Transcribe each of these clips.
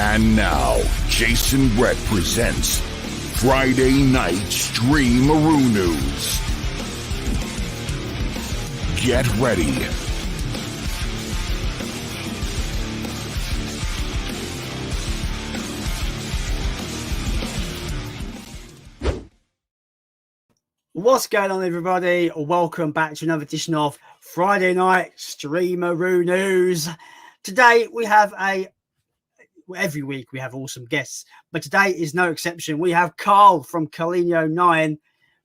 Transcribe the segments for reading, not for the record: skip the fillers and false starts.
And now, Jason Brett presents Friday Night STREAMAROONOOS. Get ready. What's going on, everybody? Welcome back to another edition of Friday Night STREAMAROONOOS. Today we have every week we have awesome guests, but today is no exception. We have Carl from CARLINIO 9.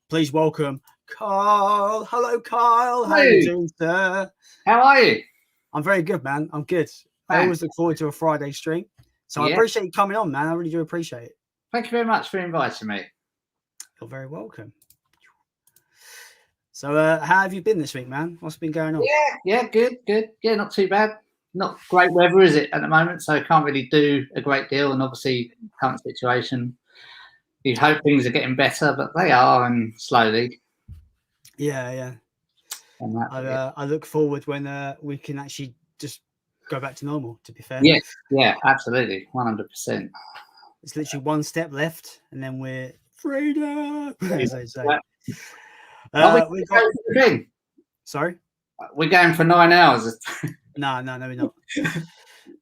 Please welcome Carl. Hello, Carl. How are you doing, sir? How are you? I'm very good, man. I'm good. Thanks. I always look forward to a Friday stream. So I appreciate you coming on, man. I really do appreciate it. Thank you very much for inviting me. You're very welcome. So how have you been this week, man? What's been going on? Yeah, good. Yeah, not too bad. Not great weather, is it, at the moment? So can't really do a great deal. And obviously, current situation, you hope things are getting better, but they are, and slowly. Yeah. And I look forward when we can actually just go back to normal, to be fair. Yeah, absolutely. 100%. It's literally one step left, and then we're freedom, as they say. Sorry? We're going for 9 hours. No, we're not.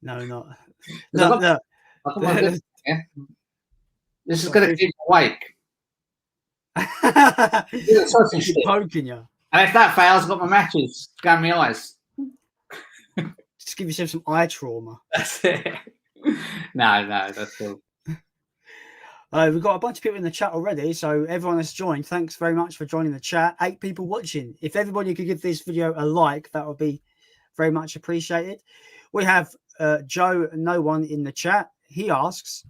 No, we're not. No. This is going to keep you awake. She's poking you. And if that fails, I've got my matches going my eyes. Just give yourself some eye trauma. That's it. No, that's cool. We've got a bunch of people in the chat already, so everyone that's joined, thanks very much for joining the chat. 8 people watching. If everybody could give this video a like, that would be very much appreciated. We have Joe No One in the chat. He asks,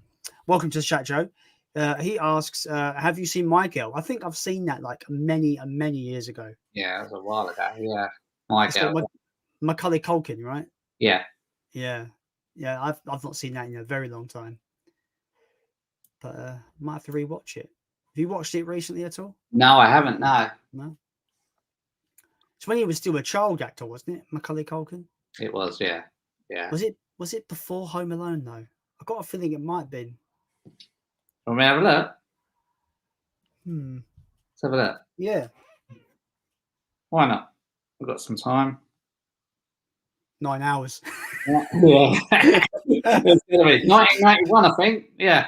welcome to the chat, Joe. He asks, have you seen My Girl? I think I've seen that like many years ago. Yeah, that was a while ago. Yeah, My Girl. Macaulay Culkin, right? Yeah. I've not seen that in a very long time. But might have to rewatch it. Have you watched it recently at all? No, I haven't. No. It's when he was still a child actor, wasn't it, Macaulay Culkin? It was, yeah. Was it before Home Alone though? I got a feeling it might have been. Want me to have a look? Let's have a look. Yeah. Why not? We've got some time. 9 hours. Yeah. It's gonna be 1991, I think. Yeah.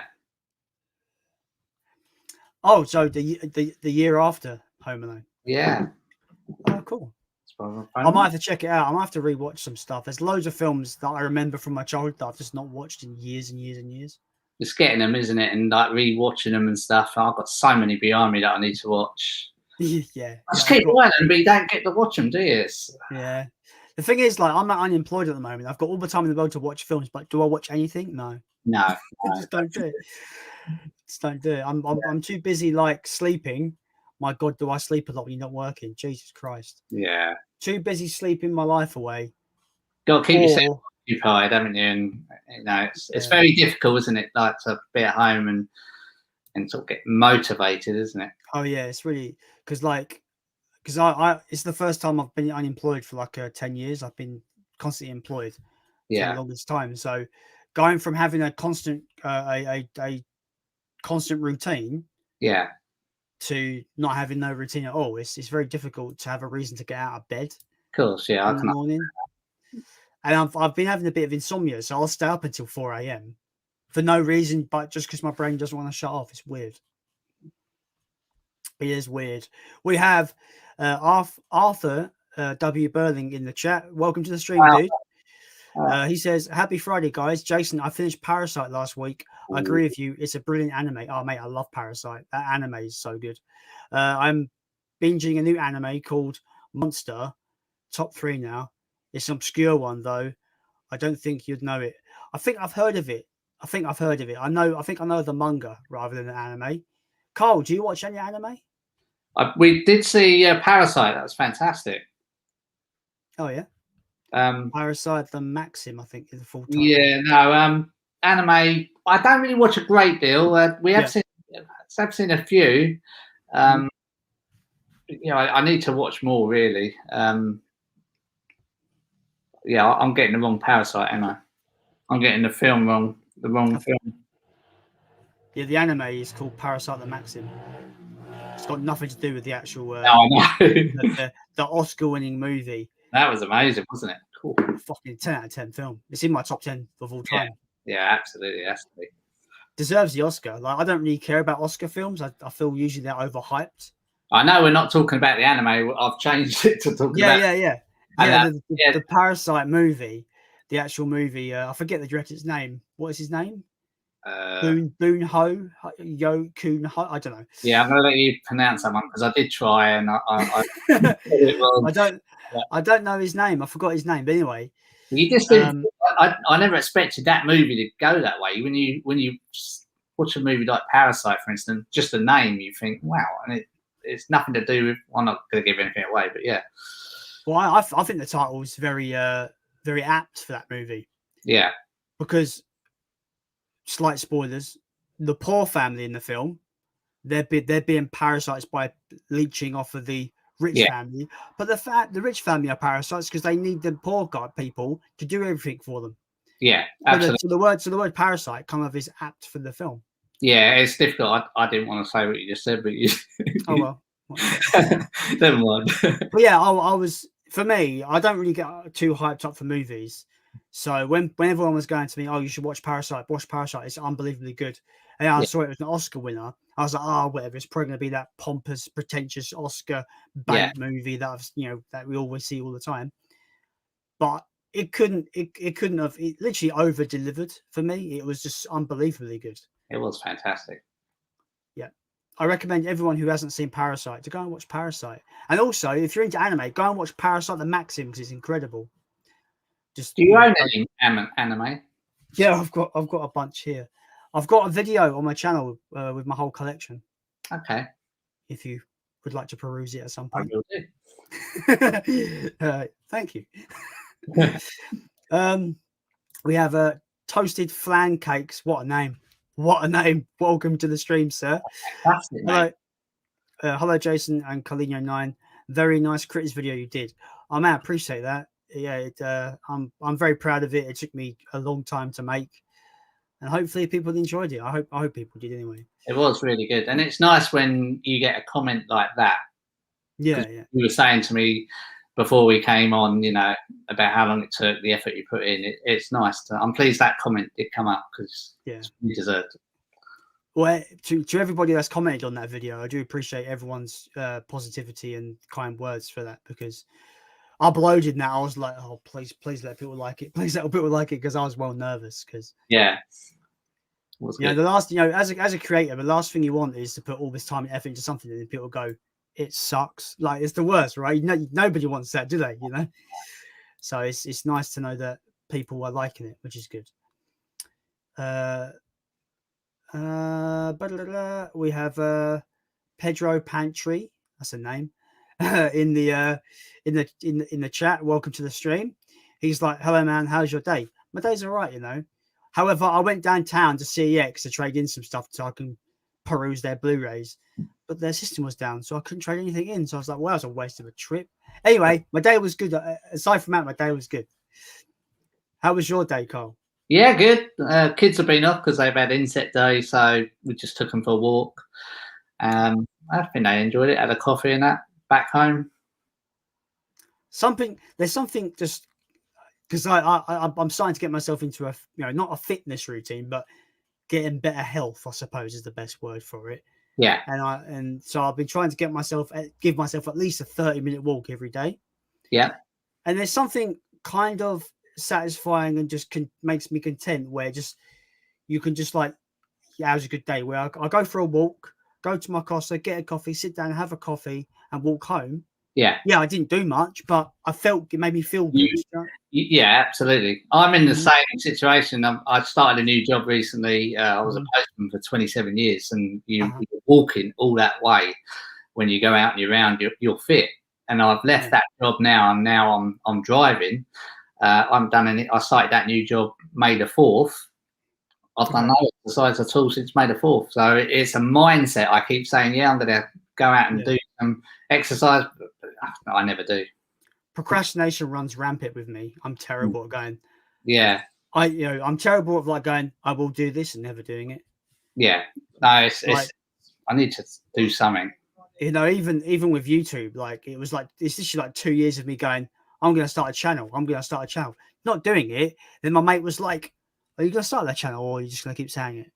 Oh, so the year after Home Alone. Yeah. Oh, cool. I might have to check it out. I might have to rewatch some stuff. There's loads of films that I remember from my childhood that I've just not watched in years and years and years. It's getting them, isn't it? And like rewatching them and stuff. I've got so many behind me that I need to watch. Yeah. I just keep watching them, but you don't get to watch them, do you? Yeah. The thing is, like, I'm unemployed at the moment. I've got all the time in the world to watch films, but do I watch anything? No. I just don't do it. Just don't do it. I'm too busy, like, sleeping. My God, do I sleep a lot when you're not working? Jesus Christ. Yeah. Too busy sleeping my life away. Got to keep yourself occupied, haven't you? And you know, it's very difficult, isn't it? Like to be at home and sort of get motivated, isn't it? Oh yeah, it's really because I it's the first time I've been unemployed for like 10 years. I've been constantly employed for the longest time. So going from having a constant a constant routine, to not having no routine at all, it's very difficult to have a reason to get out of bed. Of course, yeah. In the morning. And I've been having a bit of insomnia, so I'll stay up until 4 a.m. for no reason, but just because my brain doesn't want to shut off. It's weird. It is weird. We have Arthur W. Burling in the chat. Welcome to the stream, dude. He says, happy Friday, guys. Jason, I finished Parasite last week. I agree with you. It's a brilliant anime. Oh, mate, I love Parasite. That anime is so good. I'm binging a new anime called Monster. Top 3 now. It's an obscure one, though. I don't think you'd know it. I think I've heard of it. I think I know the manga rather than the anime. Carl, do you watch any anime? We did see Parasite. That was fantastic. Oh, yeah? Parasite the Maxim, I think, is the full title. Yeah, no, anime. I don't really watch a great deal. We have seen a few. You know, I need to watch more, really. Yeah, I'm getting the wrong Parasite, am I? I'm getting the film wrong. the wrong film. Yeah, the anime is called Parasite the Maxim. It's got nothing to do with the actual No, I know. the Oscar-winning movie. That was amazing, wasn't it? Cool. Fucking 10 out of 10 film. It's in my top 10 of all time. Yeah, absolutely. Absolutely. Deserves the Oscar. Like, I don't really care about Oscar films. I feel usually they're overhyped. I know we're not talking about the anime. I've changed it to talk about. The Parasite movie, the actual movie. I forget the director's name. What is his name? Boon Ho Yo Kun Ho. I don't know. Yeah, I'm gonna let you pronounce that one because I did try and I I don't know his name. I forgot his name. But anyway, you just I never expected that movie to go that way. When you watch a movie like Parasite, for instance, just the name, you think, wow, and it's nothing to do with. I'm not going to give anything away, but yeah. Well, I think the title is very very apt for that movie. Yeah, because slight spoilers, the poor family in the film, they're being parasites by leeching off of the rich family. But the rich family are parasites because they need the poor people to do everything for them. Yeah, absolutely. So the word parasite kind of is apt for the film. Yeah, it's difficult. I didn't want to say what you just said, but you. Oh well. Never mind. But yeah, I was. For me, I don't really get too hyped up for movies. So when everyone was going to me, oh, you should watch Parasite. It's unbelievably good. And I saw it was an Oscar winner. I was like, oh, whatever. It's probably going to be that pompous, pretentious Oscar bait movie that that we always see all the time. But it couldn't have. It literally over delivered for me. It was just unbelievably good. It was fantastic. Yeah. I recommend everyone who hasn't seen Parasite to go and watch Parasite. And also, if you're into anime, go and watch Parasite the Maxim because it's incredible. Do you own any anime? Yeah, I've got a bunch here. I've got a video on my channel with my whole collection. Okay. If you would like to peruse it at some point. I will do. Thank you. We have toasted flan cakes. What a name! What a name! Welcome to the stream, sir. Hello, Jason and CARLINIO 9. Very nice critics video you did. I appreciate that. Yeah, I'm very proud of it. It took me a long time to make, and hopefully people enjoyed it. I hope people did anyway. It was really good, and it's nice when you get a comment like that. Yeah. You were saying to me before we came on, about how long it took, the effort you put in. It's nice. I'm pleased that comment did come up because you deserved it. Well, to everybody that's commented on that video, I do appreciate everyone's positivity and kind words for that because I uploaded that. I was like, oh, please let people like it. Please let people like it because I was well nervous because the last, as a creator, the last thing you want is to put all this time and effort into something and then people go, it sucks. Like it's the worst, right? Nobody wants that, do they? So it's nice to know that people are liking it, which is good. We have Pedro Pantry. That's a name. In the chat. Welcome to the stream. He's like, hello man, how's your day? My day's all right, However, I went downtown to CEX to trade in some stuff so I can peruse their Blu-rays, but their system was down, so I couldn't trade anything in. So I was like, well, that was a waste of a trip. Anyway, my day was good. Aside from that, my day was good. How was your day, Carl? Yeah, good. Kids have been off because they've had inset day, so we just took them for a walk. I think they enjoyed it. Had a coffee and that back home. There's something just because I'm starting to get myself into a not a fitness routine, but getting better health, I suppose, is the best word for it. Yeah. And so I've been trying to give myself at least a 30-minute walk every day. Yeah. And there's something kind of satisfying and just makes me content where you can just like, yeah, it was a good day, where I go for a walk, go to my Costa, get a coffee, sit down, have a coffee and walk home. Yeah. I didn't do much, but it made me feel good. Yeah, absolutely. I'm in the same situation. I started a new job recently. I was a postman for 27 years, and you're walking all that way. When you go out and you're around, you're fit. And I've left that job now, and now I'm driving. I started that new job May the 4th. I've done no exercise at all since May the 4th. So it's a mindset. I keep saying, I'm going to go out and do some exercise. But I never do. Procrastination runs rampant with me. I'm terrible at going. Yeah. I'm terrible at like going, I will do this and never doing it. Yeah, no, it's Like, I need to do something. Even with YouTube, like it was like this is like 2 years of me going, I'm gonna start a channel. Not doing it. Then my mate was like, are you gonna start that channel or are you just gonna keep saying it?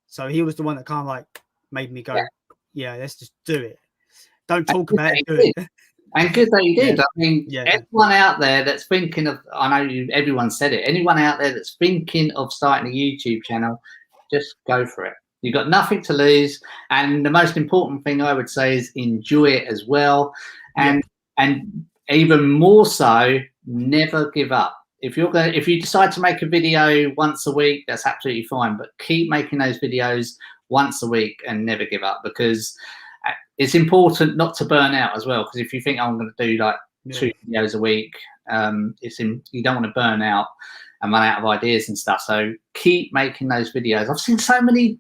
So he was the one that kind of like made me go, yeah, let's just do it. Don't talk about it, do it. And good that you did. Yeah. I mean, everyone out there that's thinking of, everyone said it, anyone out there that's thinking of starting a YouTube channel, just go for it. You've got nothing to lose. And the most important thing I would say is enjoy it as well. And even more so, never give up. If you decide to make a video once a week, that's absolutely fine. But keep making those videos once a week and never give up, because it's important not to burn out as well. Because if you think I'm going to do like 2 videos a week, you don't want to burn out and run out of ideas and stuff. So keep making those videos. I've seen so many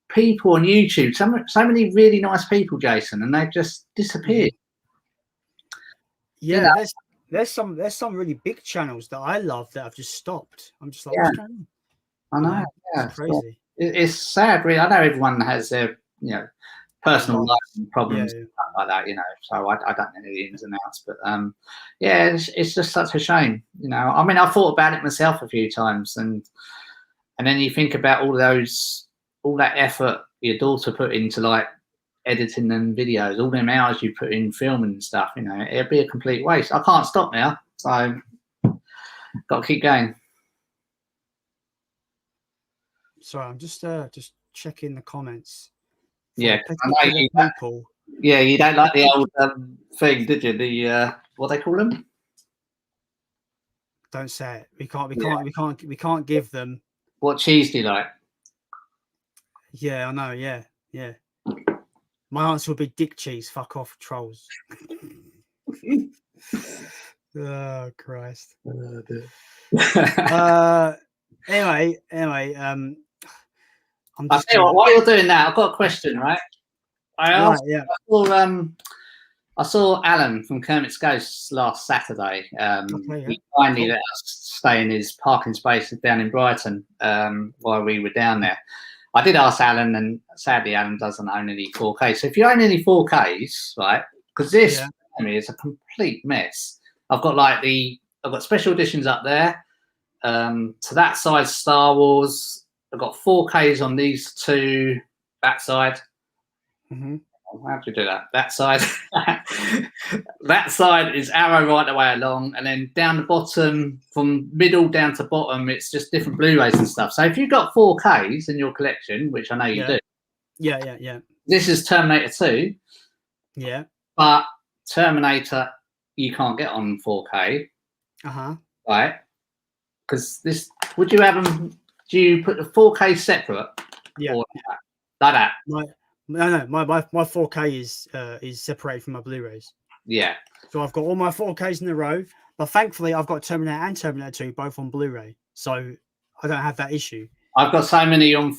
people on YouTube, so many really nice people, Jason, and they've just disappeared. Yeah, there's some really big channels that I love that I've just stopped. I'm just like, what's going on? I know. It's crazy. It's sad, really. I know everyone has their personal life and problems and stuff like that, so I don't know the ins and outs, but it's just such a shame. I mean, I thought about it myself a few times, and then you think about all that effort your daughter put into like editing them videos, all them hours you put in filming and stuff, it'd be a complete waste. I can't stop now, so got to keep going. Sorry, I'm just checking the comments. Yeah, I know you people. Yeah, you don't like the old thing, did you? The what they call them? Don't say it. We can't give them. What cheese do you like? Yeah, I know. Yeah. My answer would be dick cheese. Fuck off, trolls. Oh Christ. Anyway. I'll tell you what, while you're doing that, I've got a question, right? I saw Alan from Kermit's Ghosts last Saturday. He kindly let us stay in his parking space down in Brighton while we were down there. I did ask Alan, and sadly Alan doesn't own any 4K. So if you own any 4Ks, right, because this is a complete mess. I've got special editions up there. To that side, Star Wars. I've got 4Ks on these two, that side. How do you do that? That side. That side is Arrow right the way along, and then down the bottom, from middle down to bottom, it's just different Blu-rays and stuff. So if you've got 4Ks in your collection, which I know you do. Yeah. This is Terminator 2. Yeah. But Terminator you can't get on 4K. Right? Because this, would you have them? Do you put the 4K separate? Yeah. Or like that? No. My 4K is separated from my Blu-rays. Yeah. So I've got all my 4Ks in a row, but thankfully I've got Terminator and Terminator 2 both on Blu-ray, so I don't have that issue. I've got so many on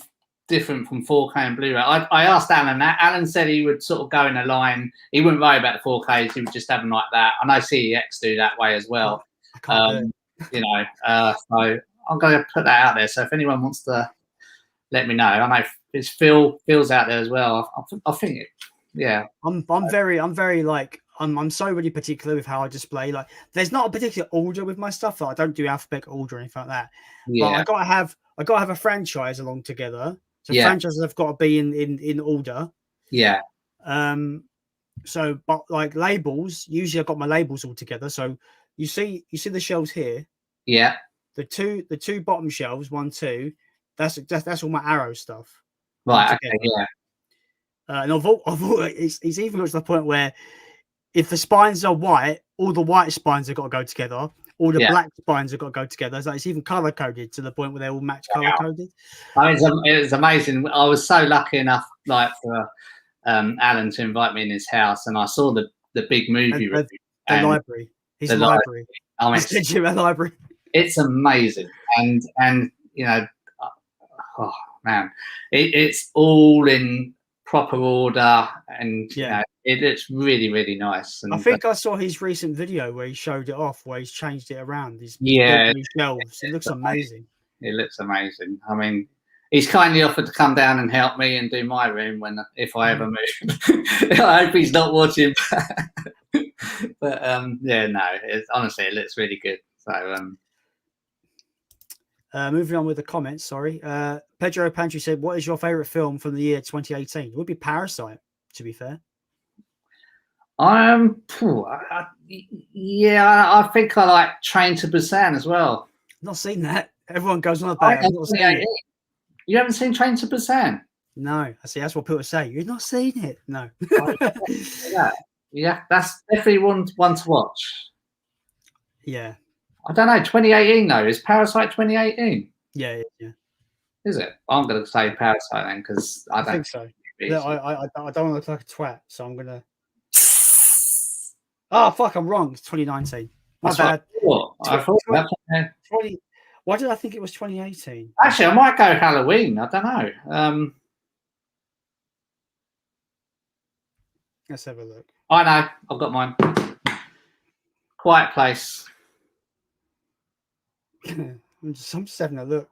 different from 4K and Blu-ray. I asked Alan that. Alan said he would sort of go in a line. He wouldn't worry about the 4Ks. He would just have them like that. I know CEX do that way as well. I can't do it. So I'm going to put that out there. So if anyone wants to let me know, I know it's Phil's out there as well. I think I'm very like I'm so really particular with how I display. Like, there's not a particular order with my stuff. Like, I don't do alphabetical order or anything like that. Yeah. But I gotta have a franchise along together. So franchises have got to be in order. Yeah. So, but like labels, usually I've got my labels all together. So you see the shelves here. Yeah. The two bottom shelves, 1, 2. That's all my Arrow stuff. Right. Okay. Yeah. And I've it's even got to the point where if the spines are white, all the white spines have got to go together. All the black spines have got to go together. So it's even color coded to the point where they all match color coded. It was amazing. I was so lucky enough, like, for Alan to invite me in his house, and I saw the big movie review. The library. His library. His library. It's amazing, and oh man, it's all in proper order, and it's really, really nice. And I think I saw his recent video where he showed it off, where he's changed it around. His shelves. It looks amazing. It looks amazing. I mean, he's kindly offered to come down and help me and do my room if I ever move. I hope he's not watching. But yeah, no. Honestly, it looks really good. So moving on with the comments. Sorry, Pedro Pantry said, "What is your favorite film from the year 2018?" It would be Parasite. To be fair. Yeah, I think I like Train to Busan as well. Not seen that. Everyone goes on about it. You haven't seen Train to Busan? No, I see. That's what people say. You've not seen it? No. Yeah, that's definitely one to watch. Yeah. I don't know. 2018 though. Is Parasite 2018? Yeah. Is it? I'm going to say Parasite then because I don't think so. Look, I don't want to look like a twat, so I'm gonna. Oh fuck! I'm wrong. It's 2019. My bad. I thought 20. Why did I think it was 2018? Actually, I might go Halloween. I don't know. Let's have a look. I know. I've got mine. Quiet Place. I'm just having a look.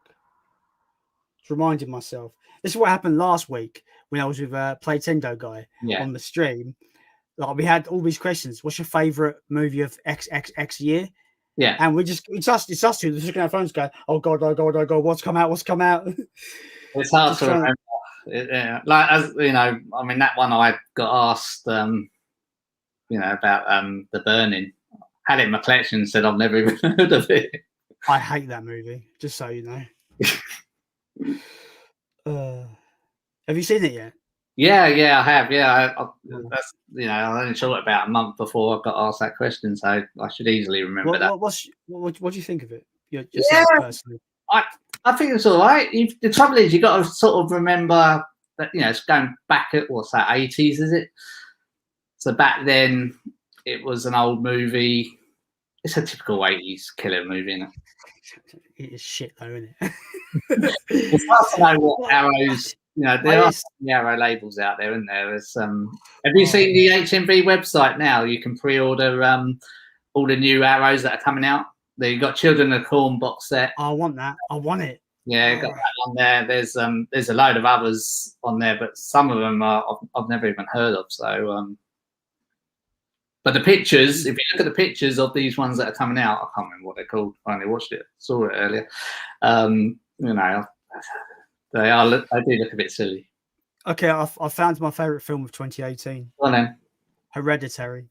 Just reminding myself. This is what happened last week when I was with Playtendo guy on the stream. Like we had all these questions. What's your favorite movie of XXX year? Yeah. And it's us two just looking at our phones going, oh God, what's come out? It's hard to remember. Like, as you know, I mean, that one I got asked, about The Burning. Had it in my collection, said I've never even heard of it. I hate that movie, just so you know. Have you seen it yet? Yeah, I have. Yeah, that's I only saw it about a month before I got asked that question, so I should easily remember that. What do you think of it? Personally. I think it's all right. The trouble is, you got to sort of remember that it's going back at what's that, 80s, is it? So back then, it was an old movie. It's a typical 80s killer movie, isn't it? It is shit though, isn't it? It's hard to know what arrows. There are some arrow labels out there, isn't there? There's have you seen the HMV website now? You can pre-order all the new arrows that are coming out. You've got Children of the Corn box set. I want that. I want it. Yeah, got that on there. There's a load of others on there, but some of them I've never even heard of. So, but the pictures, if you look at the pictures of these ones that are coming out, I can't remember what they're called. I only watched it, saw it earlier. They do look a bit silly. Okay, I found my favorite film of 2018. Go on then. Hereditary.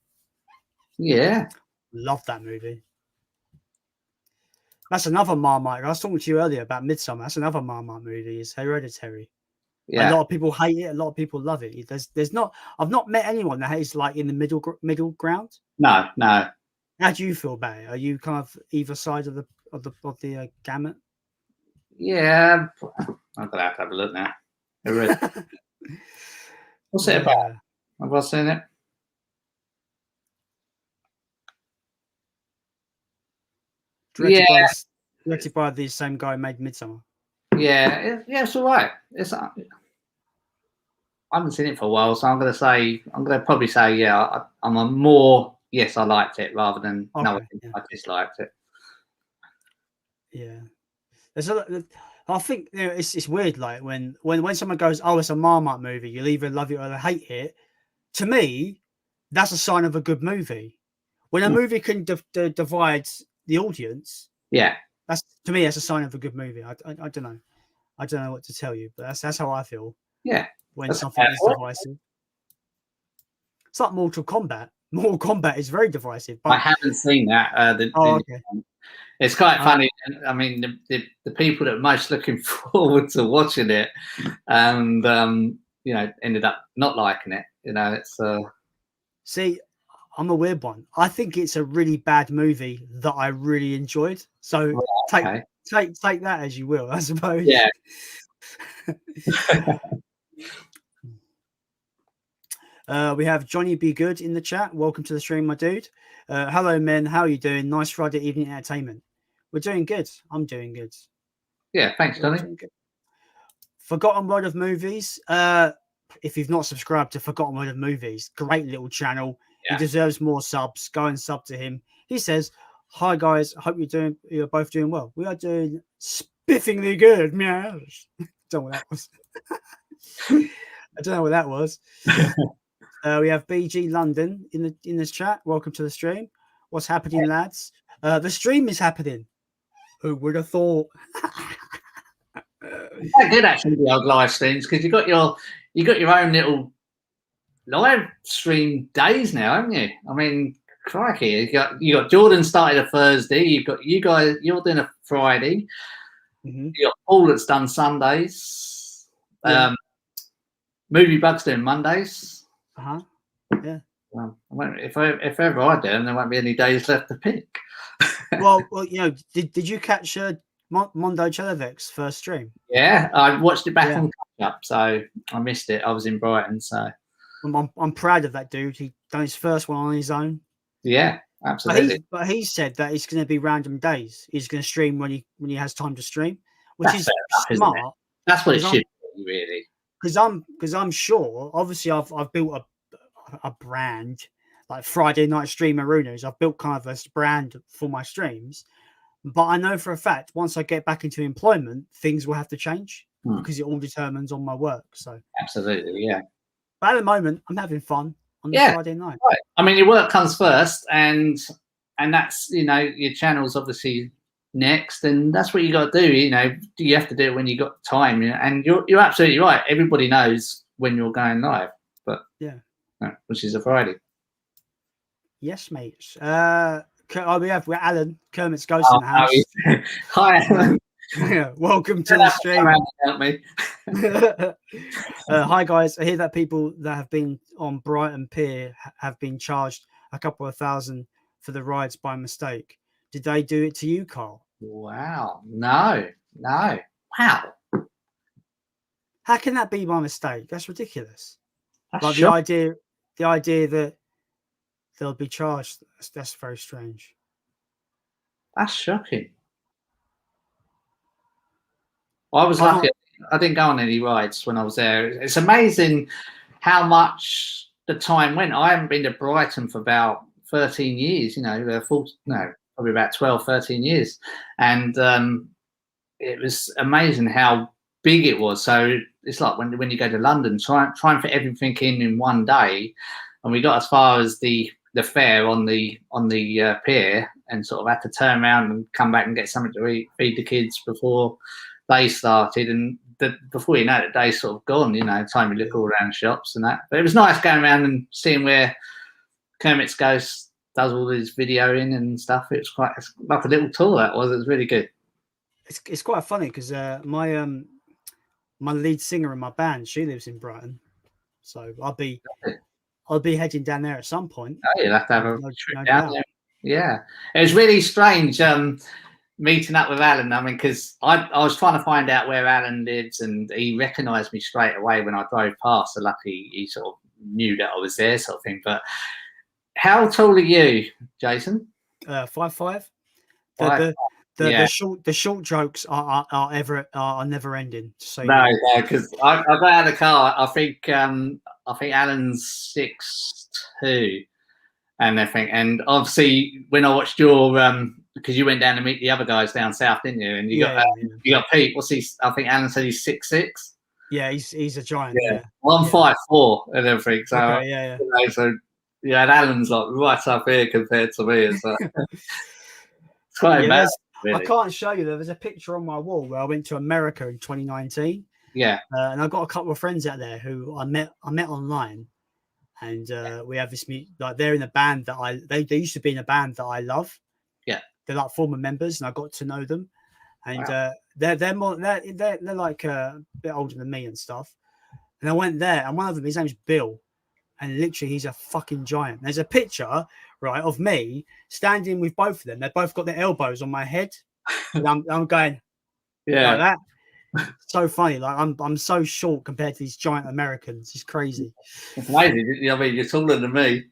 Yeah, love that movie. That's another Marmite. I was talking to you earlier about Midsummer. That's another Marmite movie. Is Hereditary. Yeah. A lot of people hate it. A lot of people love it. There's not. I've not met anyone that is like in the middle ground. No. How do you feel about it? Are you kind of either side of the gamut? Yeah, I'm gonna have to have a look now. What's it about? Have I seen it? Directed by the same guy who made Midsummer. Yeah, it's all right. I haven't seen it for a while, so I'm gonna probably say yeah. I'm a more yes, I liked it rather than I disliked it. Yeah, I think it's weird. Like when someone goes, "Oh, it's a Marmite movie," you'll either love it or hate it. To me, that's a sign of a good movie. When a movie can divide the audience, that's a sign of a good movie. I don't know. I don't know what to tell you, but that's how I feel. Yeah, when something is divisive, it's like Mortal Kombat. Mortal Kombat is very divisive. But I haven't seen that. Okay. It's quite funny. I mean, the people that are most looking forward to watching it, and ended up not liking it. It's see, I'm a weird one. I think it's a really bad movie that I really enjoyed. So take that as you will, I suppose. Yeah. We have Johnny Be Good in the chat. Welcome to the stream, my dude. Hello, men. How are you doing? Nice Friday evening entertainment. We're doing good. I'm doing good. Yeah, thanks, Johnny. Forgotten World of Movies. If you've not subscribed to Forgotten World of Movies, great little channel. Yeah. He deserves more subs. Go and sub to him. He says, "Hi guys, I hope you're both doing well. We are doing biffingly good. Meow. Don't know what that was. I don't know what that was. We have BG London in this chat. Welcome to the stream. What's happening, lads? The stream is happening. Who would have thought? Quite good actually, the old live streams, because you got your own little live stream days now, haven't you? I mean, crikey, you got Jordan started a Thursday. You got you guys. You're doing a Friday. You got Paul that's done Sundays. Yeah. Movie Bug's doing Mondays. Yeah. Well, if ever I do them, there won't be any days left to pick. well, did you catch Mondo Chelovic's first stream? Yeah, I watched it back on catch up, so I missed it. I was in Brighton, so I'm proud of that dude. He done his first one on his own. Yeah, absolutely. But he said that it's going to be random days. He's going to stream when he has time to stream, which is smart. That's what it should be, really. Because I'm sure. Obviously, I've built a brand like Friday Night STREAMAROONOOS. I've built kind of a brand for my streams, but I know for a fact once I get back into employment, things will have to change because it all determines on my work. So absolutely, yeah. But at the moment, I'm having fun on the Friday night. Right. I mean, your work comes first, and that's your channel's obviously next, and that's what you got to do. You have to do it when you got time. And you're absolutely right. Everybody knows when you're going live, but which is a Friday. Yes, mates. We're Alan Kermit's Ghost in the house. Hi, Alan. Welcome to the stream. Help me. Hi guys, I hear that people that have been on Brighton Pier have been charged a couple of $1,000 for the rides by mistake. Did they do it to you, Carl? Wow, no. Wow. How can that be by mistake? That's ridiculous. That's like the idea that they'll be charged. That's very strange. That's shocking. I was lucky. I didn't go on any rides when I was there. It's amazing how much the time went. I haven't been to Brighton for about 13 years, probably about 12, 13 years. And it was amazing how big it was. So it's like when you go to London, trying to fit everything in one day. And we got as far as the fair on the pier and sort of had to turn around and come back and get something to eat, feed the kids before they started, and before you know it, the day's sort of gone. Time you look all around shops and that. But it was nice going around and seeing where Kermit's Ghost does all his videoing and stuff. It's like a little tour. That was. It was really good. It's quite funny because my lead singer in my band, she lives in Brighton, so I'll be heading down there at some point. Oh, you'll have to have a trip down there. Yeah, it was really strange. Meeting up with Alan, I mean, because I was trying to find out where Alan lives, and he recognised me straight away when I drove past. So luckily, he sort of knew that I was there, sort of thing. But how tall are you, Jason? 5'5". The short jokes are never ending. So no, because I got out of the car. I think Alan's 6'2", and everything. And obviously, when I watched your because you went down to meet the other guys down south, didn't you? And you got Pete. What's he? I think Alan said he's 6'6". Yeah, he's a giant. Yeah, well, I'm 5'4" and everything. So okay, and Alan's like right up here compared to me. So it's quite embarrassing. Really. I can't show you. There was a picture on my wall where I went to America in 2019. Yeah, and I've got a couple of friends out there who I met online, and we have this like they're in a band that they used to be in a band that I love. Yeah. They're like former members, and I got to know them, and they're like a bit older than me and stuff. And I went there, and one of them, his name's Bill, and literally he's a fucking giant. There's a picture, right, of me standing with both of them. They both got their elbows on my head, and I'm going, like that. So funny. Like I'm so short compared to these giant Americans. It's crazy. It's amazing. I mean, you're taller than me.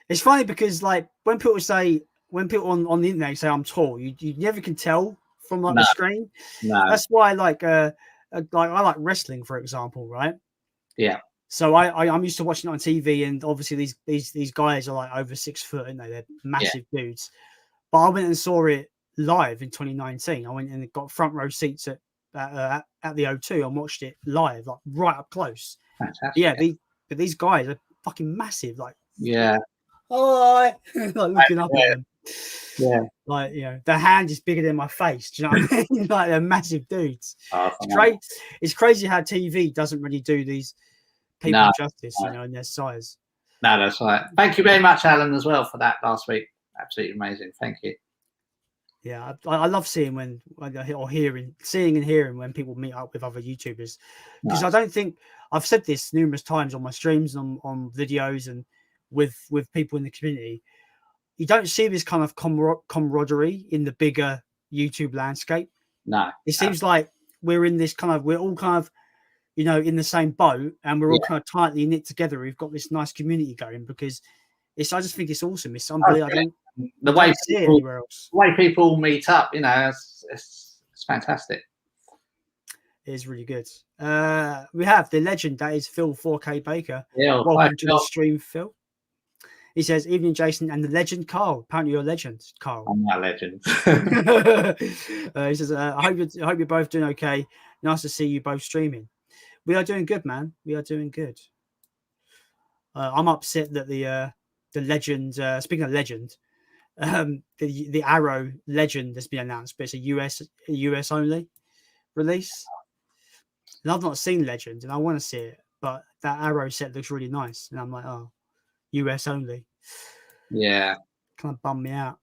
It's funny because like when people on the internet say I'm tall, you never can tell from like the screen. No. That's why I like wrestling, for example, right? Yeah. So I'm used to watching it on TV, and obviously these guys are like over 6 foot, and they're massive dudes. But I went and saw it live in 2019. I went and got front row seats at the O2 and watched it live, like right up close. Fantastic. Yeah, but these guys are fucking massive. Like, yeah, oh, like looking up at them. yeah. Like, you know, their hand is bigger than my face. Do you know what I mean? Like, they're massive dudes. It's great. It's crazy how TV doesn't really do these people justice, you know, in their size. No, that's right. Thank you very much, Alan, as well, for that last week. Absolutely amazing. Thank you. Yeah, I love seeing seeing and hearing when people meet up with other YouTubers, because I don't think I've said this numerous times on my streams, on videos, and with people in the community. You don't see this kind of camaraderie in the bigger YouTube landscape. No, it seems like we're all kind of, you know, in the same boat, and we're all kind of tightly knit together. We've got this nice community going because I just think it's awesome. It's unbelievable. The way people meet up, you know, it's fantastic. It is really good. We have the legend that is Phil 4K Baker. Yeah, welcome to the stream, Phil. He says, "Evening, Jason, and the legend Carl." Apparently, you're a legend, Carl. I'm not a legend. He says, "I hope you're both doing okay. Nice to see you both streaming. We are doing good, man. We are doing good." I'm upset that the legend. Speaking of legend, the Arrow Legend has been announced, but it's a US only release. And I've not seen Legend, and I want to see it, but that Arrow set looks really nice, and I'm like, oh, US only. Yeah, kind of bummed me out.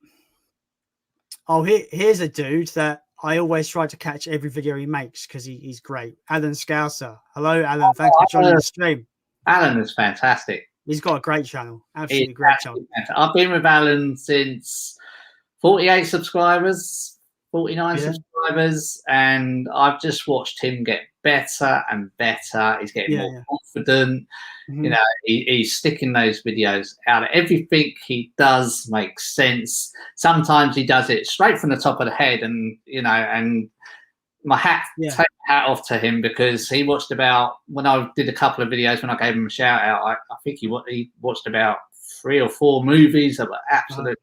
Oh, here's a dude that I always try to catch every video he makes because he's great. Alan Scouser. Hello, Alan. Thanks for joining the stream. Alan is fantastic. He's got a great channel. Absolutely great channel. I've been with Alan since 48 subscribers, 49 subscribers, and I've just watched him get better and better. He's getting more confident. You know, he's sticking those videos out. Everything he does makes sense. Sometimes he does it straight from the top of the head, and you know, and my take my hat off to him, because he watched about, when I did a couple of videos when I gave him a shout out, I think he watched about 3 or 4 movies that were absolute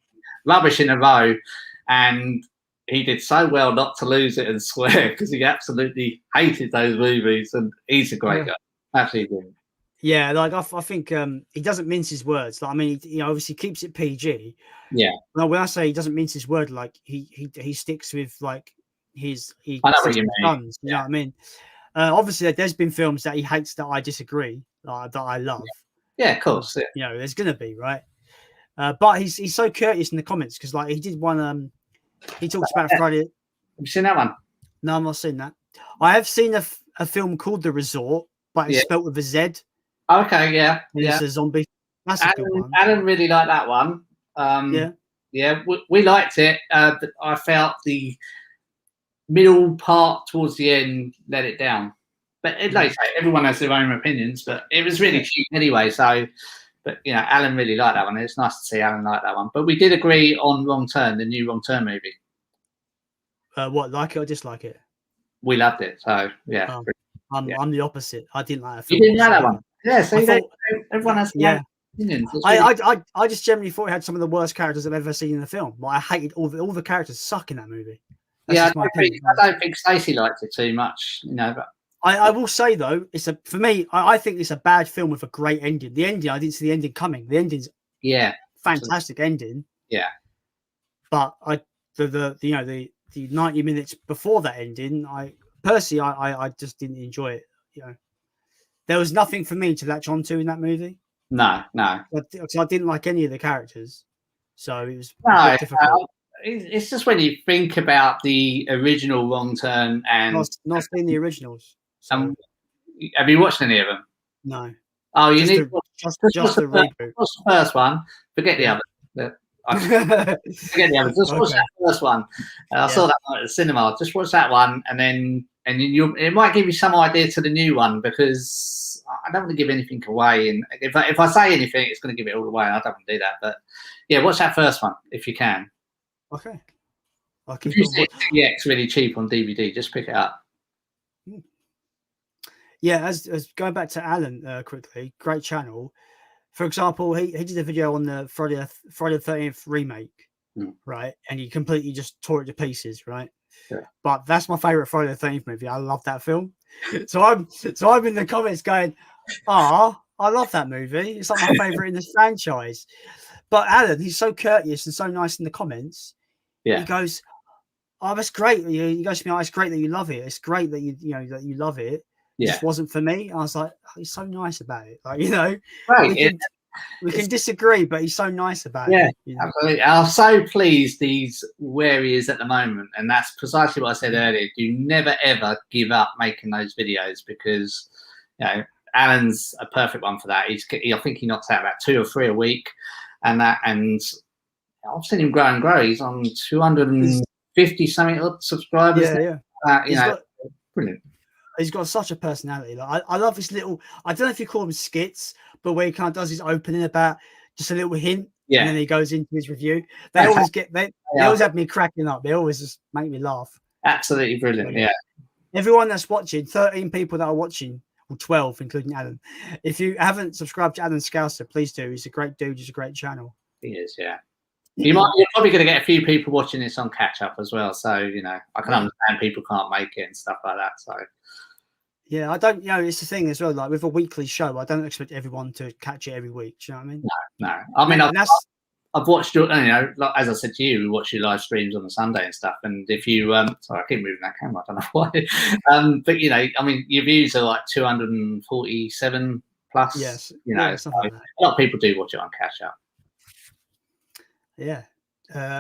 rubbish in a row, and he did so well not to lose it and swear, because he absolutely hated those movies, and he's a great guy. Absolutely brilliant. Yeah, like I think he doesn't mince his words. Like, I mean, he obviously keeps it PG. Yeah. Well, when I say he doesn't mince his word, like he sticks with like I know what you mean. Guns, you know what I mean? Obviously, there's been films that he hates that I disagree, that I love. Yeah, of course. Yeah. You know, there's gonna be, right? But he's so courteous in the comments, because like he did one. He talks about Friday. Have you seen that one? No, I've not seen that. I have seen a film called The Resort, but it's spelt with a Z. Okay, yeah. It's a zombie. That's a good one. Alan really liked that one. Yeah, we liked it. But I felt the middle part towards the end let it down. But like I say, everyone has their own opinions, but it was really cute anyway. So, but you know, Alan really liked that one. It's nice to see Alan like that one. But we did agree on Wrong Turn, the new Wrong Turn movie. What, like it or dislike it? We loved it. So yeah. I'm the opposite. I didn't like that film. You didn't like that one? Yeah, so everyone has their opinions. I just generally thought it had some of the worst characters I've ever seen in a film. Like, I hated all the characters suck in that movie. That's I don't think Stacey liked it too much, you know. But I will say though, for me, I think it's a bad film with a great ending. The ending, I didn't see the ending coming. The ending's fantastic ending. Yeah, but the 90 minutes before that ending, I just didn't enjoy it. You know, there was nothing for me to latch onto in that movie. No. Because I didn't like any of the characters, so it was difficult. It's just when you think about the original Wrong Turn and not seen the originals. So. Have you watched any of them? No. Oh, you need just the reboot. Watch the first one. Forget the other. Forget the others. Just watch that first one. I saw that one at the cinema. Just watch that one, and it might give you some idea to the new one, because I don't want to give anything away. And if I say anything, it's going to give it all away. I don't want to do that. But yeah, watch that first one if you can. Okay. If you see it's really cheap on DVD, just pick it up. Yeah, as going back to Alan quickly, great channel. For example, he did a video on the Friday the 13th remake, right? And he completely just tore it to pieces, right? Yeah. But that's my favorite Friday the 13th movie. I love that film. So I'm in the comments going, I love that movie. It's like my favorite in this franchise. But Alan, he's so courteous and so nice in the comments. Yeah. He goes, "Oh, that's great." He goes to me, "Oh, it's great that you love it. It's great that that you love it. It just wasn't for me." I was like, oh, "He's so nice about it." Like, right. We can disagree, but he's so nice about it. Yeah, absolutely. I'm so pleased he's where he is at the moment, and that's precisely what I said earlier. Do never ever give up making those videos, because Alan's a perfect one for that. I think he knocks out about 2 or 3 a week, and I've seen him grow and grow. He's on 250 something subscribers. Brilliant. He's got such a personality. Like, I love his little, I don't know if you call them skits, but where he kind of does his opening about just a little hint, and then he goes into his review. They always have me cracking up. They always just make me laugh. Absolutely brilliant. Yeah. Everyone that's watching, 13 people that are watching, well, 12, including Alan. If you haven't subscribed to Alan Scouser, please do. He's a great dude. He's a great channel. He is, yeah. You're probably going to get a few people watching this on catch up as well. So, I can understand people can't make it and stuff like that. So, yeah, I don't, it's the thing as well. Like with a weekly show, I don't expect everyone to catch it every week. Do you know what I mean? No. I mean, I've watched your, like, as I said to you, we watch your live streams on a Sunday and stuff. And if you, sorry, I keep moving that camera. I don't know why. But I mean, your views are like 247 plus. Yes. So like a lot of people do watch it on catch up. Yeah.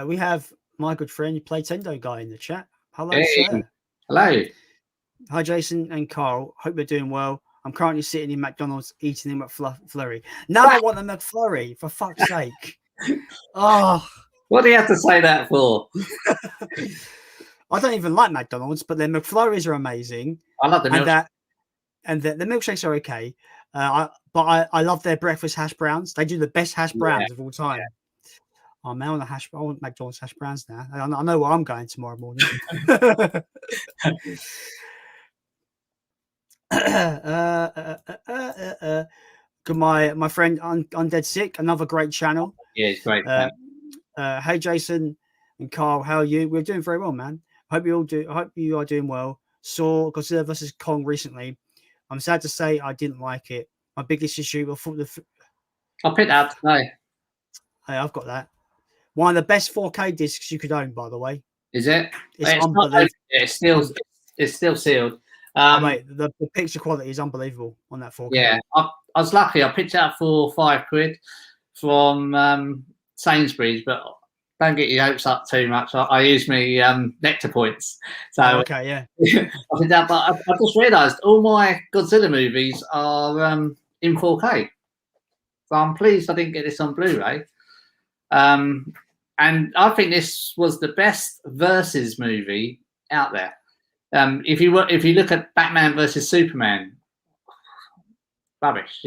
We have my good friend Playtendo guy in the chat. Hello, sir. Hello. Hi, Jason and Carl. Hope you're doing well. I'm currently sitting in McDonald's eating the McFlurry. Now I want the McFlurry, for fuck's sake. Oh. What do you have to say that for? I don't even like McDonald's, but their McFlurries are amazing. I love the milkshakes. And the milkshakes are okay. But I love their breakfast hash browns. They do the best hash browns of all time. Yeah. Oh, man, I want McDonald's hash browns now. I know where I'm going tomorrow morning. My friend Undead Sick, another great channel. Yeah, it's great. Hey, Jason and Carl, how are you? We're doing very well, man. I hope you are doing well. Saw Godzilla vs. Kong recently. I'm sad to say I didn't like it. My biggest issue. I'll pick that up today. Hey, I've got that. One of the best 4K discs you could own, by the way. Is it? It's still sealed. Mate, the picture quality is unbelievable on that 4K. Yeah, I was lucky. I picked it up for £5 from Sainsbury's, but don't get your hopes up too much. I use my Nectar points. So okay, yeah. I picked that, but I just realised all my Godzilla movies are in 4K. So I'm pleased I didn't get this on Blu-ray. And I think this was the best versus movie out there. If you look at Batman versus Superman, rubbish.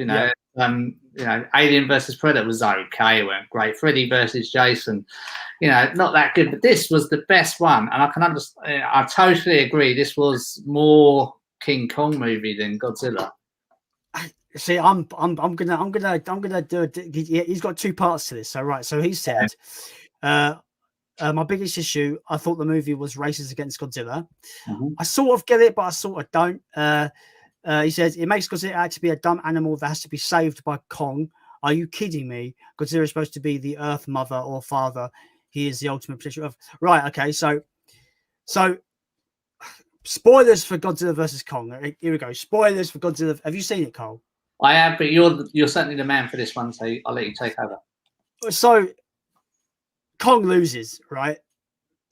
Alien versus Predator was okay, it went great. Freddy versus Jason, not that good. But this was the best one, and I can understand. I totally agree. This was more King Kong movie than Godzilla. See, I'm gonna do it. He's got 2 parts to this. So he said, my biggest issue, I thought the movie was racist against Godzilla. I sort of get it, but I sort of don't. He says, it makes Godzilla out to be a dumb animal that has to be saved by Kong. Are you kidding me? Godzilla is supposed to be the Earth mother or father. He is the ultimate protector of... Right, okay, so spoilers for Godzilla versus Kong. Here we go. Spoilers for Godzilla. Have you seen it, Cole? I have, but you're certainly the man for this one, so I'll let you take over. So Kong loses, right?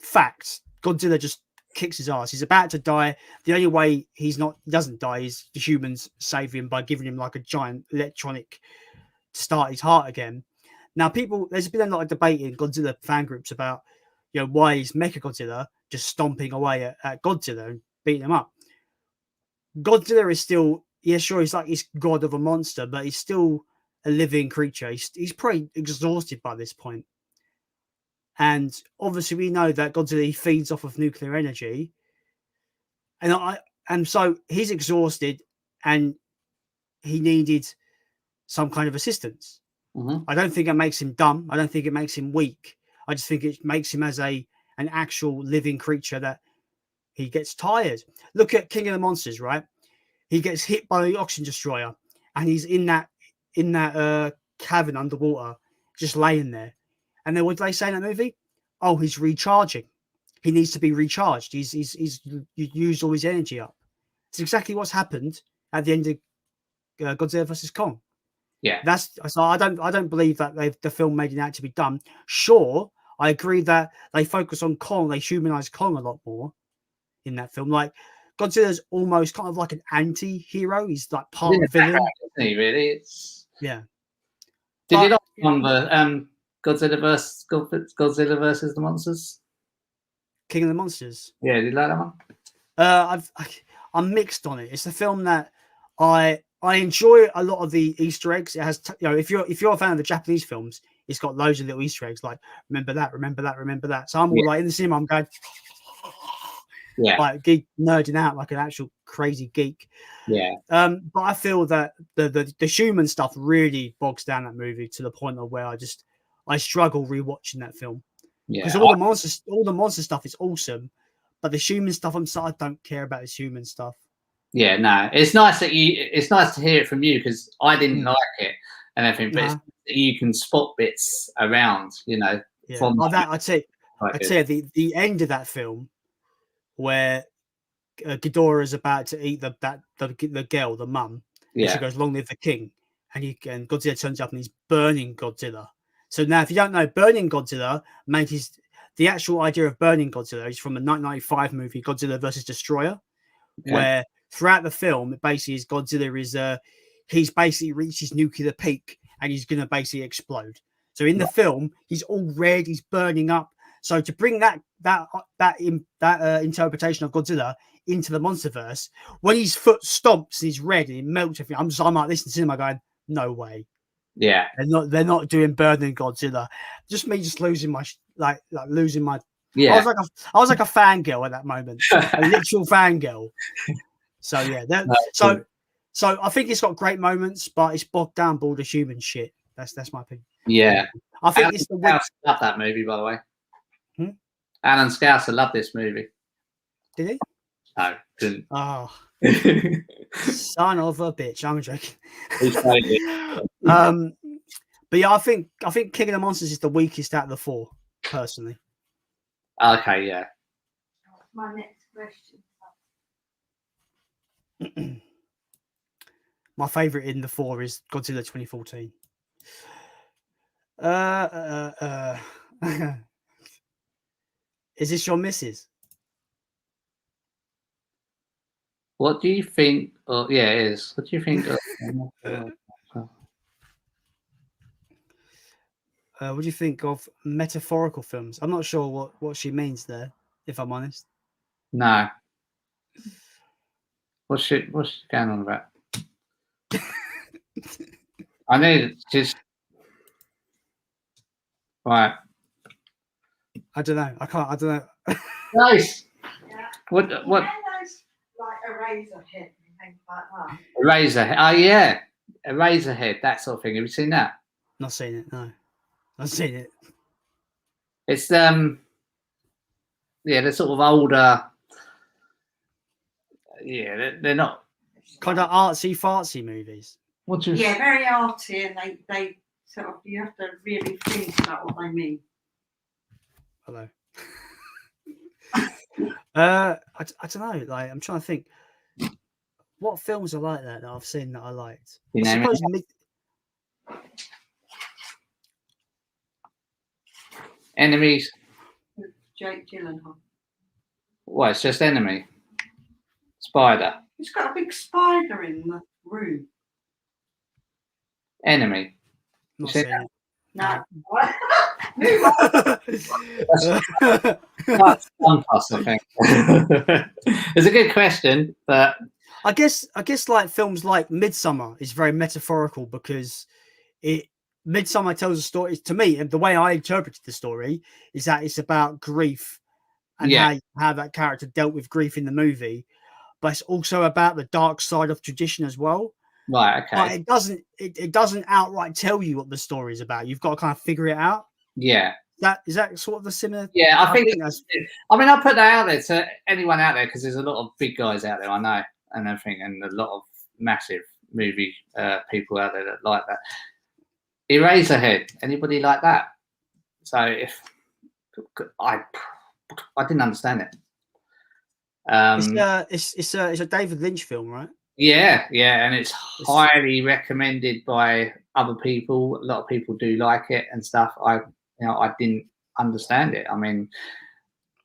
Facts. Godzilla just kicks his ass. He's about to die. The only way he doesn't die is the humans save him by giving him like a giant electronic to start his heart again. Now, there's been a lot of debate in Godzilla fan groups about, why is Mechagodzilla just stomping away at Godzilla and beating him up. Godzilla is still, sure, he's like this god of a monster, but he's still a living creature. He's pretty exhausted by this point. And obviously, we know that Godzilla feeds off of nuclear energy, and so he's exhausted, and he needed some kind of assistance. I don't think it makes him dumb. I don't think it makes him weak. I just think it makes him as an actual living creature that he gets tired. Look at King of the Monsters, right? He gets hit by the oxygen destroyer, and he's in that cavern underwater, just laying there. And then what do they say in that movie? Oh, he's recharging. He needs to be recharged. He's used all his energy up. It's exactly what's happened at the end of Godzilla vs. Kong. Yeah, That's so. I don't believe that the film made it out to be done. Sure, I agree that they focus on Kong. They humanize Kong a lot more in that film. Like Godzilla's almost kind of like an anti-hero. He's like part villain. Isn't he, really? It's... Yeah. Did you like on the Godzilla versus the Monsters? King of the Monsters. Yeah, did you like that one? I'm mixed on it. It's a film that I enjoy a lot of the Easter eggs. It has, if you're a fan of the Japanese films, it's got loads of little Easter eggs like remember that, remember that, remember that. So I'm all like in the cinema, I'm going, like geek nerding out like an actual crazy geek. Yeah. But I feel that the human stuff really bogs down that movie to the point of where I struggle rewatching that film. Yeah. Because all the monster stuff is awesome, but the human stuff, I don't care about this human stuff. Yeah, no, it's nice to hear it from you because I didn't like it and everything, but you can spot bits around, Yeah. From I'd say the end of that film where Ghidorah is about to eat the girl, the mum. Yeah. She goes, "Long live the king," and Godzilla turns up and he's burning Godzilla. So now, if you don't know, burning Godzilla made the actual idea of burning Godzilla is from the 1995 movie Godzilla vs. Destroyer, where throughout the film, it basically is Godzilla he's basically reached his nuclear peak and he's going to basically explode. So in the film, he's all red, he's burning up. So to bring that interpretation of Godzilla into the MonsterVerse, when his foot stomps and he's red and he melts everything, I'm like this in the cinema going, no way. Yeah, they're not doing burning Godzilla. Just me, losing my losing my. Yeah, I was like a fangirl at that moment, a literal fangirl. So yeah, so I think it's got great moments, but it's bogged down by all the human shit. That's my opinion. Yeah, I think Alan it's the Scouser loved that movie, by the way. Alan Scouser loved this movie. Did he? No, didn't. Oh, son of a bitch! I'm joking. But yeah, I think King of the Monsters is the weakest out of the four, personally. Okay, yeah. My next question. My favorite in the four is Godzilla 2014. Is this your missus? What do you think? Oh, yeah, it is. What do you think? What do you think of metaphorical films? I'm not sure what she means there, if I'm honest. No. What's she going on about? I need just right. I don't know. I don't know. Nice. Yeah. What? Those, like Eraserhead and things like that. Eraserhead. Oh yeah, Eraserhead. That sort of thing. Have you seen that? Not seen it. No, I've seen it. It's yeah, they're sort of older. Yeah, they're not kind of artsy fartsy movies. What you? Yeah, very arty, and they sort of you have to really think about what they mean. Hello. I don't know. Like I'm trying to think. What films are like that I've seen that I liked? You know, Enemies. With Jake Gyllenhaal. What? It's just Enemy. Spider. He's got a big spider in the room. Enemy. Not seen it. No. That's one plus, I think. It's a good question, but I guess like films like Midsummer is very metaphorical because Midsummer tells a story. To me, and the way I interpreted the story is that it's about grief and how that character dealt with grief in the movie, but it's also about the dark side of tradition as well. Right. Okay. But it doesn't outright tell you what the story is about. You've got to kind of figure it out. Yeah. Is that sort of a similar? Yeah, I think that's. I mean, I'll put that out there to anyone out there because there's a lot of big guys out there I know and everything, and a lot of massive movie people out there that like that. Eraserhead, anybody like that? So if I didn't understand it. It's a David Lynch film, right? Yeah, and it's highly recommended by other people. A lot of people do like it and stuff. I didn't understand it. I mean,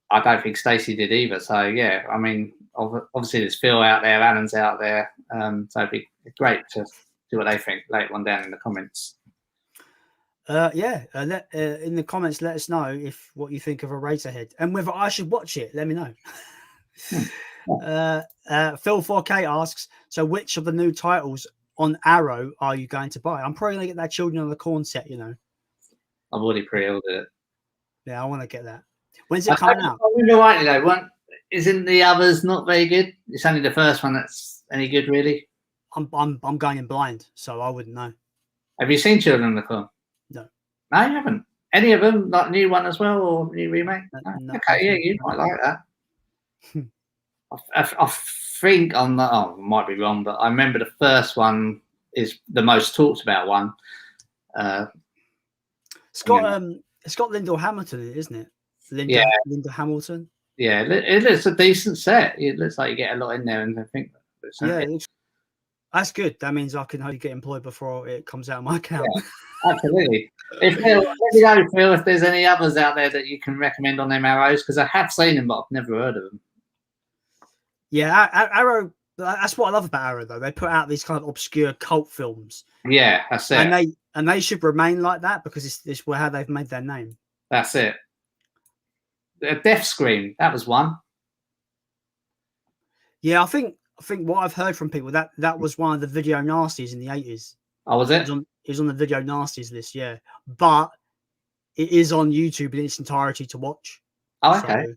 I don't think Stacey did either. So yeah, I mean, obviously there's Phil out there, Alan's out there. So it'd be great to see what they think later on down in the comments. In the comments, let us know what you think of Eraserhead and whether I should watch it. Let me know. Phil 4K asks, so which of the new titles on Arrow are you going to buy? I'm probably going to get that Children of the Corn set, you know. I've already pre-ordered it. Yeah, I want to get that. When's it coming out? I remember rightly though, isn't the others not very good? It's only the first one that's any good, really. I'm going in blind, so I wouldn't know. Have you seen Children of the Corn? No. No, you haven't. Any of them, like new one as well, or new remake? No. Okay, yeah, you might like that. I think I might be wrong, but I remember the first one is the most talked about one. It's got Linda Hamilton in it, isn't it? Linda Hamilton. Yeah, it looks a decent set. It looks like you get a lot in there, and I think that's good. That means I can hopefully get employed before it comes out of my account. Yeah, absolutely. Let me know, Phil, if there's any others out there that you can recommend on them Arrows, because I have seen them, but I've never heard of them. Yeah, Arrow. That's what I love about Arrow, though. They put out these kind of obscure cult films. Yeah, that's it. And they should remain like that because it's how they've made their name. That's it. Death Scream, that was one. Yeah, I think what I've heard from people that was one of the video nasties in the 80s. Oh, was it? It was on the video nasties list, yeah. But it is on YouTube in its entirety to watch. Oh, okay. So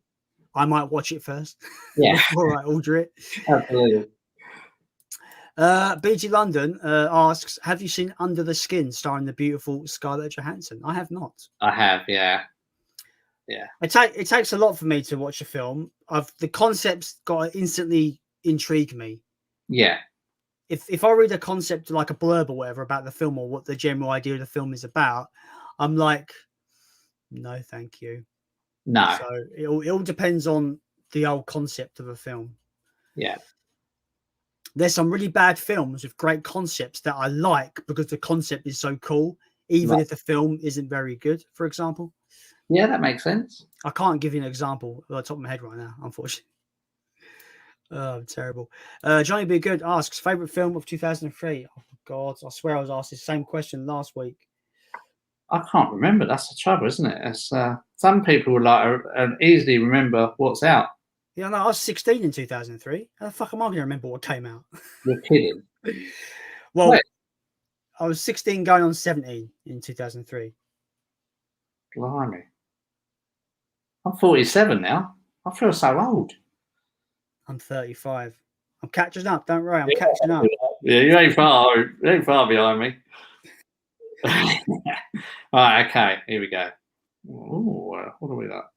I might watch it first. Yeah. Before I order it. Absolutely. BG London asks, have you seen Under the Skin starring the beautiful Scarlett Johansson? I have not. I have, yeah. Yeah. It takes a lot for me to watch a film. The concept's got to instantly intrigue me. Yeah. If I read a concept like a blurb or whatever about the film or what the general idea of the film is about, I'm like, no, thank you. No. So it all depends on the old concept of a film. Yeah. There's some really bad films with great concepts that I like because the concept is so cool, even if the film isn't very good, for example. Yeah, that makes sense. I can't give you an example at the top of my head right now, unfortunately. Oh, terrible. Johnny Be Good asks, favorite film of 2003? Oh, God, I swear I was asked the same question last week. I can't remember. That's the trouble, isn't it? It's, some people would like easily remember what's out. Yeah, no, I was 16 in 2003. How the fuck am I going to remember what came out? You're kidding. Well, wait. I was 16 going on 17 in 2003. Blimey. I'm 47 now. I feel so old. I'm 35. I'm catching up. Don't worry, I'm catching up. Yeah, you ain't far behind me. All right, okay, here we go. Ooh, what do we got?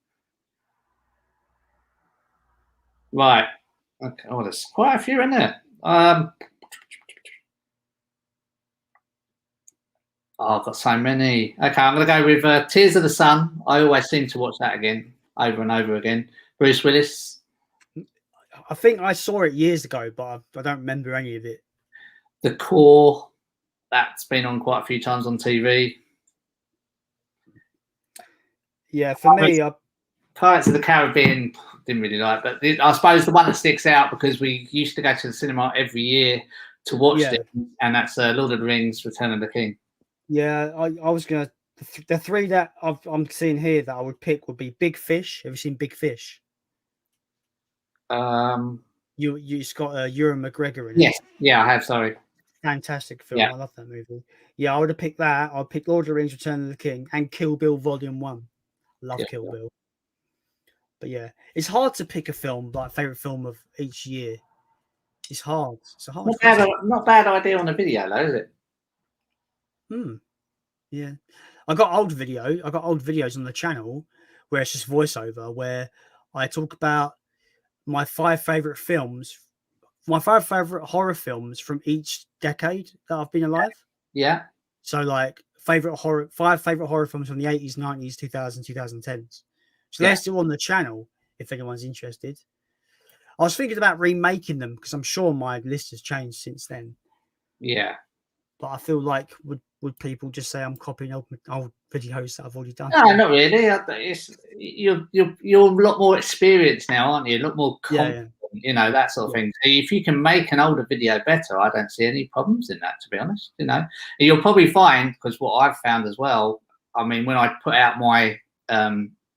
Right. Okay. Oh, there's quite a few in there. Oh, I've got so many. Okay, I'm going to go with Tears of the Sun. I always seem to watch that again, over and over again. Bruce Willis. I think I saw it years ago, but I don't remember any of it. The Core. That's been on quite a few times on TV. Yeah, for me, Pirates of the Caribbean didn't really like, but I suppose the one that sticks out because we used to go to the cinema every year to watch it, and that's Lord of the Rings: Return of the King. Yeah, I was gonna. The three that I'm seeing here that I would pick would be Big Fish. Have you seen Big Fish? You got Ewan McGregor in it. Yeah, I have. Sorry. Fantastic film. I love that movie. Yeah, I would have picked that. I'd pick Lord of the Rings: Return of the King and Kill Bill Volume 1. Love Kill Bill. But yeah, it's hard to pick a film, like favorite film of each year. It's hard. It's a hard. Not bad idea on a video, though, is it? Yeah. I got old videos on the channel where it's just voiceover, where I talk about my 5 favorite films, my 5 favorite horror films from each decade that I've been alive. Yeah. So like 5 favorite horror films from the 80s, 90s, 2000s, 2010s. So they're still on the channel if anyone's interested. I was thinking about remaking them because I'm sure my list has changed since then. Yeah. But I feel like would people just say I'm copying old videos that I've already done? No, not really. You're a lot more experienced now, aren't you? A lot more confident, you know, that sort of thing. So if you can make an older video better, I don't see any problems in that, to be honest. You know, you'll probably find, because what I've found as well, I mean, when I put out my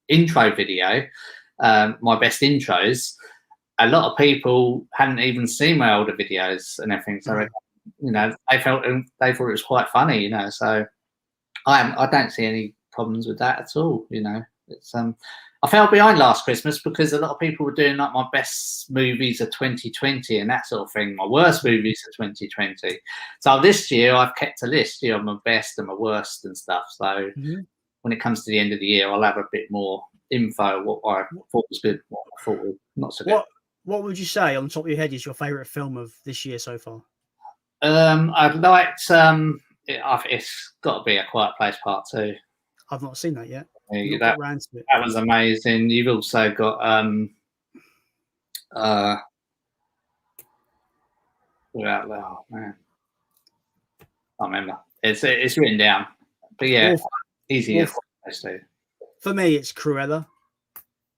intro video, my best intros, a lot of people hadn't even seen my older videos and everything. So, you know, they thought it was quite funny, you know. So I don't see any problems with that at all, you know. It's I fell behind last Christmas because a lot of people were doing like my best movies of 2020 and that sort of thing, my worst movies of 2020. So this year I've kept a list, you know, my best and my worst and stuff. So when it comes to the end of the year, I'll have a bit more info what I thought was good, what I thought was not so good. What would you say on the top of your head is your favourite film of this year so far? I'd liked it's got to be A Quiet Place Part 2. I've not seen that yet. That was amazing. You've also got oh man, I remember. It's written down, but yeah, easy. For me, it's Cruella.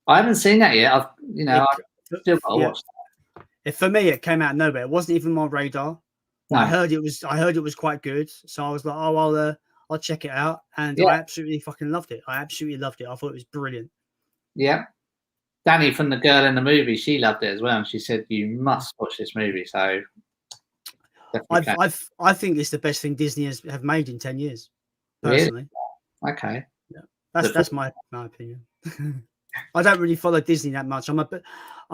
I haven't seen that yet. I've still got to watch that. For me, it came out of nowhere. It wasn't even on my radar. No. I heard it was quite good, so I was like, oh, I'll check it out, and I absolutely fucking loved it. I absolutely loved it. I thought it was brilliant. Yeah, Danny from The Girl in the Movie, she loved it as well, and she said you must watch this movie. So I think it's the best thing Disney have made in 10 years. Personally, really? Okay, yeah, that's my opinion. I don't really follow Disney that much. I'm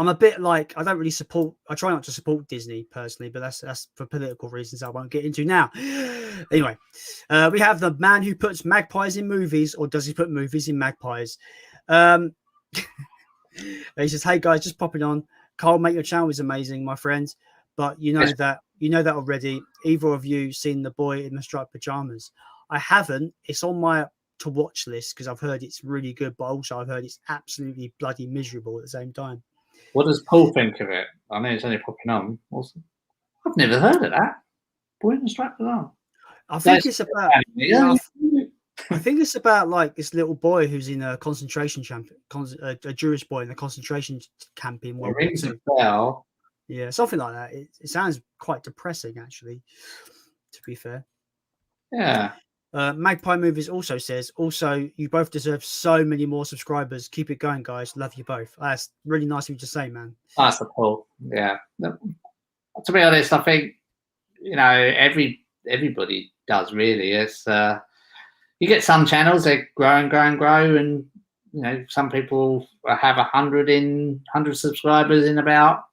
a bit like, I don't really support. I try not to support Disney personally, but that's for political reasons I won't get into now. Anyway, we have the man who puts magpies in movies, or does he put movies in magpies? He says, "Hey guys, just popping on. Carl, mate, your channel is amazing, my friend. But you know that already. Either of you seen The Boy in the Striped Pajamas? I haven't. It's on my to watch list because I've heard it's really good, but also I've heard it's absolutely bloody miserable at the same time." What does Paul think of it? I know it's only popping on. I've never heard of that. Boy in the Striped Pajamas. I think it's about. I think it's about like this little boy who's in a concentration camp, a Jewish boy in a concentration camp in World War II. Yeah, something like that. It sounds quite depressing, actually. To be fair. Yeah. Magpie Movies also says, also, you both deserve so many more subscribers. Keep it going, guys. Love you both. That's really nice of you to say, man. That's a pull. Yeah. To be honest, I think, you know, everybody does really. It's you get some channels that grow and grow and grow, and you know, some people have 100 subscribers in about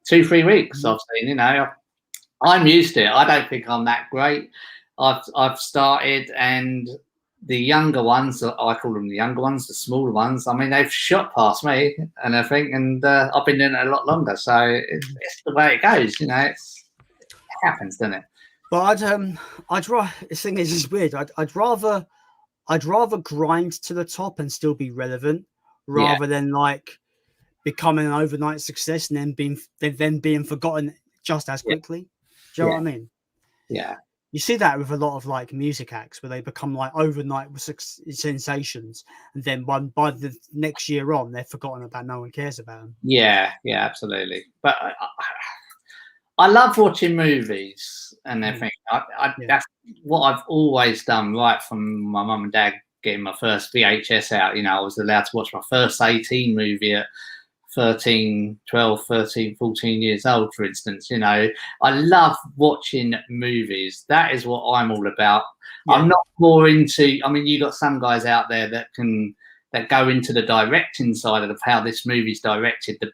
2-3 weeks. I've seen, you know, I'm used to it. I don't think I'm that great. I've started, and the younger ones, I call them the younger ones, the smaller ones, I mean, they've shot past me and everything, and I've been doing it a lot longer. So it's the way it goes, you know. It happens, doesn't it? But I'd rather, the thing is, it's weird. I'd rather grind to the top and still be relevant, rather than like becoming an overnight success and then being forgotten just as quickly. Do you know what I mean? Yeah. You see that with a lot of like music acts where they become like overnight sensations, and then by the next year on, they're forgotten about. No one cares about them. Yeah, absolutely. But I love watching movies and everything. That's what I've always done, right from my mum and dad getting my first VHS out. You know, I was allowed to watch my first 18 movie at 13, 14 years old, for instance. You know, I love watching movies. That is what I'm all about. Yeah. I'm not more into, I mean, you got some guys out there that go into the directing side of how this movie's directed, the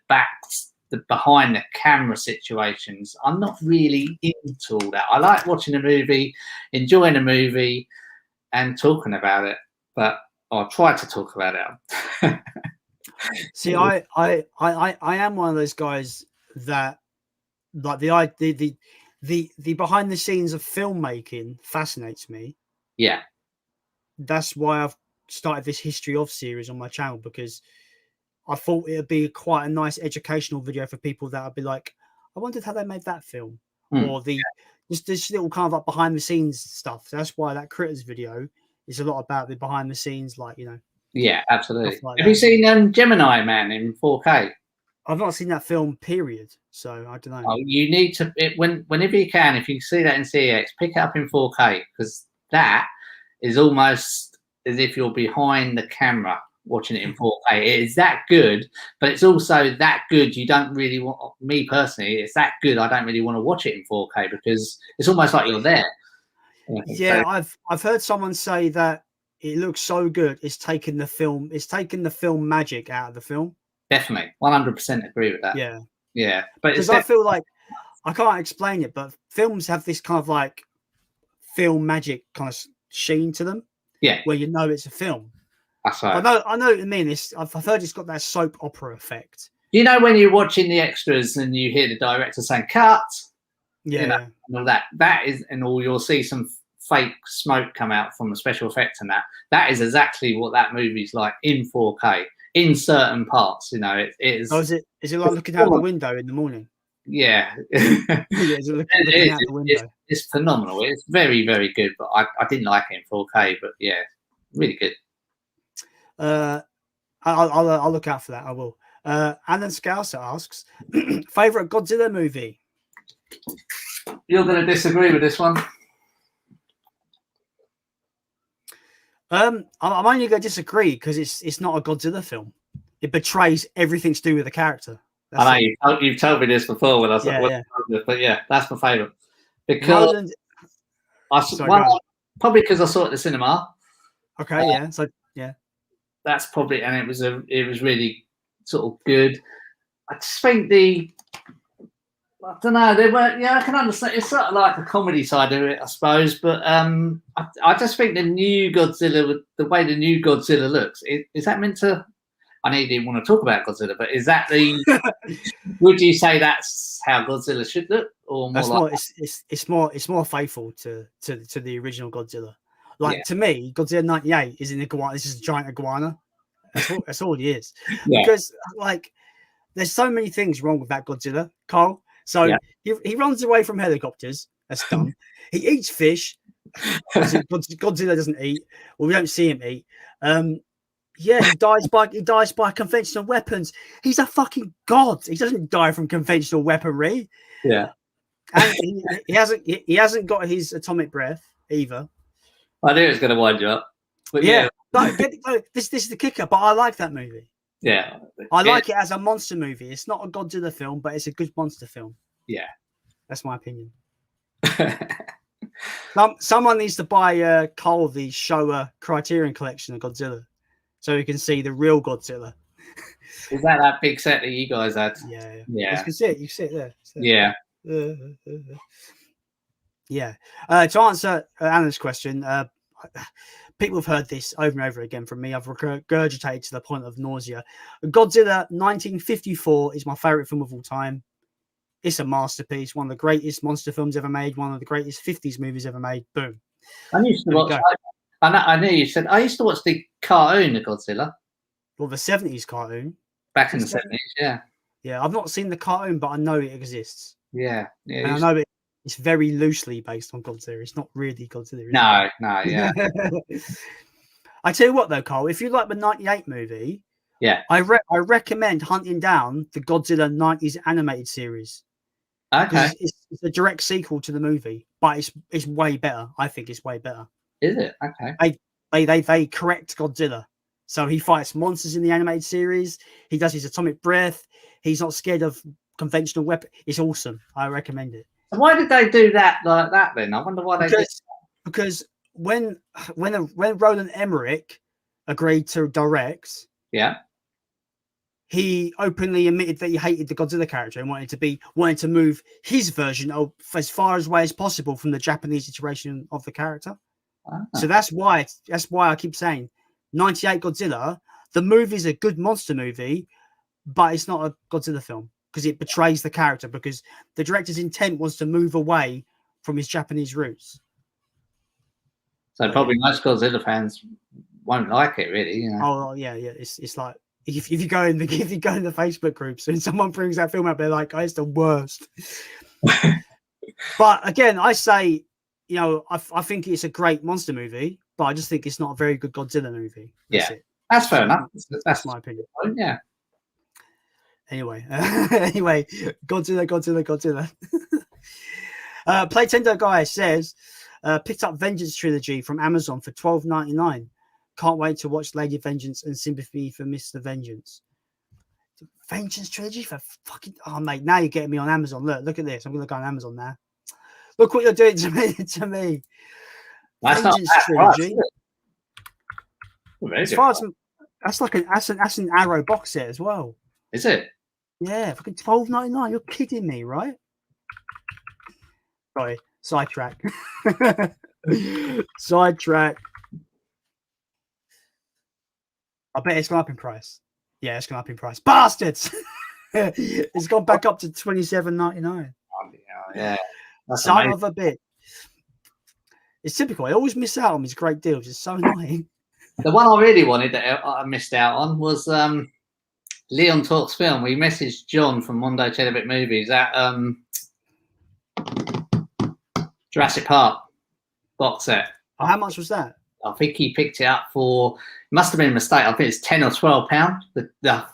behind the camera situations. I'm not really into all that. I like watching a movie, enjoying a movie, and talking about it, but I tried to talk about it. See, I am one of those guys that like the behind the scenes of filmmaking fascinates me. Yeah. That's why I've started this history of series on my channel, because I thought it would be quite a nice educational video for people that would be like, I wondered how they made that film, or just this little kind of like behind the scenes stuff. So that's why that Critters video is a lot about the behind the scenes, like, you know. Yeah, absolutely. Like Have you seen Gemini Man in 4K? I've not seen that film, period. So I don't know. Oh, you need to whenever you can, if you see that in CX, pick it up in 4K, because that is almost as if you're behind the camera watching it in 4K. It is that good, but it's also that good you don't really want. Me personally, it's that good I don't really want to watch it in 4K because it's almost like you're there. Yeah, so, I've heard someone say that it looks so good it's taken the film magic out of the film. Definitely, 100% agree with that. Yeah, but because I feel like I can't explain it, but films have this kind of like film magic kind of sheen to them. Yeah, where you know it's a film. That's right. I know what you mean. I've heard it's got that soap opera effect. You know, when you're watching the extras and you hear the director saying "cut," you know, and all that. That is, and all you'll see some fake smoke come out from the special effects, and that is exactly what that movie's like in 4K in certain parts. You know, it is. Oh, is it like looking out the window in the morning? Yeah, it's looking out the window. It's phenomenal. It's very, very good. But I didn't like it in 4K. But yeah, really good. I'll look out for that. I will. Alan Scouser asks, favorite Godzilla movie? You're going to disagree with this one. I'm only going to disagree because it's not a Godzilla film. It betrays everything to do with the character. I know you've told me this before when I said, but yeah, that's my favorite because probably because I saw it at the cinema. Okay, yeah. So yeah, that's probably, and it was really sort of good. I just think I don't know, they weren't. Yeah, I can understand. It's sort of like the comedy side of it, I suppose. But I just think the new Godzilla, the way the new Godzilla looks, is that meant to? I know you didn't want to talk about Godzilla, but is that would you say that's how Godzilla should look, or more it's more faithful to the original Godzilla. Like to me, Godzilla '98 is an iguana. This is a giant iguana. That's all he is. Yeah. Because like, there's so many things wrong with that Godzilla, Carl. So he runs away from helicopters. That's dumb. He eats fish. Godzilla doesn't eat. Well, we don't see him eat. Yeah, he dies by conventional weapons. He's a fucking god. He doesn't die from conventional weaponry. Yeah, and he hasn't got his atomic breath either. I knew it was going to wind you up. But yeah. This is the kicker. But I like that movie. Yeah, I like it as a monster movie. It's not a Godzilla film, but it's a good monster film. Yeah, that's my opinion. Someone needs to buy Cole the Showa Criterion collection of Godzilla, so you can see the real Godzilla. Is that big set that you guys had? Yeah. You can see it. You see it there. Yeah. Yeah. To answer Anna's question, people have heard this over and over again from me. I've regurgitated to the point of nausea. Godzilla 1954 is my favorite film of all time. It's a masterpiece, one of the greatest monster films ever made, one of the greatest 50s movies ever made. Boom. I used to watch. I know you said I used to watch the cartoon of Godzilla. Well, the 70s cartoon. Back in the 70s, yeah. Yeah, I've not seen the cartoon, but I know it exists. Yeah. And I know it's very loosely based on Godzilla. It's not really Godzilla. No, yeah. I tell you what, though, Carl, if you like the 98 movie, I recommend hunting down the Godzilla 90s animated series. Okay. It's a direct sequel to the movie, but it's way better. I think it's way better. Is it? Okay. They correct Godzilla. So he fights monsters in the animated series. He does his atomic breath. He's not scared of conventional weapons. It's awesome. I recommend it. And why did they do that like that then? I wonder why they did. Because when Roland Emmerich agreed to direct, he openly admitted that he hated the Godzilla character and wanted to move his version as far away as possible from the Japanese iteration of the character. So that's why I keep saying 98 Godzilla. The movie's a good monster movie, but it's not a Godzilla film because it betrays the character, because the director's intent was to move away from his Japanese roots. So probably most Godzilla fans won't like it, really. You know? Oh yeah. It's like if you go in the Facebook groups and someone brings that film up, they're like, "Oh, it's the worst." But again, I say, you know, I think it's a great monster movie, but I just think it's not a very good Godzilla movie. That's fair enough. That's my opinion. Yeah. Anyway, Godzilla. Playtender guy says, picked up Vengeance trilogy from Amazon for $12.99. Can't wait to watch Lady Vengeance and Sympathy for Mr. Vengeance. Vengeance trilogy for fucking... Oh, mate, now you're getting me on Amazon. Look at this. I'm going to go on Amazon now. Look what you're doing to me. That's Vengeance not trilogy. Right, as far as that's an Arrow box set as well. Is it? Yeah, fucking $12.99. You're kidding me, right? Sorry, sidetrack. Sidetrack. I bet it's gone up in price. Yeah, it's gone up in price. Bastards! It's gone back up to $27.99. Yeah. Son of a bitch. It's typical. I always miss out on these great deals. It's so annoying. The one I really wanted that I missed out on was Leon Talks Film. We messaged John from Mondo Chelabit Movies at Jurassic Park box set. Oh, how much was that? I think he picked it up for, must have been a mistake. I think it's £10 or £12,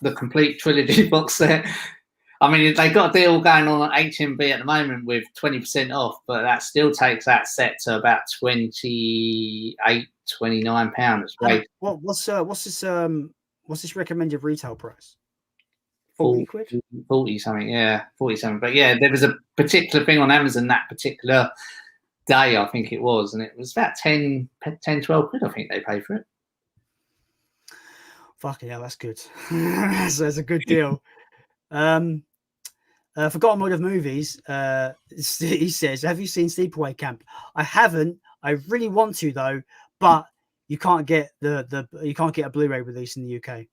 the complete trilogy box set. I mean, they got a deal going on at HMV at the moment with 20% off, but that still takes that set to about £28, £29. Right? What's this recommended retail price? 40 quid? 40 something, yeah, 47. But yeah, there was a particular thing on Amazon that particular day, I think it was, and it was about 10, 12 quid, I think they paid for it. Fucking hell, that's good. That's a good deal. Forgotten Mode of Movies, he says, have you seen Sleepaway Camp? I haven't. I really want to though, but you can't get you can't get a Blu-ray release in the UK.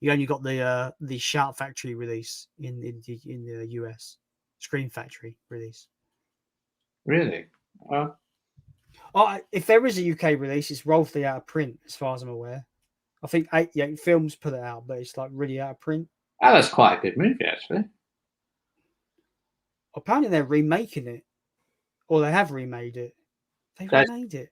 You only got the Shout Factory release in the US. Screen Factory release. Really? If there is a UK release, it's woefully out of print, as far as I'm aware. I think 88 Films put it out, but it's like really out of print. Oh, that's quite a good movie, actually. Apparently, they're remaking it, or they have remade it. They remade it.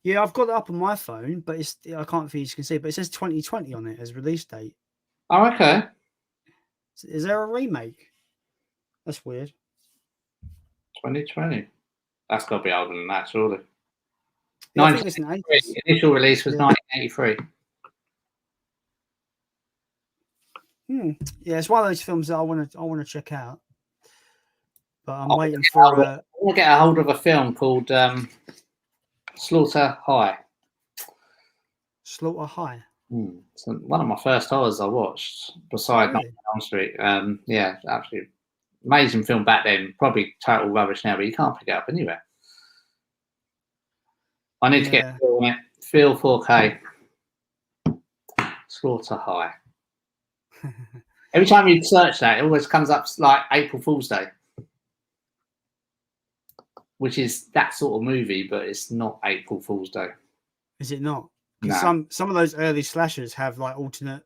Yeah, I've got it up on my phone, but I can't see if you can see, but it says 2020 on it as release date. Oh, okay. Is there a remake? That's weird. 2020. That's got to be older than that, surely. Yeah, I think it's an 80s. Initial release was 1983. Yeah, it's one of those films that I want to check out, but I'm waiting for. I want to get a hold of a film called Slaughter High. Slaughter High. So one of my first horrors I watched, beside Nightmare on Elm Street. Yeah, absolutely amazing film back then. Probably total rubbish now, but you can't pick it up anywhere. I need to get Phil on it. Phil 4K. Slaughter High. Every time you search that, it always comes up like April Fool's Day, which is that sort of movie, but it's not April Fool's Day. Is it not? No. Some of those early slashers have like alternate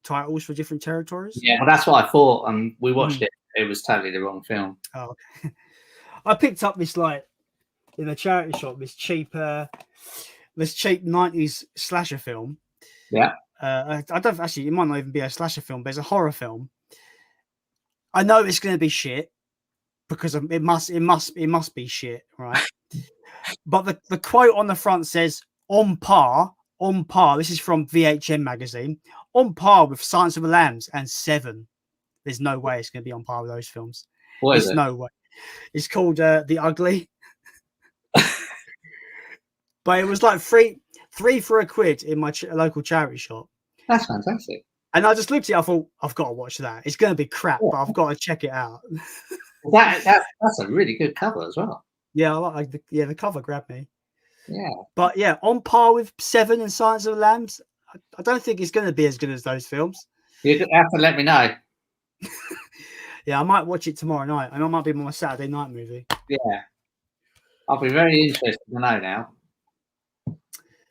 titles for different territories. Yeah, well, that's what I thought, and we watched it. It was totally the wrong film. Oh, okay. I picked up this like in a charity shop, this cheap 90s slasher film. Yeah. I don't actually. It might not even be a slasher film, but it's a horror film. I know it's going to be shit because it must be shit, right? But the quote on the front says on par. This is from VHM magazine. On par with Silence of the Lambs and Seven. There's no way it's going to be on par with those films. What is it? No way. It's called The Ugly. But it was like three for £1 in my local charity shop. That's fantastic. And I just looked at it. I thought, I've got to watch that. It's going to be crap, but I've got to check it out. That's a really good cover as well. Yeah, the cover grabbed me. Yeah. But yeah, on par with Seven and Silence of the Lambs. I don't think it's going to be as good as those films. You have to let me know. Yeah, I might watch it tomorrow night, and it might be my Saturday night movie. Yeah. I'll be very interested to know now.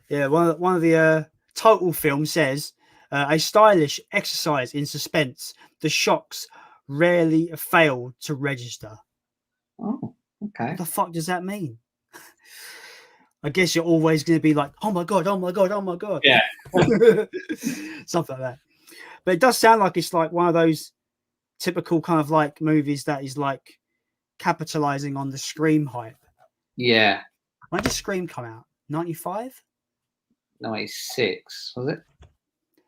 Yeah, one of the total film says a stylish exercise in suspense. The shocks rarely fail to register. Oh, okay. What the fuck does that mean? I guess you're always going to be like, oh my god, oh my god, oh my god. Yeah. Something like that. But it does sound like it's like one of those typical kind of like movies that is like capitalizing on the Scream hype. Yeah. When did Scream come out? 95? 96, was it?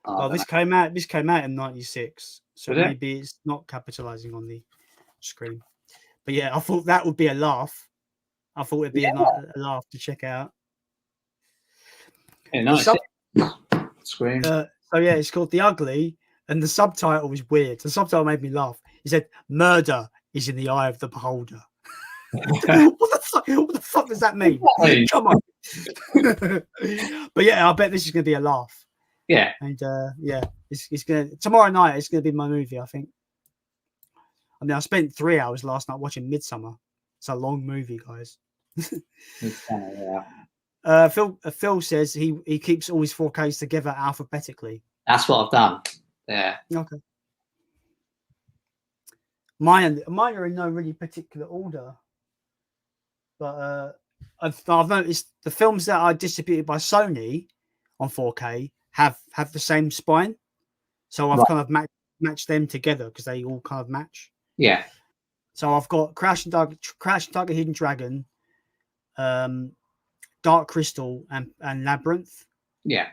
Oh, this came out in 96. So Was it? maybe it's not capitalizing on the Scream. But yeah, I thought that would be a laugh. I thought it'd be a laugh to check out. Yeah, 96. Scream. So yeah, it's called The Ugly, and the subtitle was weird. The subtitle made me laugh. He said, "Murder is in the eye of the beholder." What the fuck does that mean? Come on. But yeah, I bet this is going to be a laugh. Yeah. And yeah, it's going to tomorrow night. It's going to be my movie, I think. I mean, I spent 3 hours last night watching Midsummer. It's a long movie, guys. Yeah. Phil says he keeps all his 4Ks together alphabetically. That's what I've done. Yeah. Okay. Mine are in no really particular order, but I've noticed the films that are distributed by Sony on 4K have the same spine, so I've kind of matched them together because they all kind of match. Yeah. So I've got Crash and Tiger Hidden Dragon, Dark Crystal, and Labyrinth. Yeah.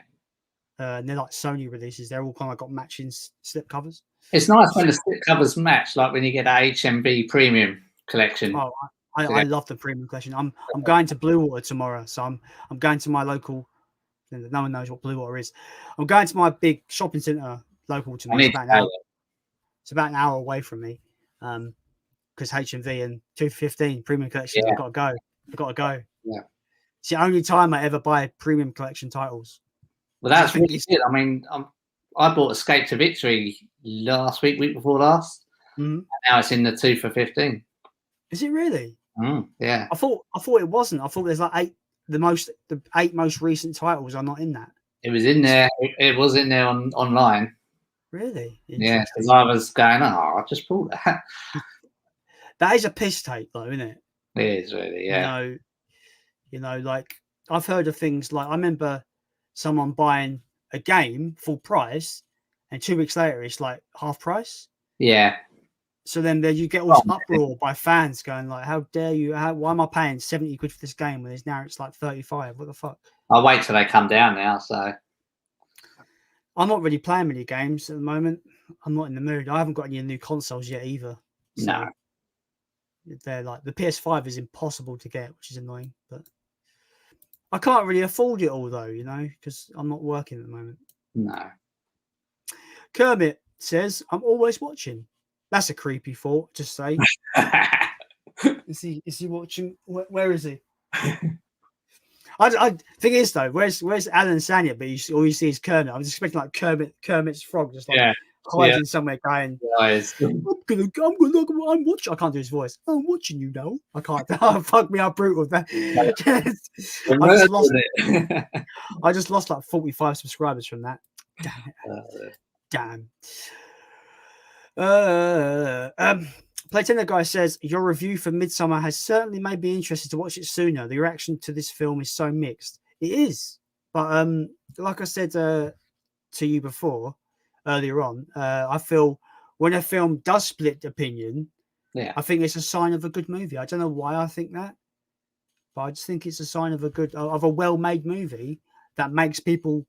And they're like Sony releases. They're all kind of got matching slip covers. It's nice when the slip covers match, like when you get that HMV premium collection. Oh, I love the premium collection. I'm going to Blue Water tomorrow, so I'm going to my local. No one knows what Blue Water is. I'm going to my big shopping centre local to me. It's about an hour away from me, because HMV and 215 premium collections. I've got to go. Yeah. It's the only time I ever buy premium collection titles. Well, that's really good. I mean, I bought Escape to Victory last week before last, and now it's in the 2 for 15. Is it really? Yeah. I thought it wasn't. I thought there's like the 8 most recent titles are not in that. It was in there. It was in there online. Really? Yeah, because I was going, I just bought that. That is a piss take, though, isn't it? It is really, yeah. You know, like I've heard of things like I remember someone buying a game full price, and 2 weeks later it's like half price. Yeah. So then there you get all this uproar by fans going like, "How dare you? Why am I paying 70 quid for this game when it's like 35? What the fuck?" I'll wait till they come down now. So I'm not really playing many games at the moment. I'm not in the mood. I haven't got any new consoles yet either. So no. They're like the PS5 is impossible to get, which is annoying. But I can't really afford it all though, you know, because I'm not working at the moment. No. Kermit says, "I'm always watching." That's a creepy thought to say. Is he watching? Where is he? I thing is though, where's Alan Sanya? But all you see is Kermit. I was expecting like Kermit's frog, just like hiding somewhere, going, "I'm watching." I can't do his voice. "I'm watching you now." I can't. Fuck me, how brutal that. I just lost like 45 subscribers from that. Damn. Playtender guy says, "Your review for Midsummer has certainly made me interested to watch it sooner. The reaction to this film is so mixed." It is, but like I said to you before, earlier on, I feel when a film does split opinion, I think it's a sign of a good movie. I don't know why I think that, but I just think it's a sign of a well-made movie that makes people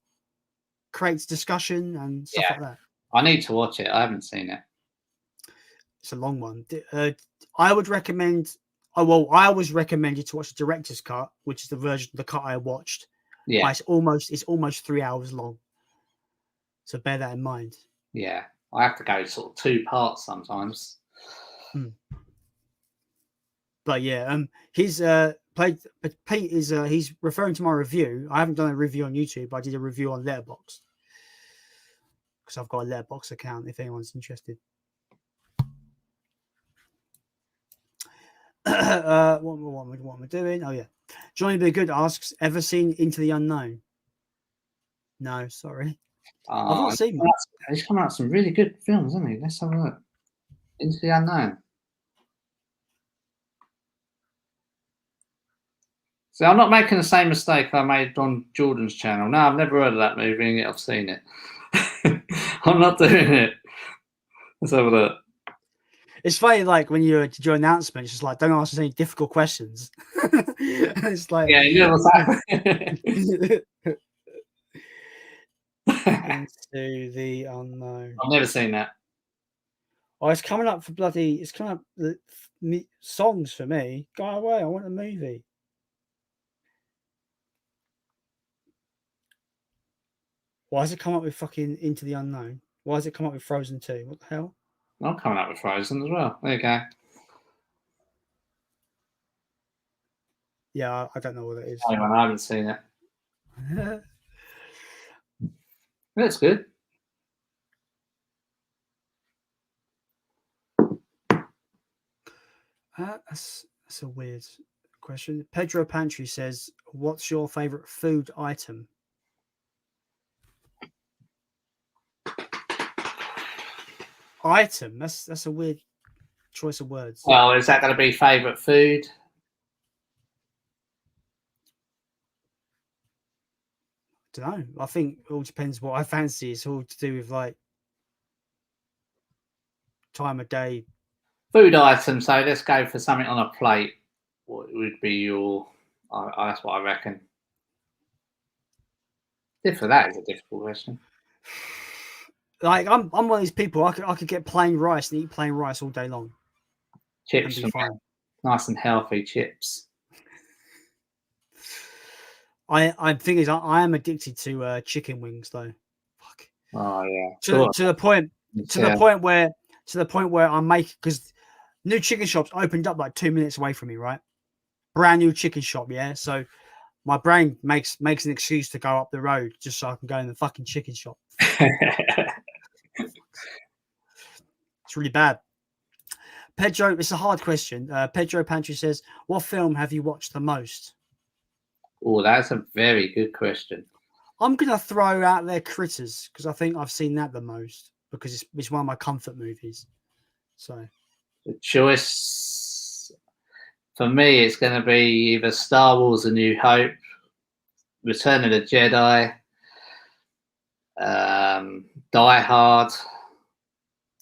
creates discussion and stuff like that. I need to watch it. I haven't seen it. It's a long one. I would recommend. I always recommend you to watch the director's cut, which is the cut I watched. Yeah, it's almost 3 hours long. So bear that in mind. Yeah, I have to go sort of 2 parts sometimes. But yeah, he's played. But Pete is he's referring to my review. I haven't done a review on YouTube. I did a review on Letterboxd because I've got a Letterboxd account. If anyone's interested. What am I doing? Oh yeah, Johnny Be Good asks, ever seen Into the Unknown? No, sorry, I've not seen that. He's coming out with some really good films, isn't he? Let's have a look. Into the Unknown. So I'm not making the same mistake I made on Jordan's channel. No, I've never heard of that movie, and yet I've seen it. I'm not doing it. Let's have a look. It's funny, like when you do your announcement, it's just like, don't ask us any difficult questions. It's like, yeah, you know what's happening. Into the Unknown. I've never seen that. Oh, it's coming up for bloody. It's coming up songs for me. Go away! I want a movie. Why has it come up with fucking Into the Unknown? Why has it come up with Frozen 2? What the hell? I'm coming up with Frozen as well. There you go. Yeah, I don't know what it is. I haven't seen it. That's good. That's a weird question. Pedro Pantry says, "What's your favorite food item?" Item. That's a weird choice of words. Well, is that going to be favorite food? I don't know. I think it all depends what I fancy. It's all to do with like time of day. Food item. So let's go for something on a plate. What would be your? That's what I reckon. For that is a difficult question. Like I'm one of these people. I could get plain rice and eat plain rice all day long. Chips, nice and healthy chips. I think is I am addicted to chicken wings though. Fuck. Oh yeah. To the point where I make, because new chicken shops opened up like 2 minutes away from me, right? Brand new chicken shop, yeah. So my brain makes an excuse to go up the road just so I can go in the fucking chicken shop. It's really bad. Pedro, it's a hard question. Pedro Pantry says, "What film have you watched the most?" Oh, that's a very good question. I'm gonna throw out there Critters because I think I've seen that the most because it's one of my comfort movies. So the choice for me, it's going to be either Star Wars: A New Hope, Return of the Jedi, Die Hard.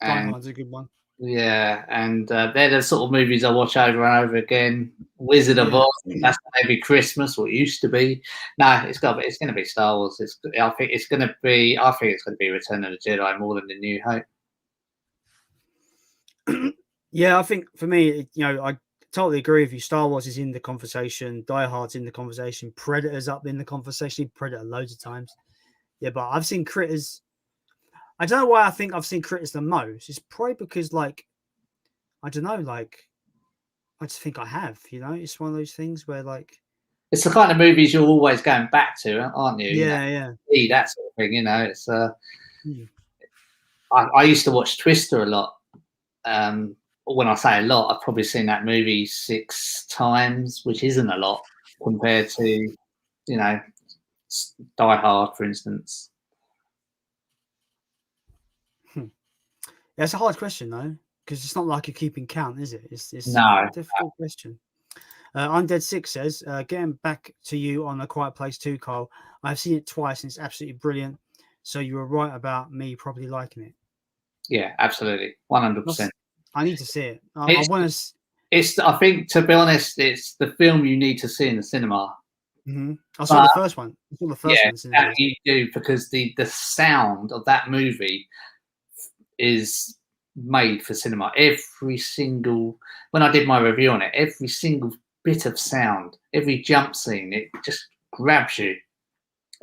Die Hard's a good one. Yeah, and they're the sort of movies I watch over and over again. Wizard of Oz, that's maybe Christmas, or it used to be. No, it's going to be Star Wars. I think it's going to be Return of the Jedi more than The New Hope. Yeah, I think for me, I totally agree with you. Star Wars is in the conversation. Die Hard's in the conversation. Predator's up in the conversation. Predator loads of times. Yeah, but I've seen Critters. I don't know why I think I've seen Critters the most. It's probably because, like, I don't know, like, I just think I have, It's one of those things where, like... It's the kind of movies you're always going back to, aren't you? Yeah. That sort of thing, It's... I used to watch Twister a lot. When I say a lot, I've probably seen that movie 6 times, which isn't a lot compared to, Die Hard, for instance. Yeah, it's a hard question though, because it's not like you're keeping count, is it? It's no. A difficult question. Undead Six says, "Getting back to you on A Quiet Place 2, Carl. I've seen it twice and it's absolutely brilliant. So you were right about me probably liking it." Yeah, absolutely, 100%. I need to see it. I want to. I think, to be honest, it's the film you need to see in the cinema. Mm-hmm. I saw the first one. I saw the first one. Yeah, you do, because the sound of that movie is made for cinema. When I did my review on it, every single bit of sound, every jump scene, it just grabs you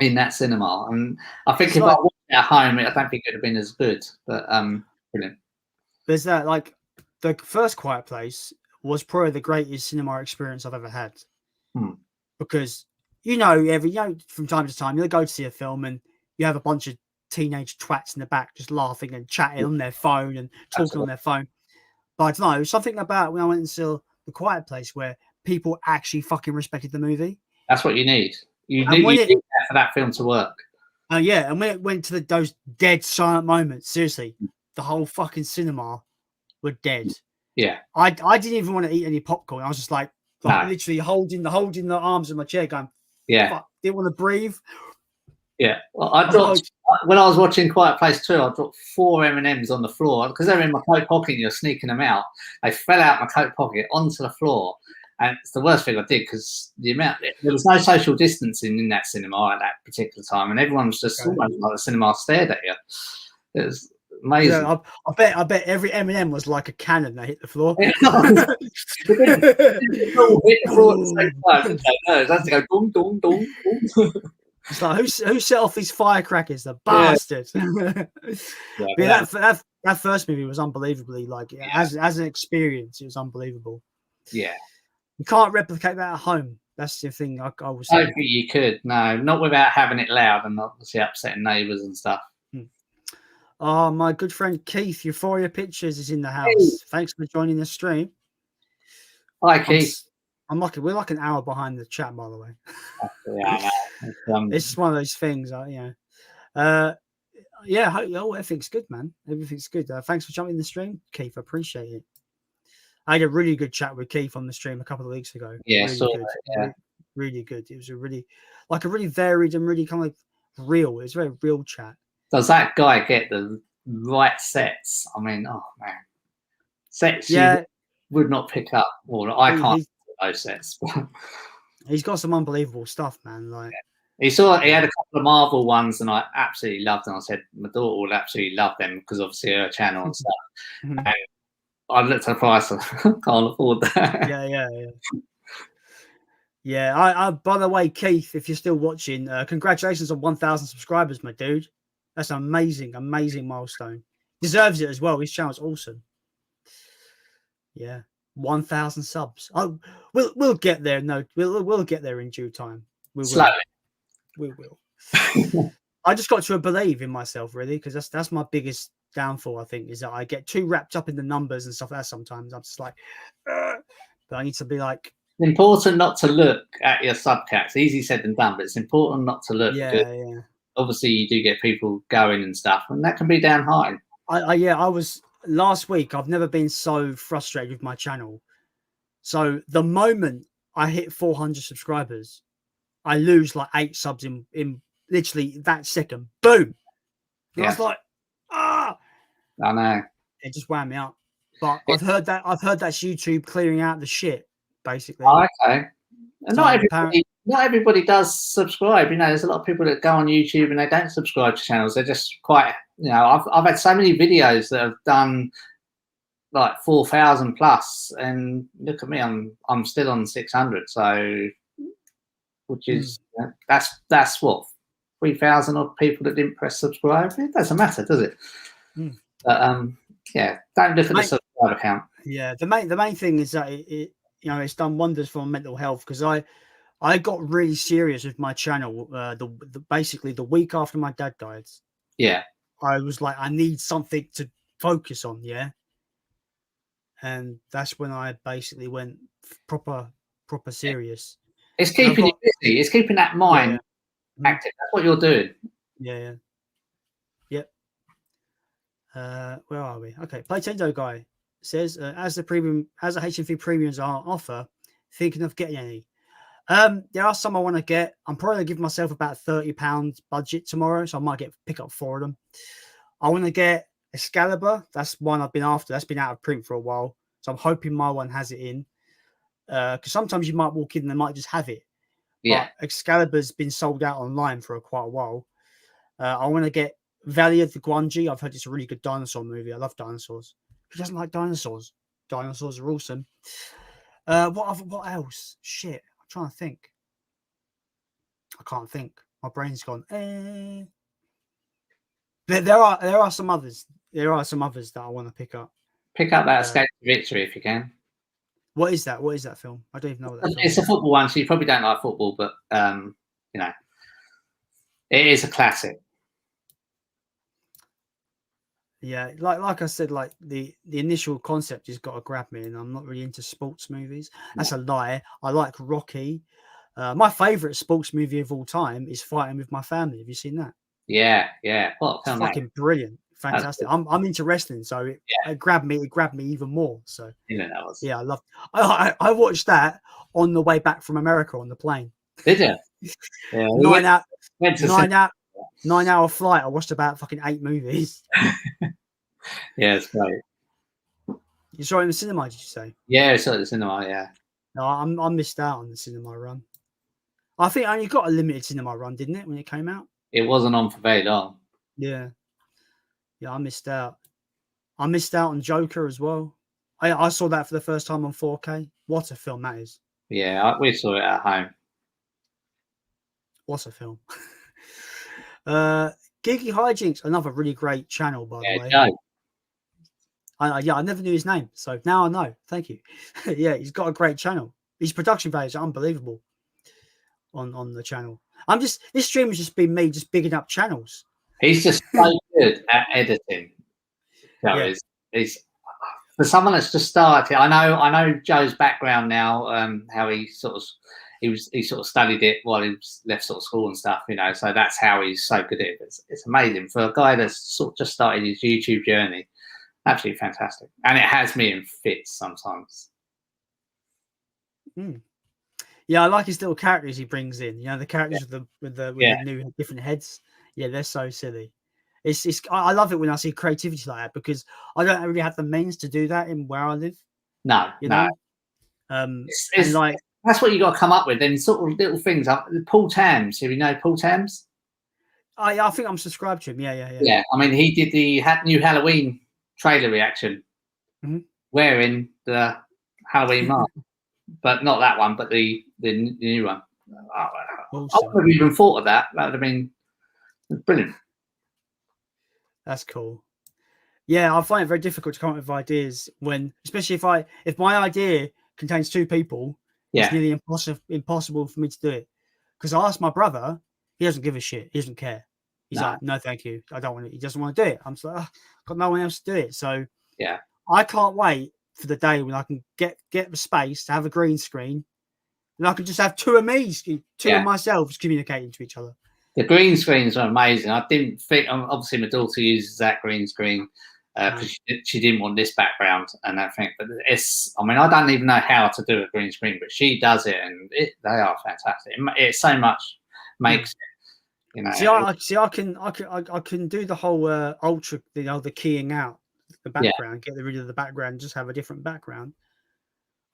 in that cinema. And I think if I watched it at home, I don't think it would have been as good. But brilliant. There's that, like, the first Quiet Place was probably the greatest cinema experience I've ever had. Because from time to time you'll go to see a film and you have a bunch of teenage twats in the back just laughing and chatting on their phone and talking on their phone. But I don't know, something about when I went and saw The Quiet Place where people actually fucking respected the movie. That's what you need. You need that for that film to work. Yeah, and when it went to those dead silent moments, seriously, the whole fucking cinema were dead. Yeah. I didn't even want to eat any popcorn. I was just like literally holding the arms of my chair going, fuck, didn't want to breathe. Yeah. Well, when I was watching Quiet Place 2, I dropped 4 M&Ms on the floor because they were in my coat pocket and you're sneaking them out. They fell out my coat pocket onto the floor. And it's the worst thing I did because there was no social distancing in that cinema at that particular time. And everyone was just almost like the cinema stared at you. It was amazing. Yeah, I bet every M&M was like a cannon that hit the floor. Hit the floor at the same time. No, it has to go dong, dong, dong, dong. It's like who set off these firecrackers? The bastard! That first movie was unbelievably as an experience. It was unbelievable. Yeah, you can't replicate that at home. That's the thing. I was. I don't think you could. No, not without having it loud and obviously upsetting neighbours and stuff. Oh, my good friend Keith, Euphoria Pictures is in the house. Hey. Thanks for joining the stream. Hi, Keith. I'm lucky. We're like an hour behind the chat, by the way. Yeah, it's just one of those things, everything's good, man. Everything's good. Thanks for jumping in the stream, Keith. I appreciate it. I had a really good chat with Keith on the stream a couple of weeks ago. Yeah, really good. Really good. It was a really varied and really kind of real. It was a very real chat. Does that guy get the right sets? I mean, oh man, sets you would not pick up. Well, I can't. Those sets. He's got some unbelievable stuff, man. Like he had a couple of Marvel ones, and I absolutely loved them. I said my daughter would absolutely love them because obviously her channel and stuff. And I looked at the price, and I can't afford that. Yeah. I by the way, Keith, if you're still watching, congratulations on 1,000 subscribers, my dude. That's an amazing milestone. Deserves it as well. His channel's awesome. Yeah. 1,000 subs. Oh, we'll get there. No, we'll get there in due time. We will. I just got to believe in myself, really, because that's my biggest downfall. I think is that I get too wrapped up in the numbers and stuff. That sometimes I'm just like, but I need to be like. It's important not to look at your sub counts. Easy said than done, but it's important not to look. Yeah. Obviously, you do get people going and stuff, and that can be downhearted. I was. Last week, I've never been so frustrated with my channel. So the moment I hit 400 subscribers, I lose like 8 subs in literally that second. Boom! And I was like, I know. It just wound me up. But I've heard that's YouTube clearing out the shit, basically. Oh, okay. And not everybody does subscribe. There's a lot of people that go on YouTube and they don't subscribe to channels. They're just quite, I've had so many videos that have done like 4,000 plus, and look at me, I'm still on 600. So, which is that's what 3,000 odd people that didn't press subscribe. It doesn't matter, does it? But don't look at the subscriber count. Yeah, the main thing is that it's done wonders for my mental health, because I got really serious with my channel basically the week after my dad died. Yeah. I was like, I need something to focus on, and that's when I basically went proper serious. It's keeping you busy. It's keeping that mind active. That's what you're doing. Yeah. Yep. Where are we? Okay, Playtendo guy says, as the HMV premiums are on offer, thinking of getting any. There are some I want to get. I'm probably gonna give myself about £30 budget tomorrow, so I might pick up 4 of them. I want to get Excalibur. That's one I've been after. That's been out of print for a while, so I'm hoping my one has it in. Because sometimes you might walk in and they might just have it. Yeah. But Excalibur's been sold out online for quite a while. I want to get Valley of the Guanji. I've heard it's a really good dinosaur movie. I love dinosaurs. Who doesn't like dinosaurs? Dinosaurs are awesome. What else? Shit. I'm trying to think. I can't think. My brain's gone. There are some others. There are some others that I want to pick up. Pick up that Escape to Victory if you can. What is that? What is that film? I don't even know what that film It's is. a football one, so you probably don't like football, but you know, it is a classic. Yeah, like I said, like the initial concept has got to grab me, and I'm not really into sports movies. That's a lie. I like Rocky. My favorite sports movie of all time is Fighting with My Family. Have you seen that? Yeah, yeah. What It's film that? fucking brilliant, fantastic. I'm into wrestling, so it grabbed me. It grabbed me even more. So You know that was. yeah, I love. I watched that on the way back from America on the plane. Did you? Yeah. Went to 9 hour flight. I watched about fucking 8 movies. Yeah, it's great. You saw it in the cinema, did you say? Yeah, it's at the cinema. Yeah. No, I missed out on the cinema run. I think I only got a limited cinema run, didn't it, when it came out? It wasn't on for very long. Yeah. Yeah, I missed out. I missed out on Joker as well. I saw that for the first time on 4K. What a film that is. Yeah, we saw it at home. What a film. Geeky Hijinks, another really great channel, by the way. Joe. I never knew his name, so now I know. Thank you. Yeah, he's got a great channel. His production values are unbelievable on the channel. This stream has just been me just bigging up channels. He's just so good at editing. Joe Yeah. is for someone that's just started. I know Joe's background now. How he sort of studied it while he was left sort of school and stuff. You know, so that's how he's so good at it. It's amazing for a guy that's sort of just started his YouTube journey. Absolutely fantastic, and it has me in fits sometimes. Yeah, I like his little characters he brings in. You know, the characters with the new different heads. Yeah, they're so silly. I love it when I see creativity like that, because I don't really have the means to do that in where I live. No, you know. It's like that's what you got to come up with. Then sort of little things. Paul Tams, if you know Paul Tams. I think I'm subscribed to him. Yeah. Yeah, I mean, he did the new Halloween trailer reaction wearing the Halloween mask, but not that one, but the new one. Awesome. I wouldn't have even thought of that. That would have been brilliant. That's cool. Yeah, I find it very difficult to come up with ideas when, especially if my idea contains 2 people, it's nearly impossible for me to do it. Because I asked my brother, he doesn't give a shit. He doesn't care. He's like, no, thank you. I don't want it. He doesn't want to do it. I'm just like, got no one else to do it. So yeah, I can't wait for the day when I can get the space to have a green screen, and I can just have 2 of me, 2 of myself communicating to each other. The green screens are amazing. I didn't think, obviously, my daughter uses that green screen because she didn't want this background and that thing. But I don't even know how to do a green screen, but she does it, and they are fantastic. It so much makes it. You know, I can do the whole ultra, the keying out the background, get rid of the background, just have a different background.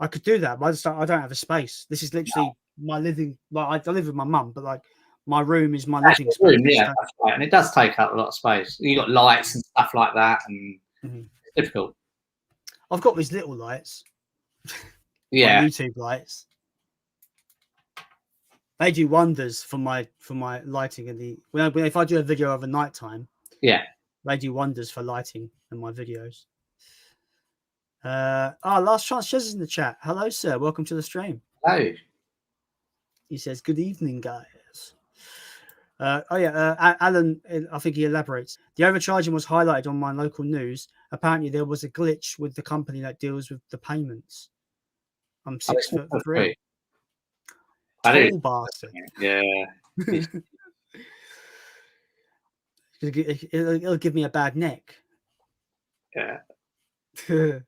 I could do that, but I don't have a space. This is literally my living. Like I live with my mum, but like my room is my living space. Room, yeah, that's right. And it does take up a lot of space. You got lights and stuff like that, and it's difficult. I've got these little lights. Yeah, YouTube lights. They do wonders for my lighting and if I do a video of a nighttime. Yeah, they do wonders for lighting in my videos. Last chance Chess is in the chat. Hello, sir. Welcome to the stream. Hello. He says, "Good evening, guys." Alan, I think he elaborates. The overcharging was highlighted on my local news. Apparently, there was a glitch with the company that deals with the payments. I'm 6'3". Tall bastard. Yeah. It'll give me a bad neck. Yeah. Phil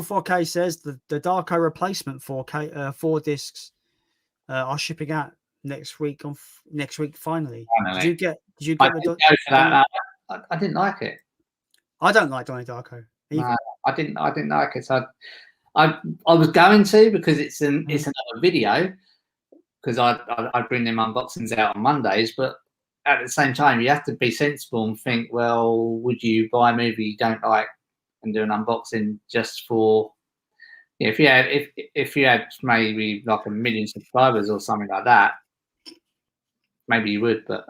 4K says the Darko replacement 4K 4 discs are shipping out next week. Finally. Did you get that? I didn't like it. I don't like Donnie Darko either. No, I didn't like it. So I was going to, because it's another video, because I bring them unboxings out on Mondays, but at the same time you have to be sensible and think, well, would you buy a movie you don't like and do an unboxing just for if you had maybe like 1 million subscribers or something like that, maybe you would, but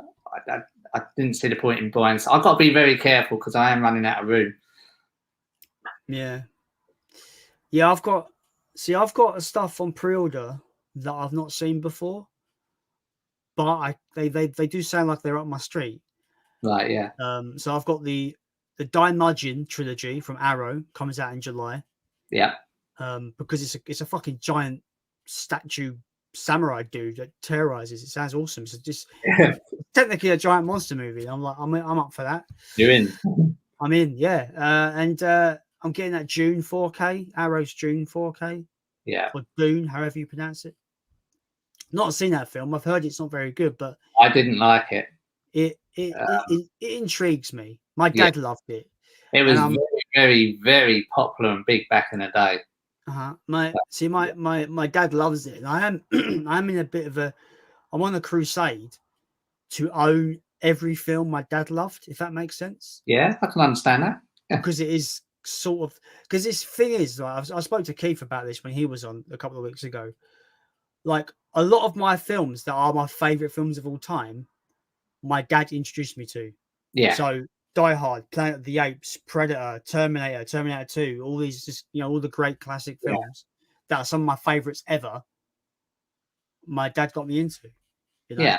I didn't see the point in buying. So I've got to be very careful because I am running out of room. Yeah. Yeah, I've got stuff on pre-order that I've not seen before, but they do sound like they're up my street. Right, yeah. So I've got the Daimajin trilogy from Arrow, comes out in July. Yeah. Because it's a fucking giant statue samurai dude that terrorizes. It sounds awesome. So just technically a giant monster movie. I'm up for that. You're in. I'm in, yeah. And I'm getting that June 4K, Arrow's June 4K. Yeah. Or Dune, however you pronounce it. Not seen that film. I've heard it's not very good, but I didn't like it. It intrigues me. My dad loved it. It was very, very, very popular and big back in the day. My dad loves it, and I'm in a bit of I'm on a crusade to own every film my dad loved, if that makes sense. Yeah, I can understand that. Because it is sort of, because this thing is, like, I spoke to Keith about this when he was on a couple of weeks ago. Like, a lot of my films that are my favorite films of all time, my dad introduced me to. Yeah. So Die Hard, Planet of the Apes, Predator, Terminator, Terminator 2, all these just, all the great classic films that are some of my favorites ever. My dad got me into. Yeah.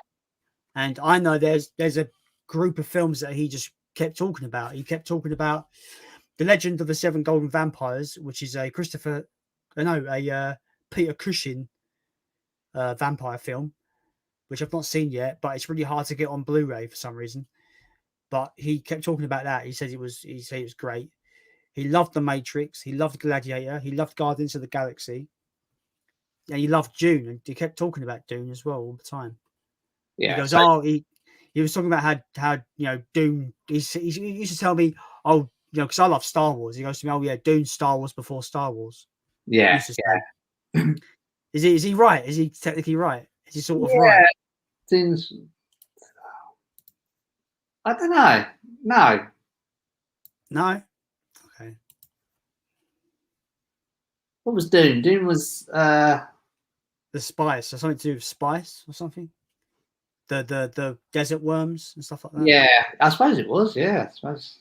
And I know there's a group of films that he just kept talking about. He kept talking about The Legend of the Seven Golden Vampires, which is a Peter Cushing vampire film, which I've not seen yet, but it's really hard to get on Blu-ray for some reason. But he kept talking about that. He said it was great. He loved The Matrix. He loved Gladiator. He loved Guardians of the Galaxy. And he loved Dune. And he kept talking about Dune as well all the time. Yeah. He goes, he was talking about how Dune. He used to tell me, because I love Star Wars. He goes to me, Dune's Star Wars before Star Wars. Yeah. Is he right? Is he technically right? Is he sort of right? Seems. I don't know. No. No. Okay. What was Dune? Dune was the spice, or something to do with spice or something. The desert worms and stuff like that. Yeah, I suppose it was. Yeah, I suppose.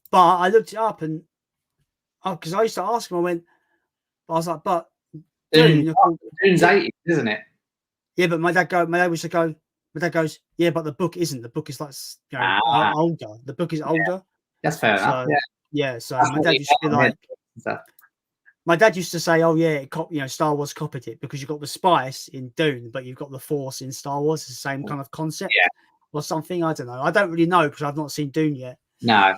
But I looked it up and because I used to ask him, I was like, but Dune's 80s, isn't it? Yeah, but my dad goes, yeah, but the book isn't. The book is like older. The book is older. That's fair enough. Yeah. So my dad used to be like, my dad used to say, "Oh yeah, Star Wars copied it because you've got the spice in Dune, but you've got the Force in Star Wars. It's the same kind of concept, or something. I don't know. I don't really know because I've not seen Dune yet. No,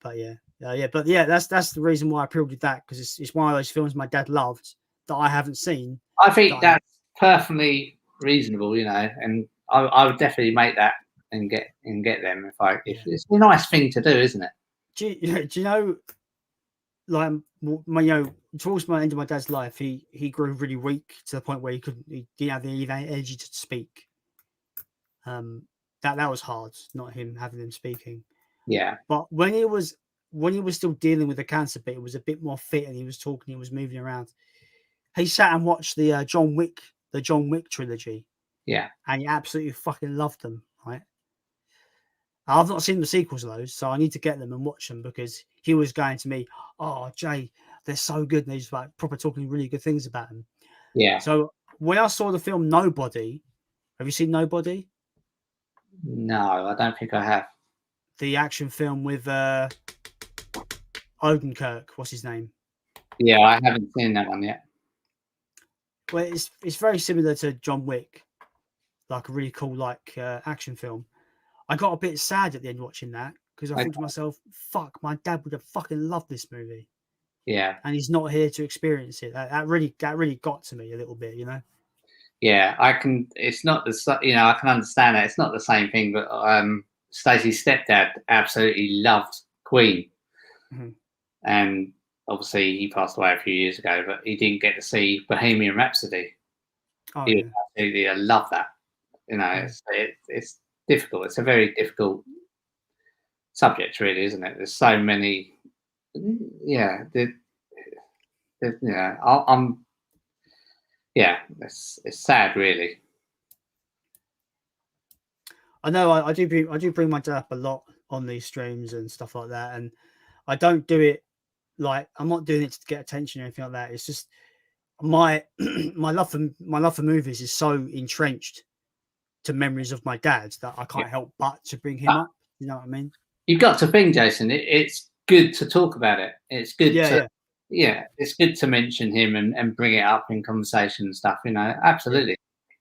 but that's the reason why I pre-ordered that, because it's one of those films my dad loved that I haven't seen. I think that's perfectly reasonable, and I would definitely make that and get them if it's a nice thing to do, isn't it? Do you know? Like towards my end of my dad's life, he grew really weak to the point where he didn't have the energy to speak. That was hard, not having him speaking. Yeah. But when he was still dealing with the cancer bit, it was a bit more fit, and he was talking, he was moving around. He sat and watched the John Wick trilogy. Yeah. And he absolutely fucking loved them, right? I've not seen the sequels of those, so I need to get them and watch them, because he was going to me, "Oh, Jay, they're so good." And he's like proper talking really good things about them. Yeah. So when I saw the film Nobody, have you seen Nobody? No, I don't think I have. The action film with Odenkirk, what's his name? Yeah, I haven't seen that one yet. Well, it's very similar to John Wick, like a really cool action film. I got a bit sad at the end watching that, because I thought to myself, "Fuck, my dad would have fucking loved this movie." Yeah, and he's not here to experience it. That really got to me a little bit, Yeah, I can. It's not I can understand that it's not the same thing, but Stacey's stepdad absolutely loved Queen, and obviously he passed away a few years ago, but he didn't get to see Bohemian Rhapsody. He absolutely loved that. It's difficult. It's a very difficult subject, really, isn't it? There's so many. Yeah, it's sad, really. I know I do bring my dad up a lot on these streams and stuff like that, and I don't do it like I'm not doing it to get attention or anything like that. It's just my my love for movies is so entrenched to memories of my dad that I can't help but to bring him up. You know what I mean? You've got to think, Jason. It's good to talk about it. It's good it's good to mention him and bring it up in conversation and stuff. You know, absolutely,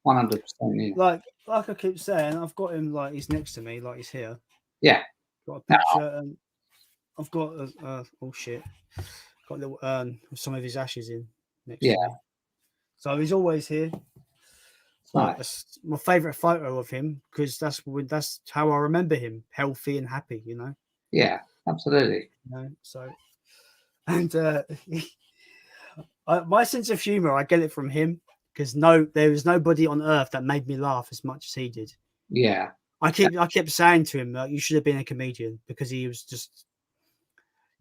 100%. Like I keep saying, I've got him like he's next to me, like he's here. Yeah, got a picture, and I've got oh shit, got a little urn with some of his ashes in next to me. So he's always here. Like, that's my favorite photo of him because that's how I remember him, healthy and happy. You know. Yeah, absolutely. You know, so and my sense of humor, I get it from him because there was nobody on earth that made me laugh as much as he did. Yeah, I kept saying to him that you should have been a comedian because he was just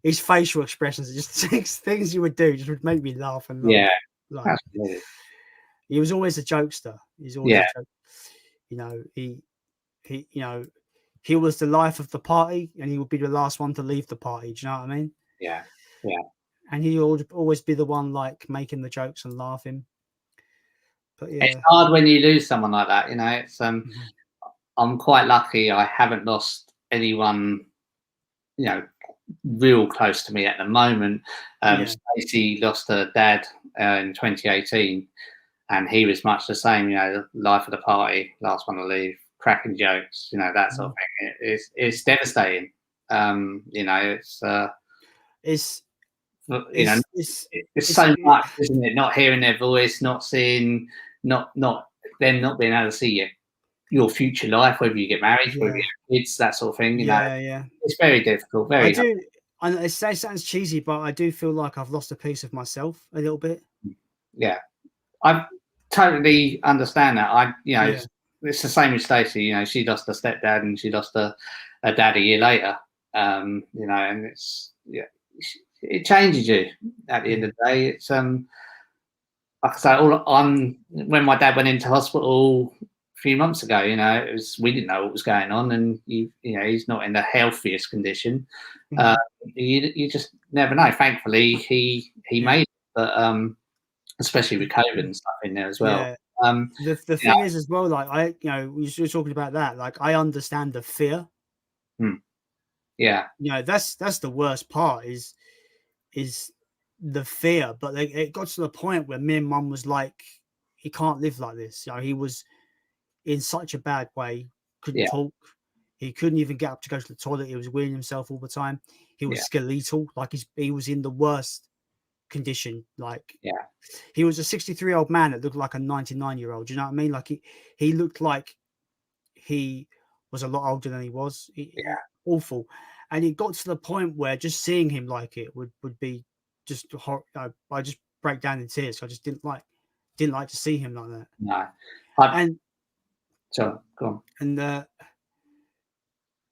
his facial expressions, just things you would do, just would make me laugh and laugh. Yeah, like, absolutely. He was always a jokester. He's always a joke. You know, he was the life of the party, and he would be the last one to leave the party. Do you know what I mean? Yeah. And he would always be the one like making the jokes and laughing. But yeah, it's hard when you lose someone like that. You know, it's I'm quite lucky. I haven't lost anyone, you know, real close to me at the moment. Stacey lost her dad in 2018, and he was much the same. You know, life of the party, last one to leave, cracking jokes, you know, that sort of thing. It's devastating. You know, it's so much, isn't it? Not hearing their voice, not seeing, not them not being able to see your future life, whether you get married, whether you have kids, that sort of thing. You know, it's very difficult. Very. And it sounds cheesy, but I do feel like I've lost a piece of myself a little bit. Yeah, I totally understand that. It's the same with Stacey. You know, she lost her stepdad and she lost her dad a year later. You know, and it changes you at the end of the day. It's like I say, when my dad went into hospital a few months ago, you know, we didn't know what was going on, and you know, he's not in the healthiest condition. You just never know. Thankfully, he made it, but especially with COVID and stuff in there as well. The thing is as well, like we were talking about that. Like I understand the fear. Yeah, you know, that's the worst part is the fear. But it got to the point where me and Mum was like, he can't live like this. You know, he was in such a bad way, couldn't talk. He couldn't even get up to go to the toilet. He was weaning himself all the time. He was skeletal, like he was in the worst condition. Like he was a 63-year-old man that looked like a 99-year-old. Do you know what I mean? Like he looked like he was a lot older than he was. Awful. And it got to the point where just seeing him like it would be just I just break down in tears. I just didn't like to see him like that. No. So go on. And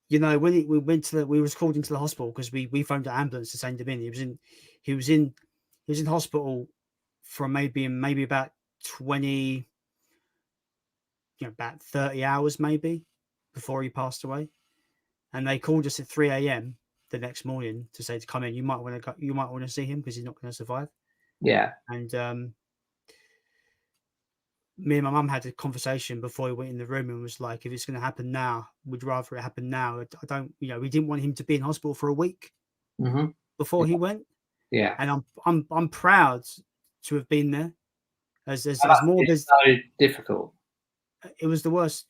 you know, when we was called into the hospital because we phoned the ambulance to send him in. He was in hospital for maybe about 20, about 30 hours maybe before he passed away. And they called us at 3 a.m. the next morning to say to come in. You might want to see him because he's not going to survive. Yeah. And me and my mum had a conversation before he went in the room and was like, if it's going to happen now, we'd rather it happen now. I don't, we didn't want him to be in hospital for a week before he went. Yeah. And I'm proud to have been there. As more it's so difficult. It was the worst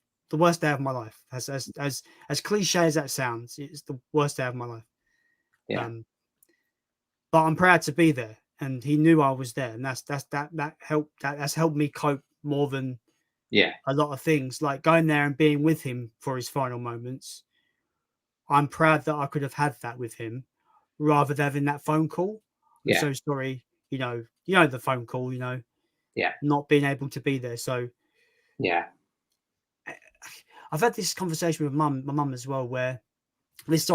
day of my life. As cliche as that sounds, it's the worst day of my life. Yeah. But I'm proud to be there, and he knew I was there, and that helped. That's helped me cope more than a lot of things, like going there and being with him for his final moments. I'm proud that I could have had that with him rather than having that phone call. I'm so sorry, you know the phone call, not being able to be there. So I've had this conversation with my mum as well, where this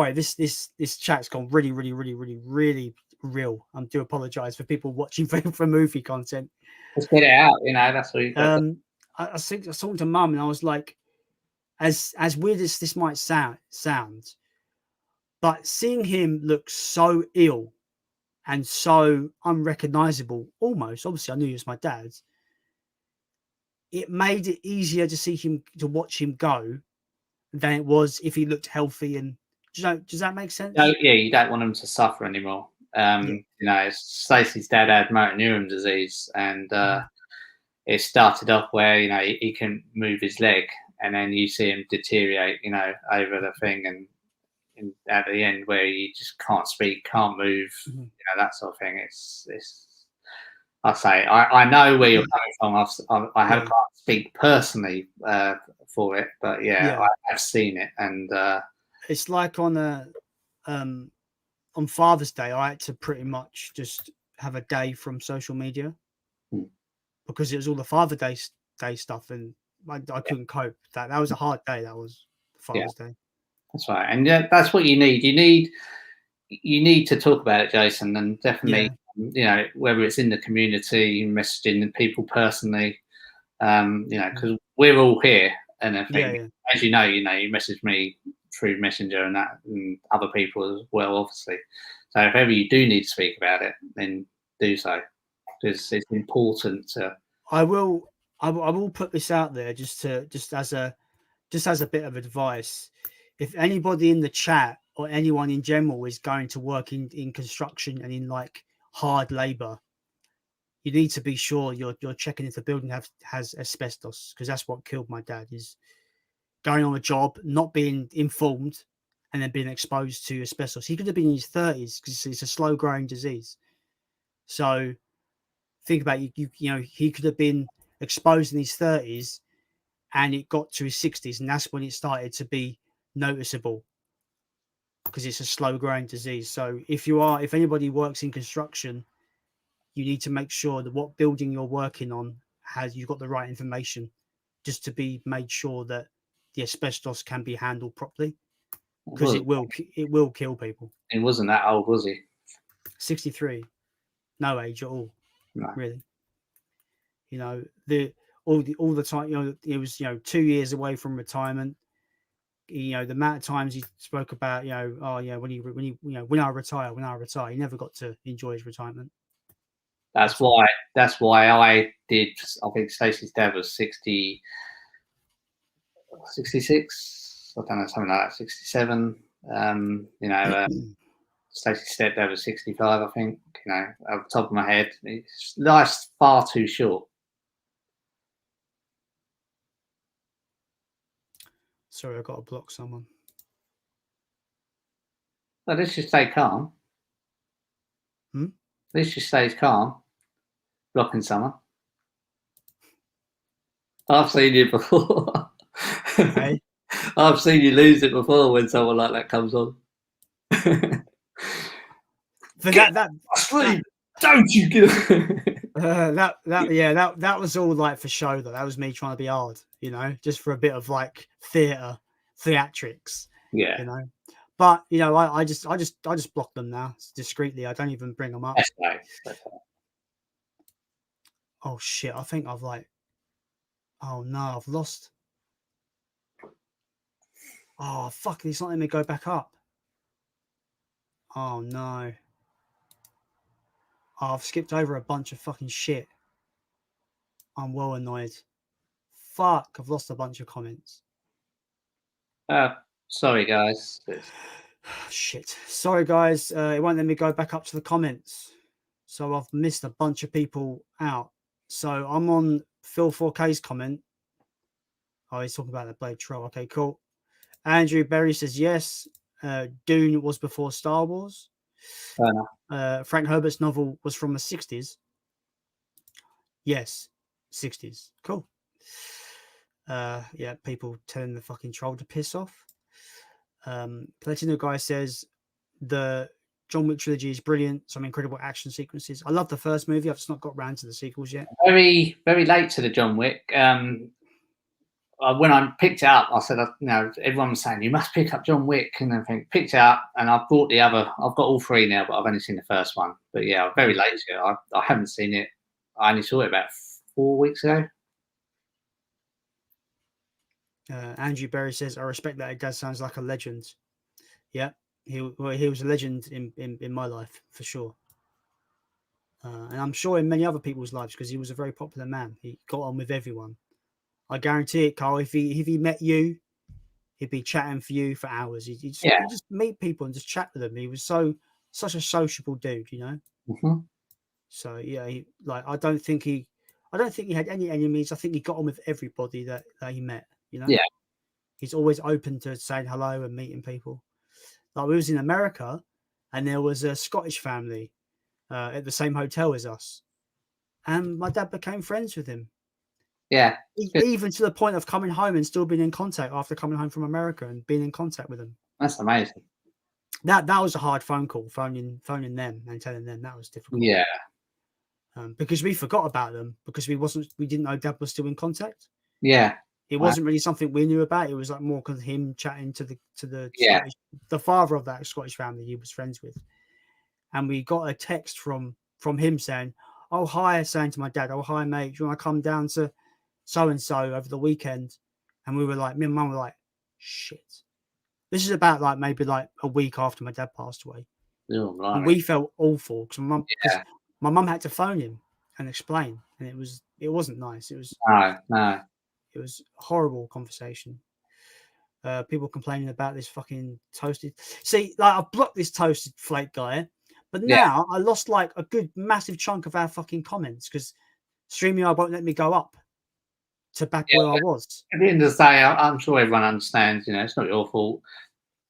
chat's gone really, really, really, really, really real. I do apologize for people watching for movie content. Let's get it out, that's what you got. I was talking to Mum, and I was like, as weird as this might sound, but seeing him look so ill and so unrecognizable almost. Obviously, I knew he was my dad. It made it easier to watch him go than it was if he looked healthy. And does that make sense? No, yeah, you don't want him to suffer anymore. You know, Stacey's dad had motor neuron disease, and it started off where, you know, he couldn't move his leg, and then you see him deteriorate, you know, over the thing, and at the end where he just can't speak, can't move, you know, that sort of thing. It's I say, I know where you're coming from. I can't speak personally for it, but I have seen it, and it's like on Father's Day, I had to pretty much just have a day from social media because it was all the Father Day stuff, and I couldn't cope. That was a hard day. That was Father's Day. That's right, and that's what you need. You need to talk about it, Jason, and definitely, you know, whether it's in the community, messaging people personally, you know, because we're all here, and I think, as you know, you message me through Messenger and that, and other people as well, obviously. So if ever you do need to speak about it, then do so, because it's important to. I will put this out there just as a bit of advice. If anybody in the chat or anyone in general is going to work in construction and in like hard labor, you need to be sure you're checking if the building has asbestos, because that's what killed my dad, is going on a job, not being informed, and then being exposed to asbestos. He could have been in his 30s because it's a slow growing disease. So think about you know, he could have been exposed in his 30s and it got to his 60s, and that's when it started to be noticeable, because it's a slow growing disease. So if anybody works in construction, you need to make sure that what building you're working on you've got the right information, just to be made sure that the asbestos can be handled properly, because it will kill people. He wasn't that old, was he? 63, no age at all, no. Really. You know, all the time. You know, it was 2 years away from retirement. You know, the amount of times he spoke about, when I retire, he never got to enjoy his retirement. That's why I did. I think Stacey's dad was 66. I don't know, something like that, 67. Stacey's stepdad was 65. I think. You know, off the top of my head, life's far too short. Sorry, I got to block someone. Well, let's just stay calm. Let's just stay calm. Blocking someone. I've seen you before. Hey? I've seen you lose it before when someone like that comes on. Don't you get that was all like for show, though. That was me trying to be hard, just for a bit of like theatrics. Yeah. But I just block them now discreetly. I don't even bring them up. That's right. Oh shit! I think I've oh no, I've lost. Oh fuck! It's not letting me go back up. Oh no! Oh, I've skipped over a bunch of fucking shit. I'm well annoyed. Fuck! I've lost a bunch of comments. Sorry guys. Shit. Sorry guys. It won't let me go back up to the comments, so I've missed a bunch of people out. So I'm on Phil 4K's comment. Oh, he's talking about the Blade Troll. Okay, cool. Andrew Berry says yes. Dune was before Star Wars. Frank Herbert's novel was from the 60s. Yes, 60s. Cool. Yeah, people telling the fucking troll to piss off. Platino guy says the John Wick trilogy is brilliant. Some incredible action sequences. I love the first movie. I've just not got round to the sequels yet. Very, very late to the John Wick. When I picked it up, I said, everyone was saying you must pick up John Wick, and everything. Picked it up, and I've bought the other. I've got all three now, but I've only seen the first one. But yeah, I'm very late to it. I haven't seen it. I only saw it about 4 weeks ago. Andrew Berry says, I respect that. It does sounds like a legend. Yeah, he was a legend in my life for sure. And I'm sure in many other people's lives, because he was a very popular man. He got on with everyone. I guarantee it, Carl. If he met you, he'd be chatting for you for hours. He'd just meet people and just chat with them. He was such a sociable dude, you know. Mm-hmm. So yeah, I don't think he had any enemies. I think he got on with everybody that he met. You know. Yeah. He's always open to saying hello and meeting people. Like we was in America, and there was a Scottish family at the same hotel as us, and my dad became friends with him. Yeah. Even to the point of coming home and still being in contact after coming home from America and being in contact with them. That's amazing. That was a hard phone call, phoning them and telling them. That was difficult. Yeah. Because we forgot about them because we didn't know Dad was still in contact. Yeah. It wasn't really something we knew about. It was like more because him chatting to the Scottish, the father of that Scottish family he was friends with, and we got a text from him saying, "Oh hi," saying to my dad, "Oh hi mate, do you want to come down to so and so over the weekend?" And we were like, me and Mum were like, "Shit." This is about maybe a week after my dad passed away, and we felt awful because my mum had to phone him and explain, and it wasn't nice. It was no. It was a horrible conversation. People complaining about this fucking toasted. See, I blocked this toasted flake guy, but now I lost a good massive chunk of our fucking comments because StreamYard won't let me go up to back where I was. At the end of the day, I'm sure everyone understands. You know, it's not your fault.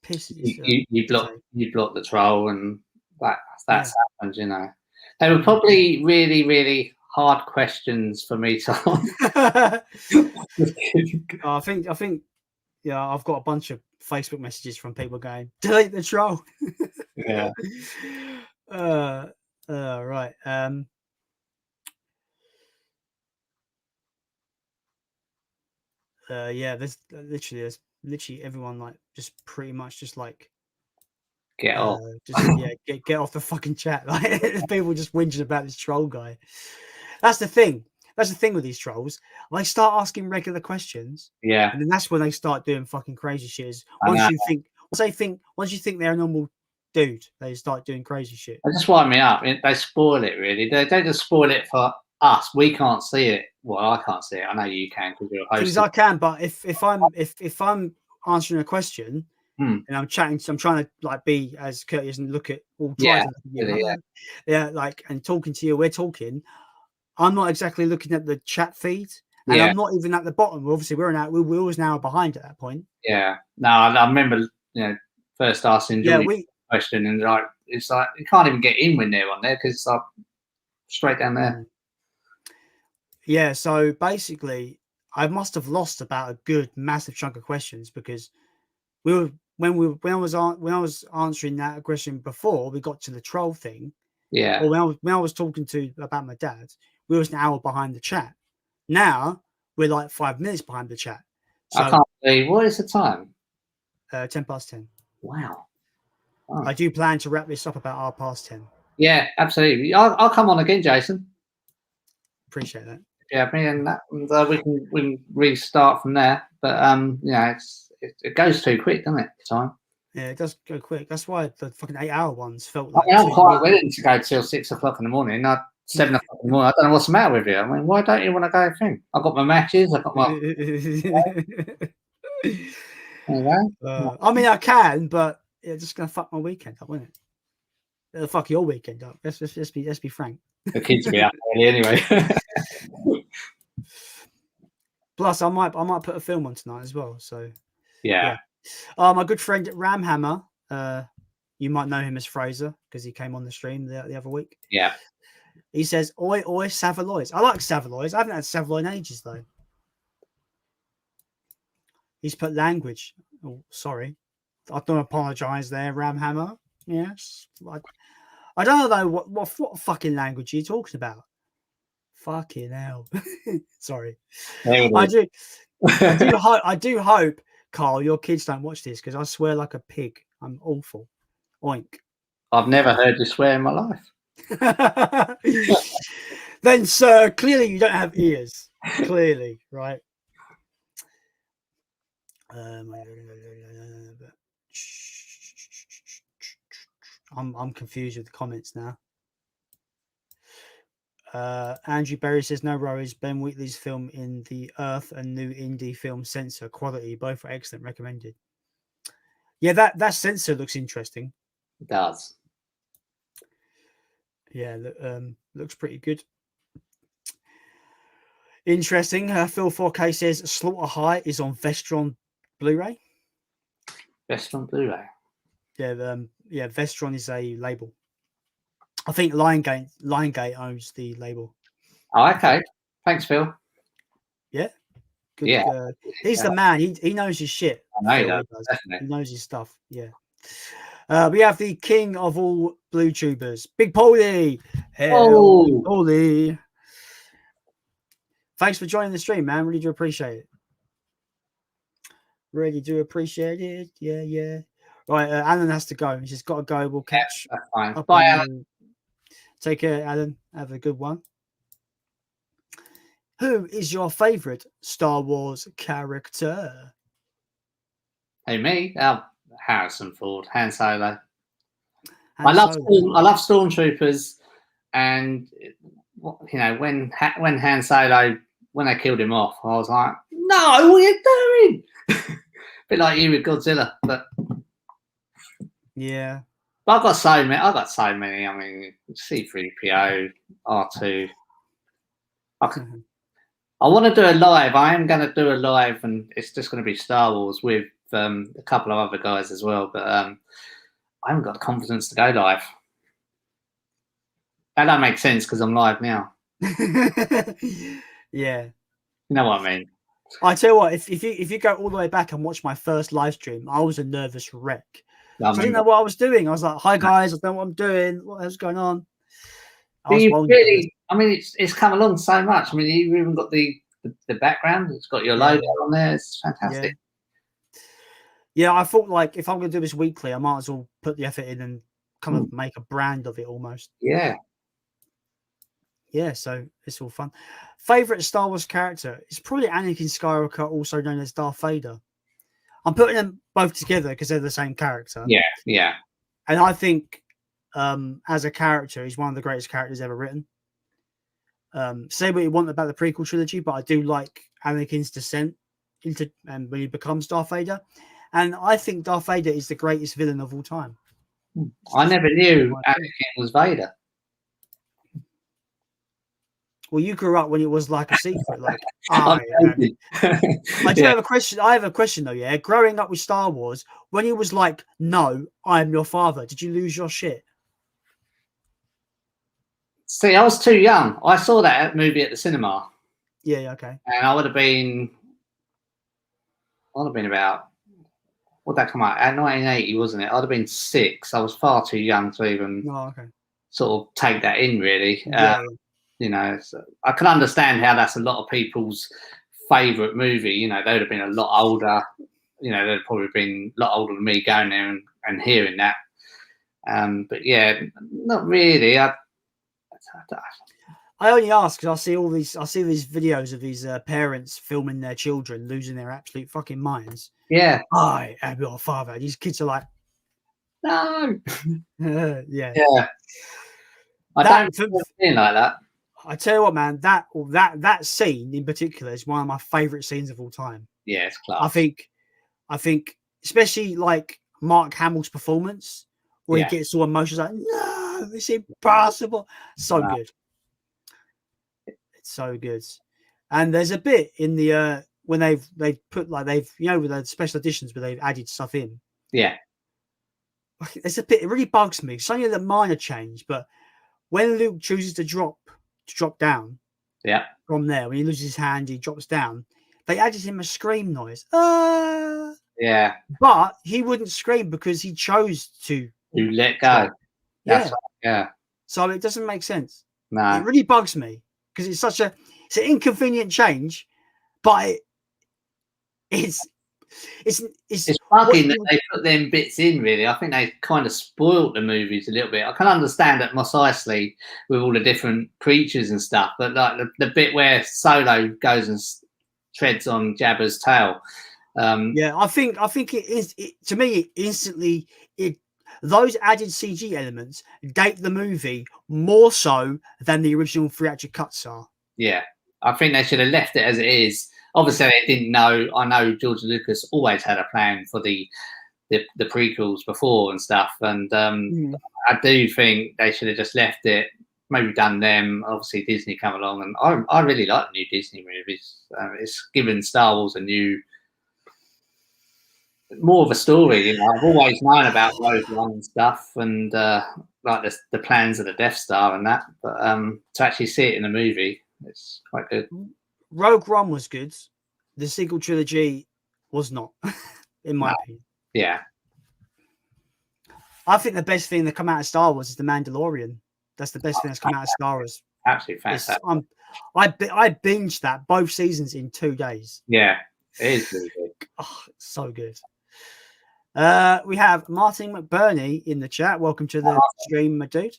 You blocked the troll, and that's happened. You know, they were probably really, really hard questions for me to answer. I think I've got a bunch of Facebook messages from people going, delete the troll. Yeah. Right. There's literally everyone just pretty much just get off. Get off the fucking chat. People just whinging about this troll guy. That's the thing. That's the thing with these trolls. They start asking regular questions. Yeah. And then that's when they start doing fucking crazy shit. Once you think they're a normal dude, they start doing crazy shit. They just wind me up. They spoil it, really. They don't just spoil it for us. We can't see it. Well, I can't see it. I know you can because you're a host. Because I can, but if I'm answering a question and I'm chatting, I'm trying to be as courteous and look at all and talking to you, we're talking. I'm not exactly looking at the chat feed, and I'm not even at the bottom. Obviously, we're always now behind at that point. Yeah. No, I remember, first asking Julie a question, and it's like you can't even get in when they're on there because it's straight down there. Yeah. So basically, I must have lost about a good massive chunk of questions because when I was answering that question before we got to the troll thing. Yeah. Or when I was talking about my dad, we was an hour behind the chat. Now we're 5 minutes behind the chat. So I can't believe, what is the time? 10:10. Wow. I do plan to wrap this up about 10:30. Yeah, absolutely. I'll come on again, Jason. Appreciate that. Yeah, we can restart from there. But it goes too quick, doesn't it? Time. Yeah, it does go quick. That's why the fucking 8-hour ones felt I'm quite willing to go till 6 o'clock in the morning, not 7 o'clock in the morning. I don't know what's the matter with you. I mean, why don't you want to go thing? I've got my matches. I've got my. I mean, I can, but it's just gonna fuck my weekend up, won't it? It'll fuck your weekend up. Let's be frank. The kids will be up early anyway. Plus, I might put a film on tonight as well. So yeah. My good friend Ramhammer, you might know him as Fraser because he came on the stream the other week. Yeah. He says, "Oi, oi, Savaloys." I like Savaloys. I haven't had Savaloy in ages though. He's put language. Oh, sorry. I don't apologise there, Ramhammer. Yes. I don't know what fucking language you're talking about. Fucking hell. Sorry. I do hope, Carl, your kids don't watch this because I swear like a pig. I'm awful. Oink. I've never heard you swear in my life. Then, sir, clearly you don't have ears. Clearly, right? I'm confused with the comments now. Andrew Berry says no worries. Ben Wheatley's film in the Earth and new indie film Censor quality, both are excellent. Recommended. Yeah, that Censor looks interesting. It does. Yeah, looks pretty good. Interesting. Phil 4K says Slaughter High is on Vestron Blu-ray. Vestron Blu-ray. Yeah, Vestron is a label. I think Liongate owns the label. Oh, okay. Thanks, Phil. Yeah. Good. Yeah. He's the man. He knows his shit. I know he does, definitely. He knows his stuff. Yeah. We have the king of all blue tubers, Big Paulie. Oh, Paulie. Thanks for joining the stream, man. Really do appreciate it. Really do appreciate it. Yeah. Right, Alan has to go. He's just got to go. We'll catch that's fine. up. Bye, Alan. Take care, Alan. Have a good one. Who is your favorite Star Wars character? Hey, me? Oh, Harrison Ford, Han Solo. I love Stormtroopers, and when Han Solo, when they killed him off, I was like, no, what are you doing? Bit like you with Godzilla, but yeah. But I've got so many. I mean, C3PO, R2. I want to do a live. I am going to do a live, and it's just going to be Star Wars with a couple of other guys as well. But I haven't got the confidence to go live. That don't make sense because I'm live now. Yeah. You know what I mean? I tell you what, if you go all the way back and watch my first live stream, I was a nervous wreck. I didn't know what I was doing. I was like, "Hi guys, I don't know what I'm doing. What else going on?" It's come along so much. I mean, you've even got the background. It's got your logo on there. It's fantastic. Yeah, I thought like if I'm going to do this weekly, I might as well put the effort in and kind of make a brand of it almost. Yeah. Yeah, so it's all fun. Favorite Star Wars character is probably Anakin Skywalker, also known as Darth Vader. I'm putting them both together because they're the same character. Yeah. And I think as a character, he's one of the greatest characters ever written. Say what you want about the prequel trilogy, but I do like Anakin's descent into and when he becomes Darth Vader. And I think Darth Vader is the greatest villain of all time. I never knew Anakin was Vader. Well, you grew up when it was like a secret. Like, I do have a question. I have a question though. Yeah, growing up with Star Wars, when he was like, "No, I am your father," did you lose your shit? See, I was too young. I saw that movie at the cinema. Yeah. Okay. And I would have been about. What did that come out? At 1980, wasn't it? I'd have been 6. I was far too young to even sort of take that in, really. So I can understand how that's a lot of people's favourite movie. They would have been a lot older. They'd have probably been a lot older than me going there and hearing that. But yeah, not really. I only ask because I see these videos of these parents filming their children losing their absolute fucking minds. Yeah. I am your father. These kids are like, no. Yeah. I don't feel like that. I tell you what, man, that scene in particular is one of my favorite scenes of all time. Yeah, it's class. I think especially like Mark Hamill's performance where he gets all emotional, like, no, it's impossible. So good. It's so good. And there's a bit in the when they've put like with the special editions where they've added stuff in. Yeah. There's a bit, it really bugs me. It's only a minor change, but when Luke chooses to drop down from there, when he loses his hand, he drops down, they added him a scream noise. Yeah. But he wouldn't scream because he chose to let go. Yeah. So it doesn't make sense. No. It really bugs me because it's an inconvenient change, but it's bugging that they put them bits in, really. I think they kind of spoiled the movies a little bit. I can understand that Mos Eisley with all the different creatures and stuff, but like the bit where Solo goes and treads on Jabba's tail. I think it is. To me, instantly, those added CG elements date the movie more so than the original theatrical cuts are. Yeah, I think they should have left it as it is. Obviously, they didn't know. I know George Lucas always had a plan for the prequels before and stuff, and I do think they should have just left it. Maybe done them. Obviously, Disney come along, and I really like the new Disney movies. It's given Star Wars a new, more of a story. I've always known about Rogue One and stuff, and like the plans of the Death Star and that. But to actually see it in a movie, it's quite good. Rogue One was good. The sequel trilogy was not, in my opinion. Yeah. I think the best thing that come out of Star Wars is The Mandalorian. That's the best thing that's come out of Star Wars. Absolutely fantastic. I binged that both seasons in 2 days. Yeah, it is really good. Oh, so good. We have Martin McBurney in the chat. Welcome to the stream, my dude.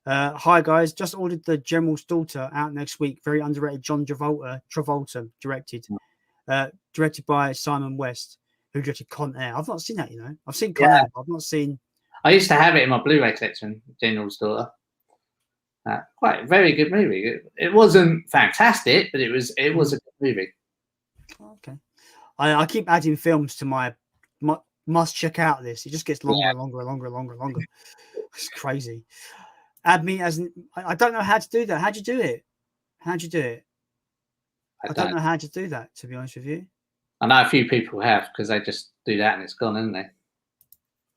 Hi guys, just ordered The General's Daughter out next week. Very underrated John Travolta directed by Simon West, who directed Con Air. I've not seen that, you know. I've seen Con Air, but I've not seen. I used to have it in my Blu-ray collection, General's Daughter. Quite a very good movie. It wasn't fantastic, but it was a good movie. Okay. I keep adding films to my must check out list. It just gets longer and longer and longer and longer and longer. It's crazy. Add me as I don't know how to do that. How'd you do it? How'd you do it? I don't know how to do that, to be honest with you. I know a few people have, because they just do that and it's gone, isn't they?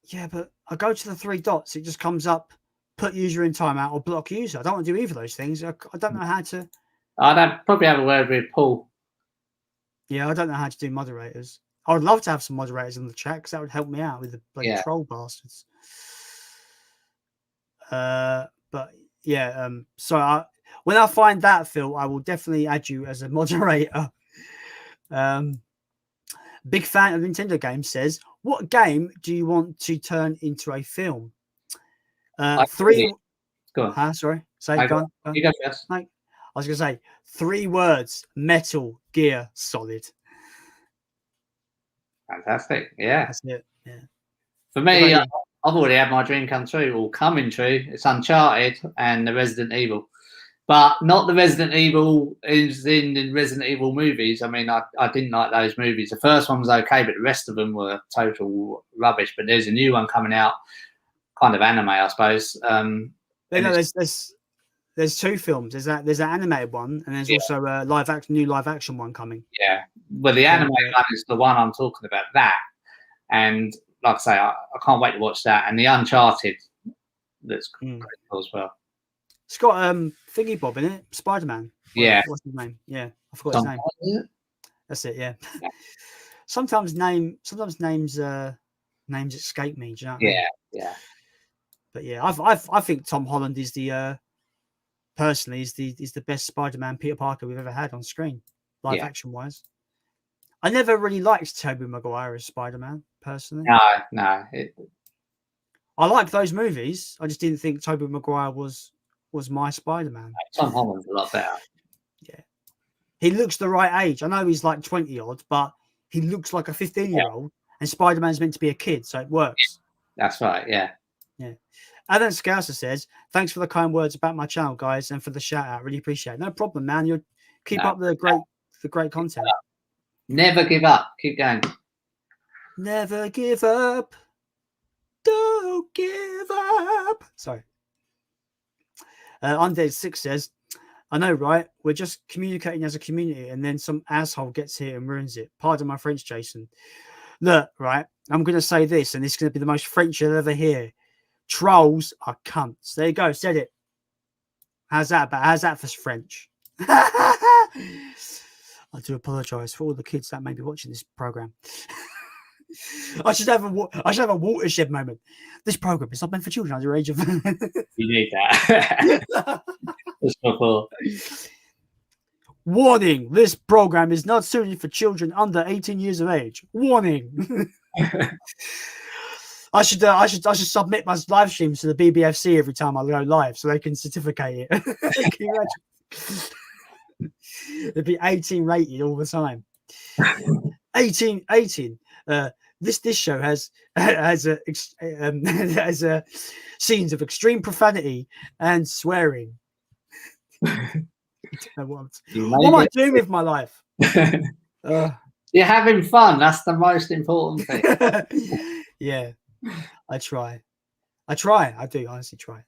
Yeah, but I go to the 3 dots. It just comes up, put user in timeout or block user. I don't want to do either of those things. I don't know how to. I'd probably have a word with Paul. Yeah, I don't know how to do moderators. I would love to have some moderators in the chat because that would help me out with the bloody troll bastards. But yeah, so when I find that, Phil, I will definitely add you as a moderator. Big fan of Nintendo games says, what game do you want to turn into a film? 3. Go on. Sorry. Go on. You go first. I was going to say 3 words: Metal Gear Solid. Fantastic. Yeah. That's it. Yeah. For me, I've already had my dream come true, or coming true. It's Uncharted and the Resident Evil. But not the Resident Evil is in Resident Evil movies. I mean, I didn't like those movies. The first one was okay, but the rest of them were total rubbish. But there's a new one coming out, kind of anime, I suppose. There's 2 films. There's that animated one, and there's also a new live action one coming. Yeah, well, the animated one is the one I'm talking about. That, and like I say, I can't wait to watch that. And the Uncharted, that's pretty cool as well. It's got Thingy Bob in it, Spider-Man. Yeah. What's his name? Yeah, I forgot his name. That's it. Yeah. Sometimes names escape me. Do you know what I mean? Yeah. But yeah, I think Tom Holland is personally is the best Spider-Man Peter Parker we've ever had on screen, live action wise. I never really liked Tobey Maguire as Spider-Man personally. No. I like those movies. I just didn't think Tobey Maguire was my Spider-Man. Tom Holland's a lot better. Yeah. He looks the right age. I know he's like 20 odd, but he looks like a 15-year-old, and Spider-Man's meant to be a kid, so it works. That's right, yeah. Yeah. And then Scouser says, thanks for the kind words about my channel, guys, and for the shout out. Really appreciate it. No problem, man. You keep up the great content. Never give up. Keep going. Never give up. Don't give up. Sorry. Undead6 says, I know, right? We're just communicating as a community, and then some asshole gets here and ruins it. Pardon my French, Jason. Look, right? I'm going to say this, and this is going to be the most French you'll ever hear. Trolls are cunts. There you go. Said it. How's that for French? I do apologise for all the kids that may be watching this program. I should have a watershed moment. This program is not meant for children under the age of. You need that. Warning: this program is not suited for children under 18 years of age. Warning. I should submit my live streams to the BBFC every time I go live, so they can certificate it. Can you imagine? It'd be 18 rated all the time. 18. this show has has scenes of extreme profanity and swearing. What am I doing with my life? You're having fun. That's the most important thing. Yeah, I try. I do honestly try.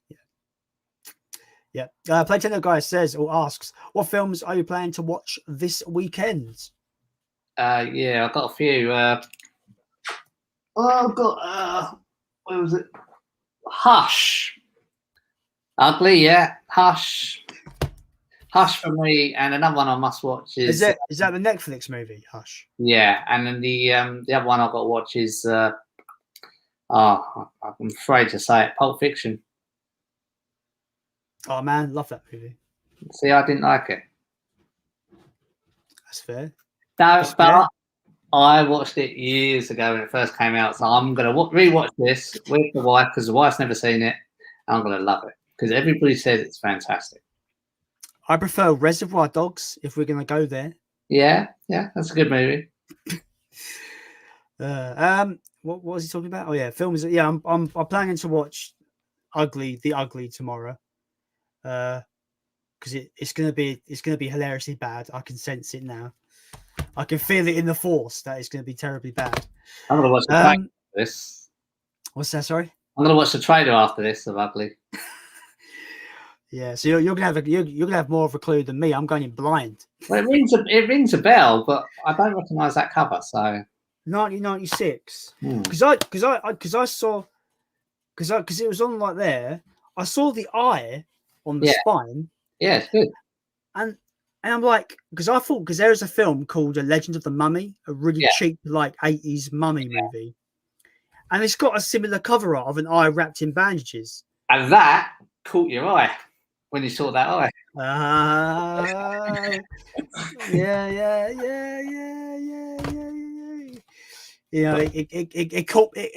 Yeah. Playtender guy says or asks, what films are you planning to watch this weekend? Yeah, I've got a few. I've got what was it? Hush. Ugly, yeah. Hush for me, and another one I must watch is that the Netflix movie Hush? Yeah, and then the other one I've got to watch is I'm afraid to say it, Pulp Fiction. Oh man, love that movie. See, I didn't like it. That's fair. But I watched it years ago when it first came out, so I'm gonna rewatch this with the wife because the wife's never seen it, and I'm gonna love it because everybody says it's fantastic. I prefer Reservoir Dogs if we're gonna go there. Yeah, that's a good movie. What was he talking about? Oh yeah, films. Yeah, I'm planning to watch The Ugly tomorrow. Because it's gonna be hilariously bad. I can sense it now. I can feel it in the force that it's gonna be terribly bad. I'm gonna watch the trailer after this. What's that? Sorry. I'm gonna watch the trailer after this of Ugly. Yeah, so you're gonna have more of a clue than me. I'm going in blind. Well, it rings a bell, but I don't recognise that cover. So 1996. Because I saw because it was on like there. I saw the eye on the spine. Yeah, it's good. And I'm like, because there is a film called A Legend of the Mummy, a really cheap like 80s mummy movie, and it's got a similar cover art of an eye wrapped in bandages. And that caught your eye when you saw that eye. Yeah. You know, it caught me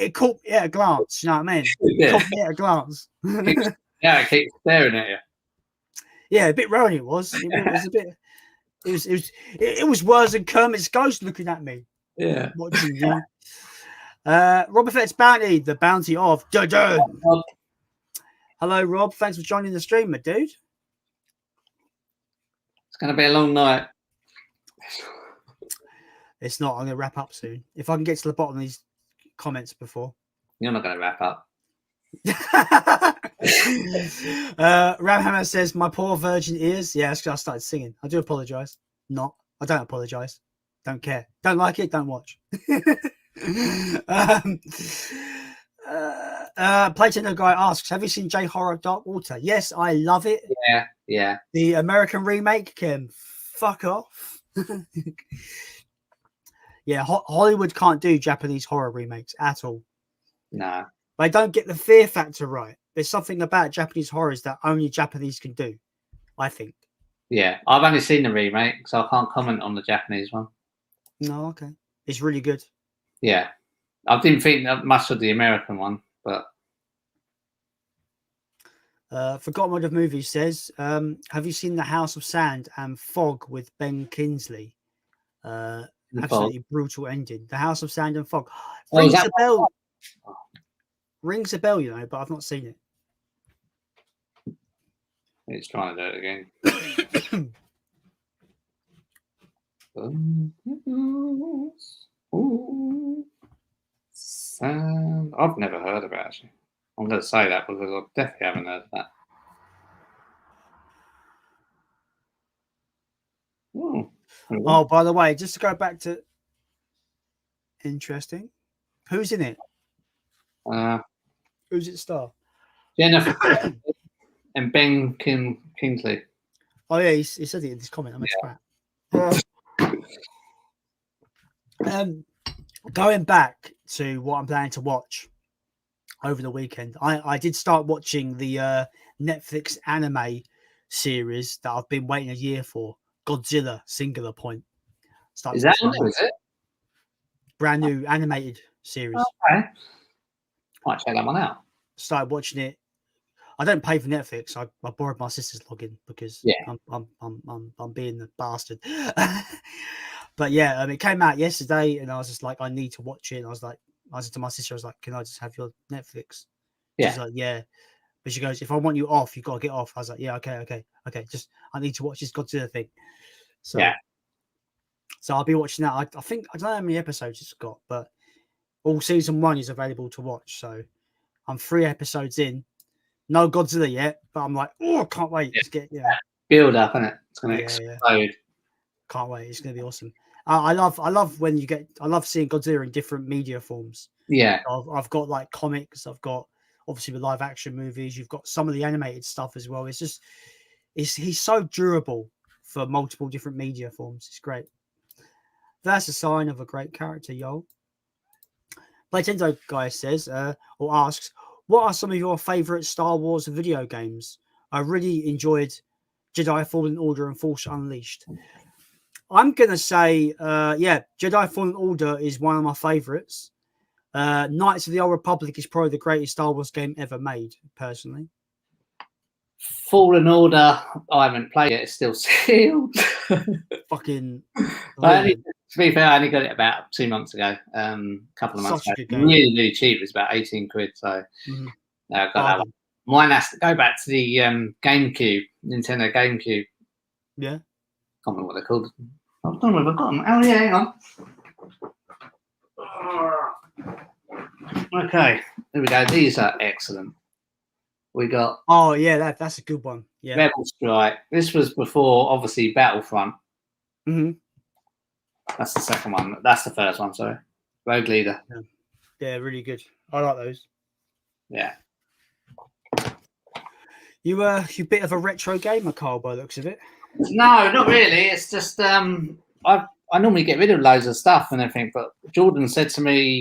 at a glance. You know what I mean? It caught me at a glance. Yeah, it keeps staring at you. Yeah, a bit rowing it was. It was a bit. It was worse than Kermit's ghost looking at me. Yeah. Watching, you know. Rob Effects Bounty, the bounty of Dun. Hello, Rob. Thanks for joining the stream, my dude. It's going to be a long night. It's not. I'm going to wrap up soon. If I can get to the bottom of these comments before. You're not going to wrap up. Ramhammer says, my poor virgin ears. Yeah, that's because I started singing. I do apologize. I don't apologize. Don't care. Don't like it. Don't watch. Platinum guy asks, have you seen J Horror Dark Water? Yes, I love it. Yeah. The American remake can fuck off. Yeah, Hollywood can't do Japanese horror remakes at all. No. They don't get the fear factor right. There's something about Japanese horrors that only Japanese can do, I think. Yeah, I've only seen the remake, so I can't comment on the Japanese one. No, okay. It's really good. Yeah. I didn't think that much of the American one, but... Forgotten Word of Movies says, have you seen The House of Sand and Fog with Ben Kingsley? Absolutely brutal ending. The House of Sand and Fog. Rings a bell. Rings a bell, you know, but I've not seen it. It's trying to do it again. Sand. I've never heard of it, actually. I'm going to say that because I definitely haven't heard of that. Oh, by the way, just to go back to interesting, who's in it? Who's it star? Jennifer and Ben Kingsley. Oh yeah, he said it in this comment. I'm going back to what I'm planning to watch over the weekend. I did start watching the Netflix anime series that I've been waiting a year for. Godzilla, Singular Point. Is that new, is it? Brand new animated series. Okay. Might check that one out. Started watching it. I don't pay for Netflix. I borrowed my sister's login because I'm being the bastard. But yeah, it came out yesterday, and I was just like, I need to watch it. And I was like, I said to my sister, I was like, "Can I just have your Netflix?" Yeah. She's like, "Yeah," but she goes, "If I want you off, you got to get off." I was like, "Yeah, okay. Just I need to watch this Godzilla thing." So Yeah. So I'll be watching that. I think I don't know how many episodes it's got, but all season 1 is available to watch. So I'm 3 episodes in. No Godzilla yet, but I'm like, oh, I can't wait. Let's get Build up, isn't it? It's gonna explode. Can't wait. It's gonna be awesome. I love when you get. I love seeing Godzilla in different media forms. Yeah. I've got like comics. I've got obviously the live action movies. You've got some of the animated stuff as well. It's just, he's so durable for multiple different media forms. It's great. That's a sign of a great character, yo. Playtendo guy says or asks, what are some of your favorite Star Wars video games? I really enjoyed Jedi Fallen Order and Force Unleashed. I'm gonna say, Jedi Fallen Order is one of my favorites. Knights of the Old Republic is probably the greatest Star Wars game ever made, personally. Fallen Order, I haven't played it. It's still sealed. Fucking. To be fair, I only got it about 2 months ago. A couple of months ago. Really, really cheap. It's about 18 quid. So I got that one. Mine has to go back to the GameCube, Nintendo GameCube. Yeah. Can't remember what they're called. I don't know if I've got them. Oh yeah, hang on. Okay, here we go. These are excellent. We got. Oh yeah, that's a good one. Yeah. Rebel Strike. This was before, obviously, Battlefront. Mm-hmm. That's the second one. That's the first one. Sorry, Rogue Leader. Yeah, really good. I like those. Yeah. You bit of a retro gamer, Carl, by the looks of it. No, not really. It's just I normally get rid of loads of stuff and everything, but Jordan said to me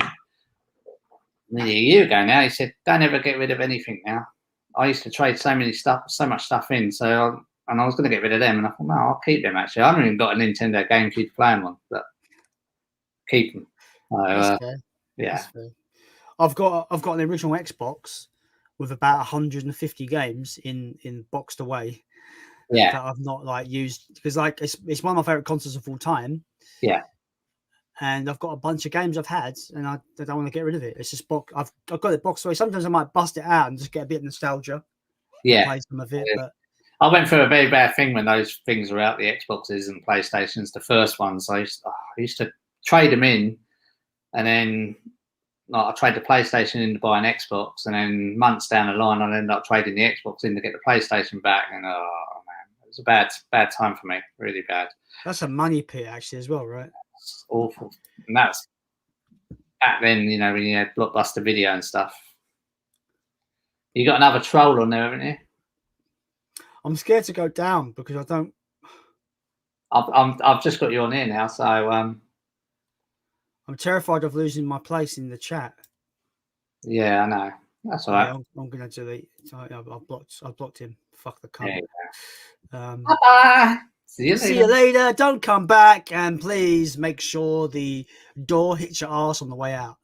nearly a year ago now. He said, "Don't ever get rid of anything now." I used to trade so much stuff in, and I was going to get rid of them, and I thought, no, I'll keep them. Actually, I haven't even got a Nintendo GameCube playing one, but keep them. That's fair. Yeah. That's fair. I've got an original Xbox with about 150 games in boxed away. Yeah. That I've not like used because like it's one of my favorite consoles of all time. Yeah. And I've got a bunch of games I've had, and I don't want to get rid of it. It's just I've got it boxed away. Sometimes I might bust it out and just get a bit of nostalgia. Yeah. Play some of it, but I went through a very bad thing when those things were out, the Xboxes and PlayStations, the first ones. I used to trade them in, and then I trade the PlayStation in to buy an Xbox, and then months down the line, I ended up trading the Xbox in to get the PlayStation back, and oh man, it was a bad time for me, really bad. That's a money pit actually as well, right? It's awful, and that's back then, when you had Blockbuster Video and stuff. You got another troll on there, haven't you? I'm scared to go down because I don't. I've just got you on here now, so I'm terrified of losing my place in the chat. Yeah, I know. That's all right. I'm gonna delete. I've blocked him. Fuck the cunt. Bye-bye. See you later. Don't come back, and please make sure the door hits your ass on the way out.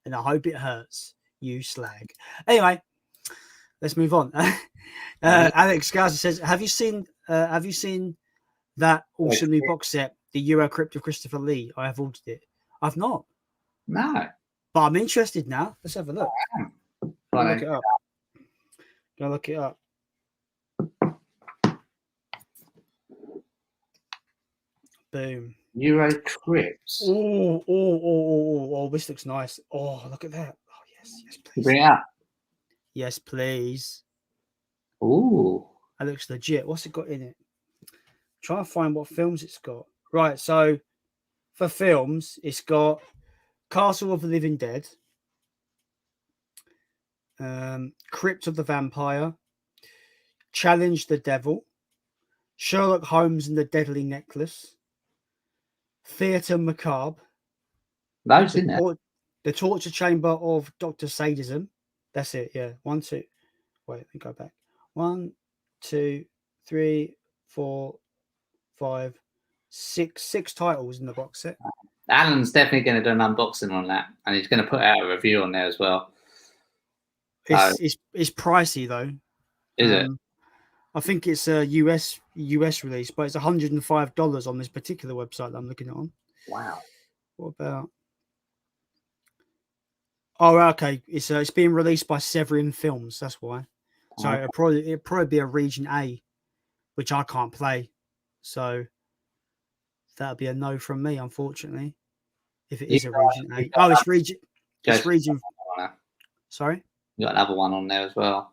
And I hope it hurts, you slag. Anyway, let's move on. Alex Scouser says, "Have you seen that awesome new box set, the Eurocrypt of Christopher Lee? I have ordered it. I've not. No, but I'm interested now. Let's have a look. Go look it up. Go look it up. Boom. Eurocrypts. Oh, this looks nice. Oh, look at that. Oh, yes, please. Bring it up. Yes, please. Ooh. That looks legit. What's it got in it? Try and find what films it's got. Right, so for films, it's got Castle of the Living Dead, Crypt of the Vampire, Challenge the Devil, Sherlock Holmes and the Deadly Necklace, Theatre Macabre, those in there. The Torture Chamber of Dr. Sadism. That's it, yeah. 1, 2. Wait, let me go back. 1, 2, 3, 4, 5, 6. 6 titles in the box set. Alan's definitely going to do an unboxing on that, and he's going to put out a review on there as well. It's pricey though. Is it? I think it's a US release, but it's $105 on this particular website that I'm looking at on. Wow. What about Oh, okay. It's being released by Severin Films. That's why. So Okay. it'll probably be a Region A, which I can't play. So that'll be a no from me, unfortunately. If it is a Region A. Oh, it's Region. It's Region. Sorry. You got another one on there as well.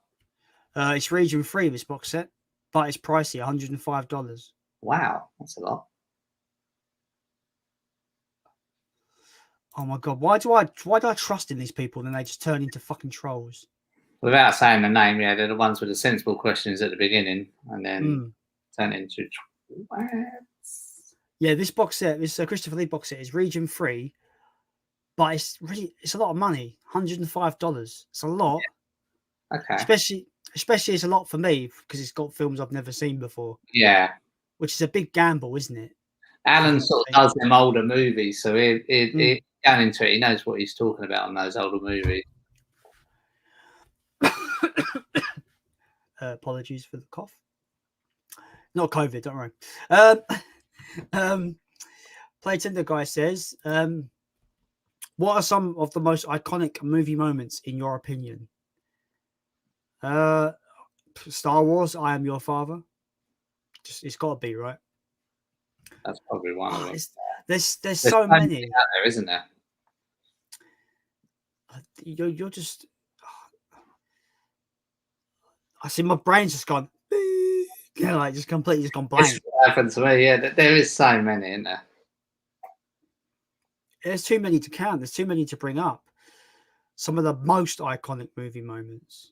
It's Region 3, this box set, but it's pricey, $105. Wow, that's a lot. Oh my god, why do I trust in these people? Then they just turn into fucking trolls. Without saying the name, yeah, they're the ones with the sensible questions at the beginning, and then turn into. Yeah, this box set, this Christopher Lee box set, is Region 3, but it's a lot of money, $105. It's a lot. Okay. Especially it's a lot for me because it's got films I've never seen before. Yeah. Which is a big gamble, isn't it? Alan sort of does them older movies, so going into it, he knows what he's talking about on those older movies. Apologies for the cough. Not COVID, don't worry. Playtender guy says, what are some of the most iconic movie moments in your opinion? Star Wars, I Am Your Father. It's got to be, right? That's probably one of them. There's so many out there, isn't there? You're just. I see my brain's just gone. Yeah, like just completely just gone blank. It's what happened to me. Yeah, there is so many, isn't there? There's too many to count. There's too many to bring up. Some of the most iconic movie moments.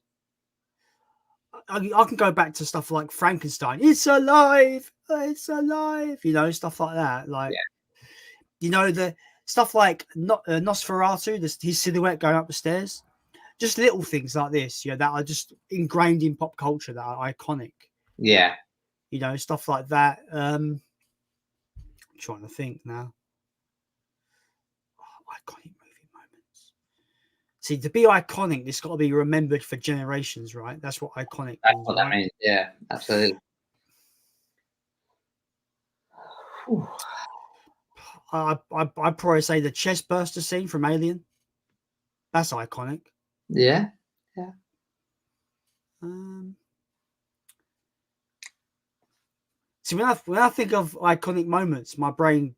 I can go back to stuff like Frankenstein. It's alive. It's alive. You know, stuff like that. Like, you know, the stuff like Nosferatu, his silhouette going up the stairs. Just little things like this, you know, that are just ingrained in pop culture that are iconic. Yeah. You know, stuff like that. I'm trying to think now. Oh, iconic movie moments. See, to be iconic, it's got to be remembered for generations, right? That's what iconic That's means. what that means. Yeah, absolutely. I'd probably say the chest burster scene from Alien. That's iconic. Yeah. Yeah. See, when I think of iconic moments, my brain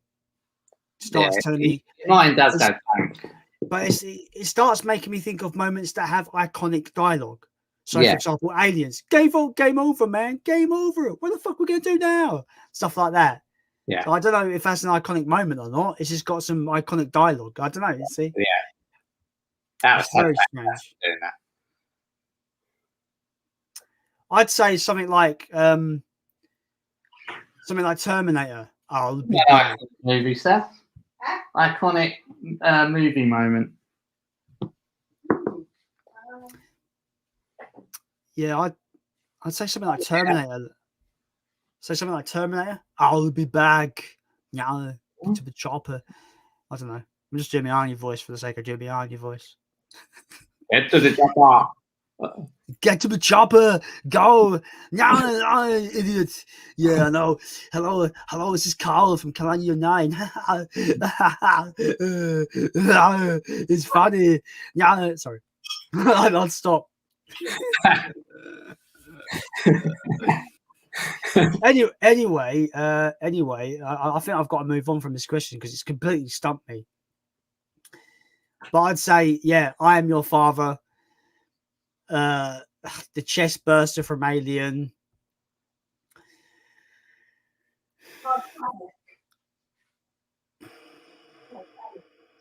starts telling me. Mine does go blank. But it starts making me think of moments that have iconic dialogue. So, for example, Aliens, game over, man, game over. What the fuck we're gonna do now? Stuff like that. Yeah. So I don't know if that's an iconic moment or not. It's just got some iconic dialogue. I don't know. You see? Yeah. That's very strange. Doing that. I'd say something like Terminator. Oh, movie stuff. Iconic movie moment. Yeah, I'd say something like Terminator. Say something like Terminator. I'll be back. Yeah, to the chopper. I don't know. I'm just doing my Arnie voice for the sake of doing my Arnie voice. Get to the chopper. Get to the chopper. Go. Yeah, idiot. Yeah, I know. Hello. This is Carl from CARLINIO 9. It's funny. Yeah, sorry. I'll stop. Anyway, I think I've got to move on from this question because it's completely stumped me. But I'd say, yeah, I Am Your Father. The chest burster from Alien.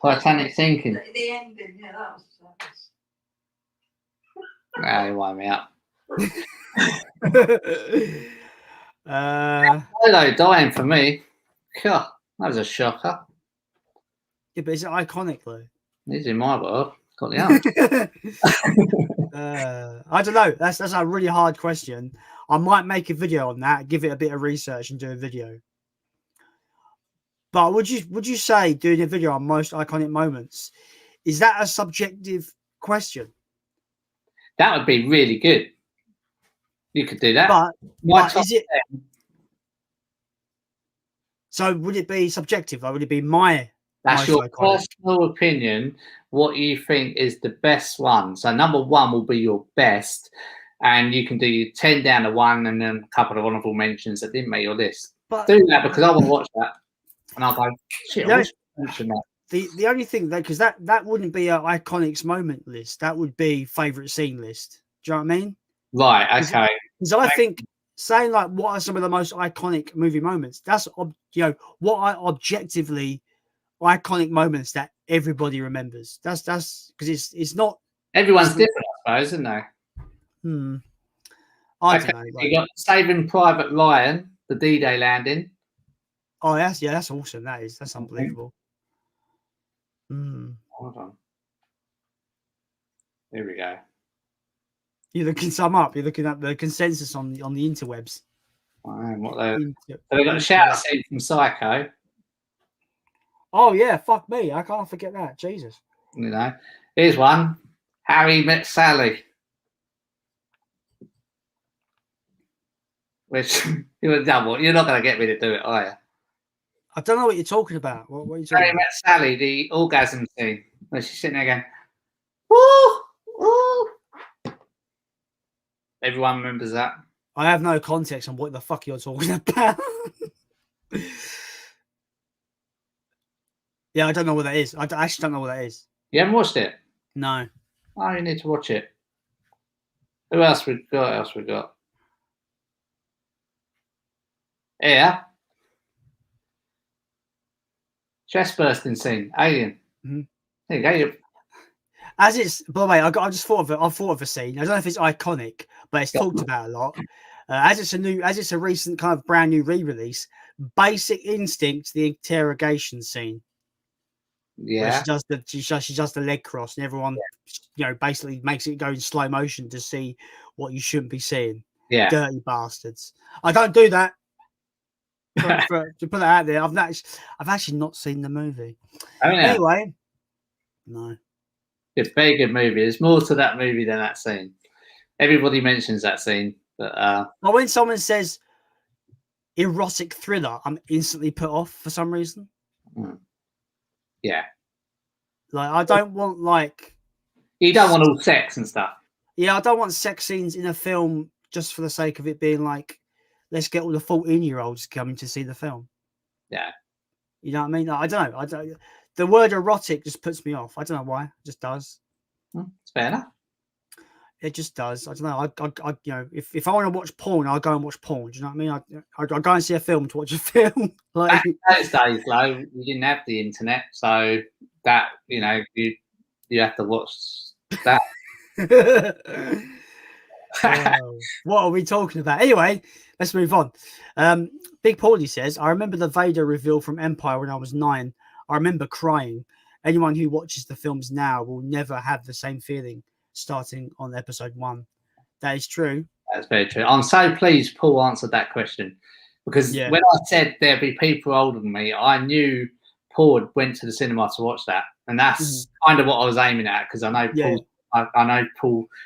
Titanic sinking. The ending, yeah, that was. They wind me up. Hello, dying for me. God, that was a shocker. Yeah, but is it iconic though? It's in my book. Got the answer. I don't know. That's a really hard question. I might make a video on that, give it a bit of research, and do a video. But would you say doing a video on most iconic moments, is that a subjective question? That would be really good. You could do that. But is it? So would it be subjective? Like, would it be my That's your personal opinion. What you think is the best one? So number 1 will be your best, and you can do your 10 down to 1, and then a couple of honourable mentions that didn't make your list. But do that because I want to watch that, and I'll go. Shit, I wish I mentioned that. The only thing though, because that wouldn't be an iconics moment list. That would be favourite scene list. Do you know what I mean? Right. Okay. Because I think saying like what are some of the most iconic movie moments. That's what I objectively iconic moments that everybody remembers. That's because it's not everyone's different, I suppose, isn't they? I don't know. You got Saving Private Ryan, the D-Day landing. Oh, that's awesome. That's unbelievable. Hold on. Here we go. You're looking some up. You're looking at the consensus on the interwebs. So they got a shout scene from Psycho. Oh yeah, fuck me! I can't forget that. Jesus. You know, here's one. Harry Met Sally. Which you're not going to get me to do it, are you? I don't know what you're talking about. What are you talking Harry about? Met Sally, the orgasm scene, where she's sitting there going, "Woo, woo." Everyone remembers that. I have no context on what the fuck you're talking about. Yeah, I don't know what that is. I actually don't know what that is. You haven't watched it? No. Oh, you need to watch it. Who else we got? Yeah. Chest bursting scene. Alien. Mm-hmm. There you go. As it's, by the way, I just thought of a scene. I don't know if it's iconic, but it's talked about a lot. As it's a recent kind of brand new re-release. Basic Instinct, the interrogation scene. Yeah, she does the leg cross, and everyone, basically makes it go in slow motion to see what you shouldn't be seeing. Yeah, dirty bastards. I don't do that. To put that out there, I've actually not seen the movie. Anyway, no. It's a very good movie. There's more to that movie than that scene. Everybody mentions that scene, but when someone says erotic thriller, I'm instantly put off for some reason. Yeah. Like, I don't want you don't want all sex and stuff. Yeah, I don't want sex scenes in a film just for the sake of it being like, let's get all the 14-year-olds coming to see the film. Yeah. You know what I mean? I don't know. The word erotic just puts me off. I don't know why. It just does. It's fair enough. It just does. I don't know. If I want to watch porn, I'll go and watch porn. Do you know what I mean? I go and see a film to watch a film. Back in those days, though, you didn't have the internet, so that you have to watch that. What are we talking about? Anyway, let's move on. Big Paulie says, I remember the Vader reveal from Empire when I was 9. I remember crying. Anyone who watches the films now will never have the same feeling starting on episode 1. That is true. That's very true. I'm so pleased Paul answered that question, because when I said there'd be people older than me, I knew Paul went to the cinema to watch that, and that's kind of what I was aiming at, because I know I know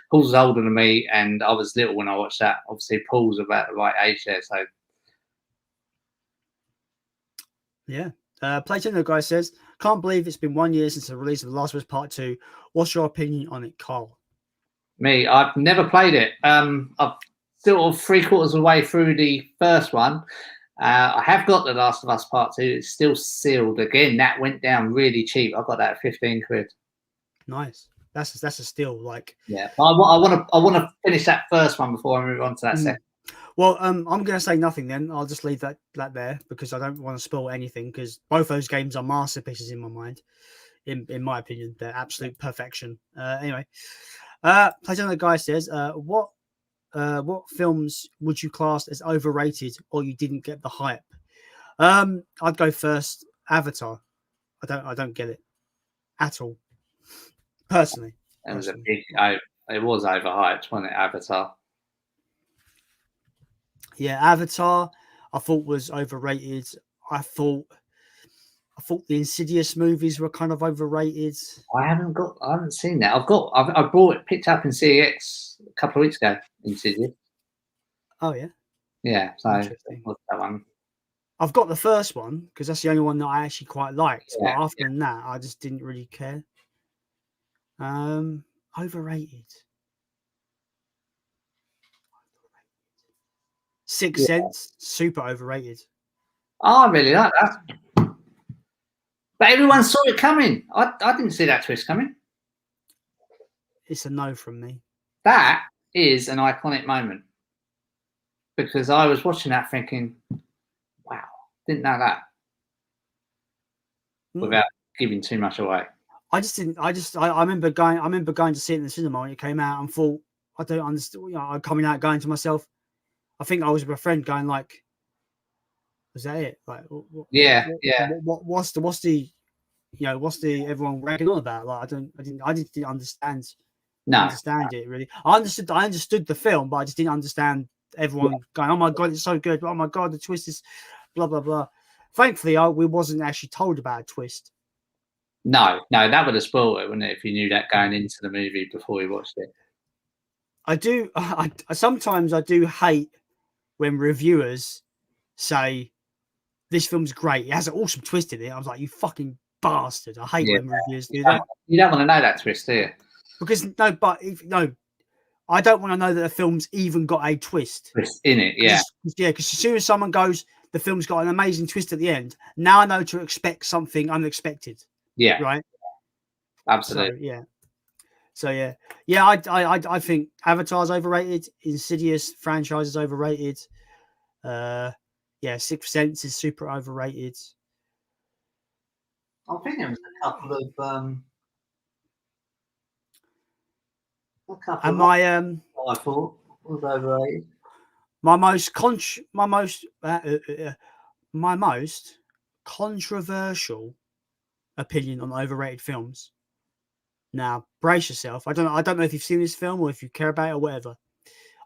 Paul's older than me, and I was little when I watched that. Obviously, Paul's about the right age there, so yeah. Platino guy says, can't believe it's been 1 year since the release of The Last of Us Part 2. What's your opinion on it, Carl? Me, I've never played it. I'm still 3/4 of the way through the first one. I have got The Last of Us Part 2. It's still sealed. Again, that went down really cheap. I got that at 15 quid. Nice. That's a steal. Yeah, I want to finish that first one before I move on to that second. Well, I'm going to say nothing then. I'll just leave that there, because I don't want to spoil anything, because both those games are masterpieces in my mind. In my opinion, they're absolute perfection. Anyway, Platonic guy says, what films would you class as overrated or you didn't get the hype? I'd go first. Avatar. I don't get it at all. Personally. It was it was overhyped, wasn't it, Avatar? Yeah, Avatar, I thought was overrated. I thought the Insidious movies were kind of overrated. I haven't seen that. I picked up in CEX a couple of weeks ago. Insidious. Oh yeah. Yeah. So what's that one? I've got the first one because that's the only one that I actually quite liked. Yeah, but after that, I just didn't really care. Overrated. Sixth Sense, super overrated. I really like that. But everyone saw it coming. I didn't see that twist coming. It's a no from me. That is an iconic moment. Because I was watching that thinking, wow, didn't know that. Without giving too much away. I remember going to see it in the cinema when it came out and thought, I don't understand. You know, I'm coming out going to myself. I think I was with a friend going like, was that it? Like, what's the everyone ragging on about? Like, I just didn't understand. Understand it really. I understood the film, but I just didn't understand everyone going, oh my god, it's so good. Oh my god, the twist is blah blah blah. Thankfully, we wasn't actually told about a twist. No, that would have spoiled it, wouldn't it? If you knew that going into the movie before you watched it. I sometimes I do hate when reviewers say this film's great. It has an awesome twist in it. I was like, you fucking bastard. I hate when reviewers do that. You don't want to know that twist, do you? Because I don't want to know that the film's even got a twist in it. Yeah, because as soon as someone goes, the film's got an amazing twist at the end. Now I know to expect something unexpected. Yeah, right. Absolutely. I think Avatar's overrated. Insidious franchise is overrated. Sixth Sense is super overrated. I think there was a couple of I thought was overrated. My most controversial opinion on overrated films. Now, brace yourself. I don't know if you've seen this film or if you care about it or whatever.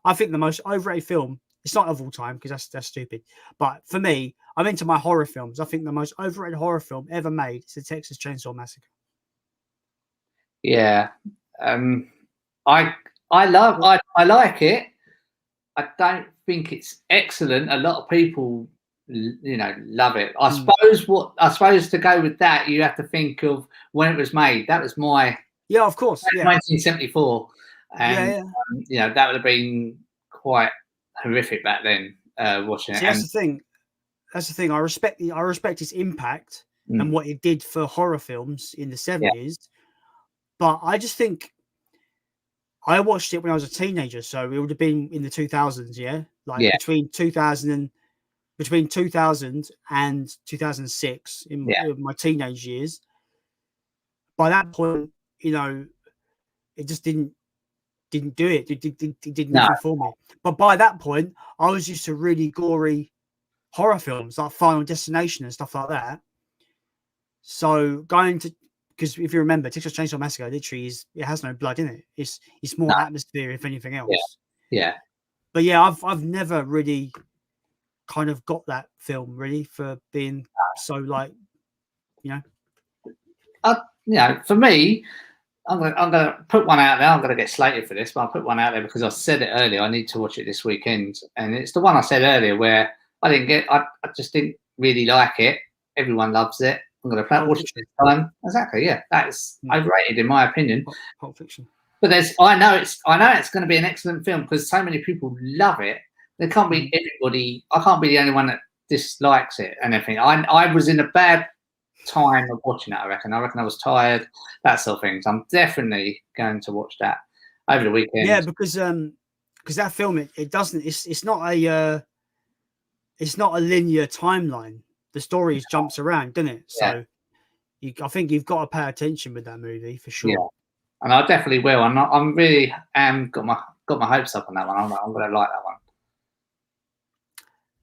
I think the most overrated film, it's not of all time because that's stupid. But for me, I'm into my horror films. I think the most overrated horror film ever made is the Texas Chainsaw Massacre. Yeah. I like it. I don't think it's excellent. A lot of people, love it. I suppose to go with that, you have to think of when it was made. That was of course, 1974, and that would have been quite horrific back then. Watching it. That's the thing. I respect its impact and what it did for horror films in the 70s, but I just think. I watched it when I was a teenager, so it would have been in the 2000s, between 2000 and 2006 in my teenage years. By that point, it just didn't do it. It did nothing for me. But by that point, I was used to really gory horror films like Final Destination and stuff like that. So because if you remember, Texas Chainsaw Massacre literally it has no blood in it. It's more atmosphere, if anything else. Yeah. But I've never really kind of got that film really for being so for me, I'm gonna put one out there. I'm gonna get slated for this, but I'll put one out there because I said it earlier. I need to watch it this weekend, and it's the one I said earlier where I just didn't really like it. Everyone loves it. I'm going to watch it this time. Exactly, yeah. That's overrated in my opinion. Pulp Fiction. But I know it's going to be an excellent film because so many people love it. There can't be everybody. I can't be the only one that dislikes it and everything. I was in a bad time of watching it. I reckon I was tired. That sort of thing. So I'm definitely going to watch that over the weekend. Yeah, because that film it doesn't. It's not a linear timeline. The story jumps around, doesn't it? So I think you've got to pay attention with that movie for sure. Yeah. And I definitely will. I'm really got my hopes up on that one. I'm going to like that one.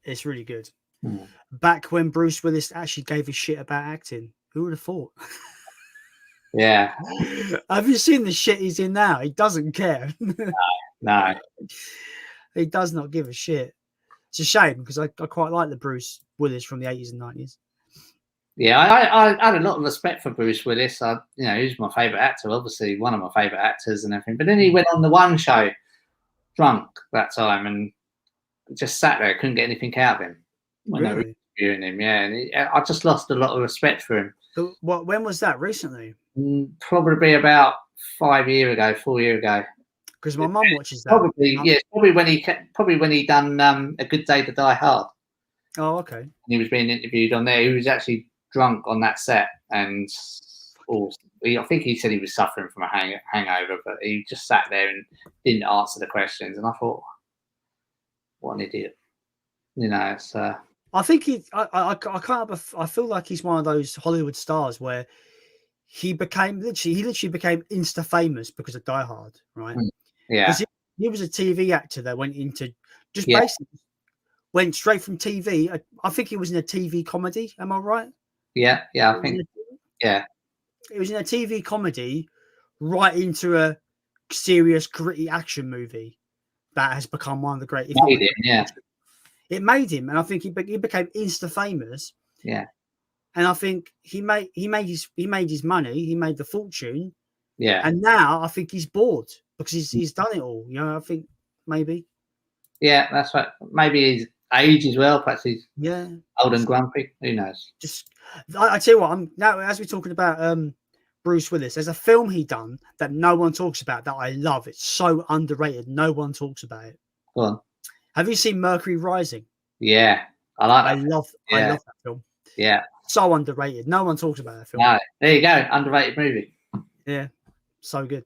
It's really good. Back when Bruce Willis actually gave a shit about acting, who would have thought? Yeah. Have you seen the shit he's in now? He doesn't care. No. He does not give a shit. It's a shame because I quite like the Bruce Willis from the 80s and 90s. Yeah, I had a lot of respect for Bruce Willis. He's my favourite actor, obviously one of my favourite actors and everything. But then he went on the One show, drunk that time, and just sat there, couldn't get anything out of him. Really? interviewing him, yeah, and I just lost a lot of respect for him. When was that? Recently? Probably about 4 years ago. Because my mum watches that. Probably, yeah, probably when he done A Good Day to Die Hard. Oh, okay. And he was being interviewed on there. He was actually drunk on that set, and I think he said he was suffering from a hangover, but he just sat there and didn't answer the questions. And I thought, what an idiot! You know, it's. I think I feel like he's one of those Hollywood stars where he literally became insta famous because of Die Hard, right? Yeah. He was a TV actor that went into basically went straight from TV. I think he was in a TV comedy. Am I right? Yeah, I think. It was in a TV comedy right into a serious, gritty action movie that has become one of the great. It made him, and I think he became insta famous. Yeah, and I think he made his money. He made the fortune. Yeah, and now I think he's bored because he's done it all. You know, I think maybe. Yeah, that's right. Maybe his age as well. Perhaps he's old and grumpy. Who knows? I tell you what. I'm now as we're talking about Bruce Willis. There's a film he done that no one talks about that I love. It's so underrated. No one talks about it. Go on. Have you seen Mercury Rising? Yeah, I like that. I love that film. Yeah, so underrated. No one talks about that film. No, there you go. Underrated movie. Yeah, so good.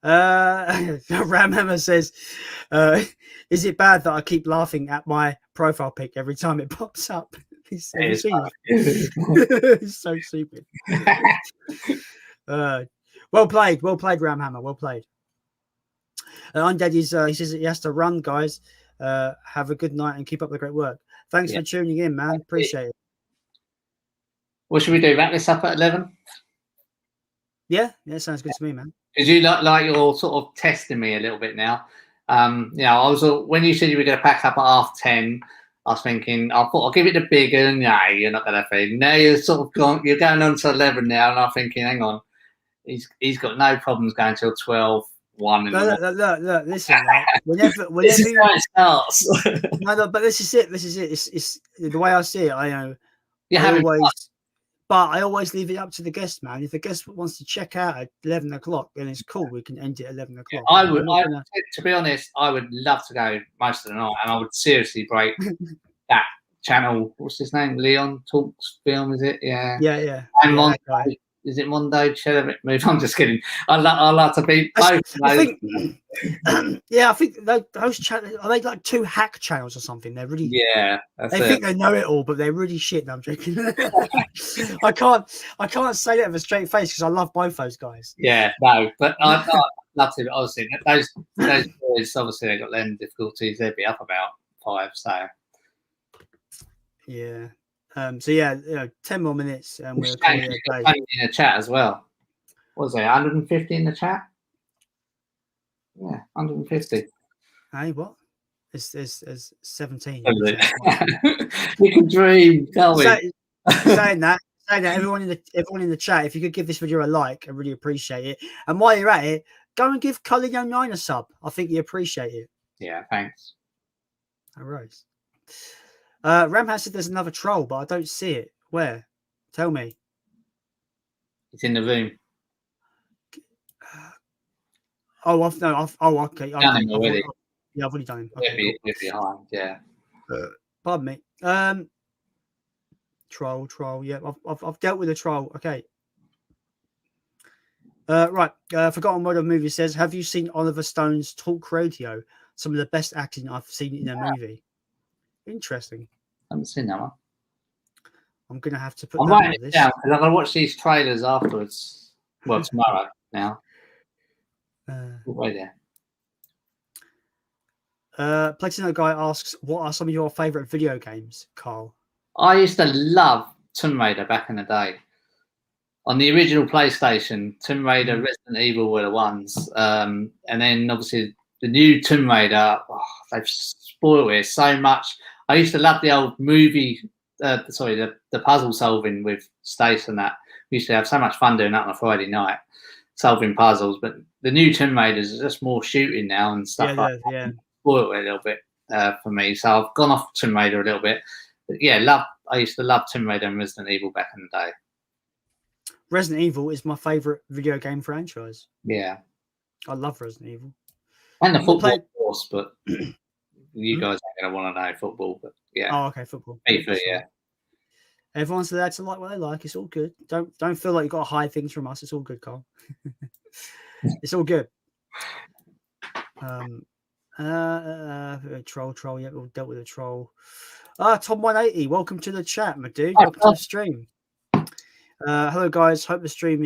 Ramhammer says, "Is it bad that I keep laughing at my profile pic every time it pops up?" He's so stupid. Well played, Ramhammer. Well played. Undead is he says he has to run, guys. Have a good night and keep up the great work. Thanks for tuning in, man. Appreciate it. What should we do? Wrap this up at 11? Yeah, sounds good to me, man. Because you like you're sort of testing me a little bit now. I was when you said you were going to pack up at 10:30, I was thinking I thought I'll give it a big and no, you're not going to feed. Now you're sort of you're going on to 11 now, and I'm thinking, hang on, he's got no problems going till 12. Look, listen. Whenever this is how it starts. No, but this is it. It's the way I see it. I always leave it up to the guest, man. If the guest wants to check out at 11 o'clock, then it's cool. We can end it at 11 o'clock. To be honest, I would love to go most of the night, and I would seriously break that channel. What's his name? Leon Talks Film, is it? Yeah. And is it Mondo? Move. I'm just kidding. I like to be both. I think those channels are they like two hack channels or something? They're really think they know it all, but they're really shit. No, I'm joking. I can't say that with a straight face because I love both those guys. Yeah, no, but I'd love to. Obviously, those boys obviously they got learning difficulties. They'd be up about 5. So yeah. 10 more minutes and we're in the chat as well. What was there? 150 in the chat? Yeah, 150. Hey, what? There's 17. We can dream, can't we? Saying that, everyone in the chat, if you could give this video a like, I really appreciate it. And while you're at it, go and give CARLINIO 9 a sub. I think you appreciate it. Yeah, thanks. All right. Ramhouse said there's another troll, but I don't see it. Where? Tell me. It's in the room. Okay. Done him already. I've already done him. Okay, we're behind, yeah. Pardon me. Troll. Yeah, I've dealt with a troll. Okay. Right. Forgotten Word of Movie says, have you seen Oliver Stone's Talk Radio? Some of the best acting I've seen in a movie. Interesting. I haven't seen that one. I'm gonna have to put. I'm writing it down because I'm gonna watch these trailers afterwards. Well, tomorrow now. Wait there. Platino Guy asks, "What are some of your favorite video games, Carl?" I used to love Tomb Raider back in the day. On the original PlayStation, Tomb Raider, Resident Evil were the ones, and then obviously the new Tomb Raider. They've spoiled it so much. I used to love the old movie, the puzzle solving with Stace and that. We used to have so much fun doing that on a Friday night, solving puzzles. But the new Tomb Raiders is just more shooting now and stuff like that. Yeah. Spoiled it a little bit for me. So I've gone off Tomb Raider a little bit. But yeah, I used to love Tomb Raider and Resident Evil back in the day. Resident Evil is my favorite video game franchise. Yeah, I love Resident Evil. and the I'm not football, playing- of course, but you guys ain't gonna want to know football. But yeah, Oh, okay, football. FIFA, yeah. Everyone's allowed to like what they like. It's all good. Don't feel like you've got to hide things from us. It's all good, Carl. It's all good. Troll. Yeah, we've dealt with a troll. Tom 180. Welcome to the chat, my dude. Welcome to the stream. Hello, guys. Hope the stream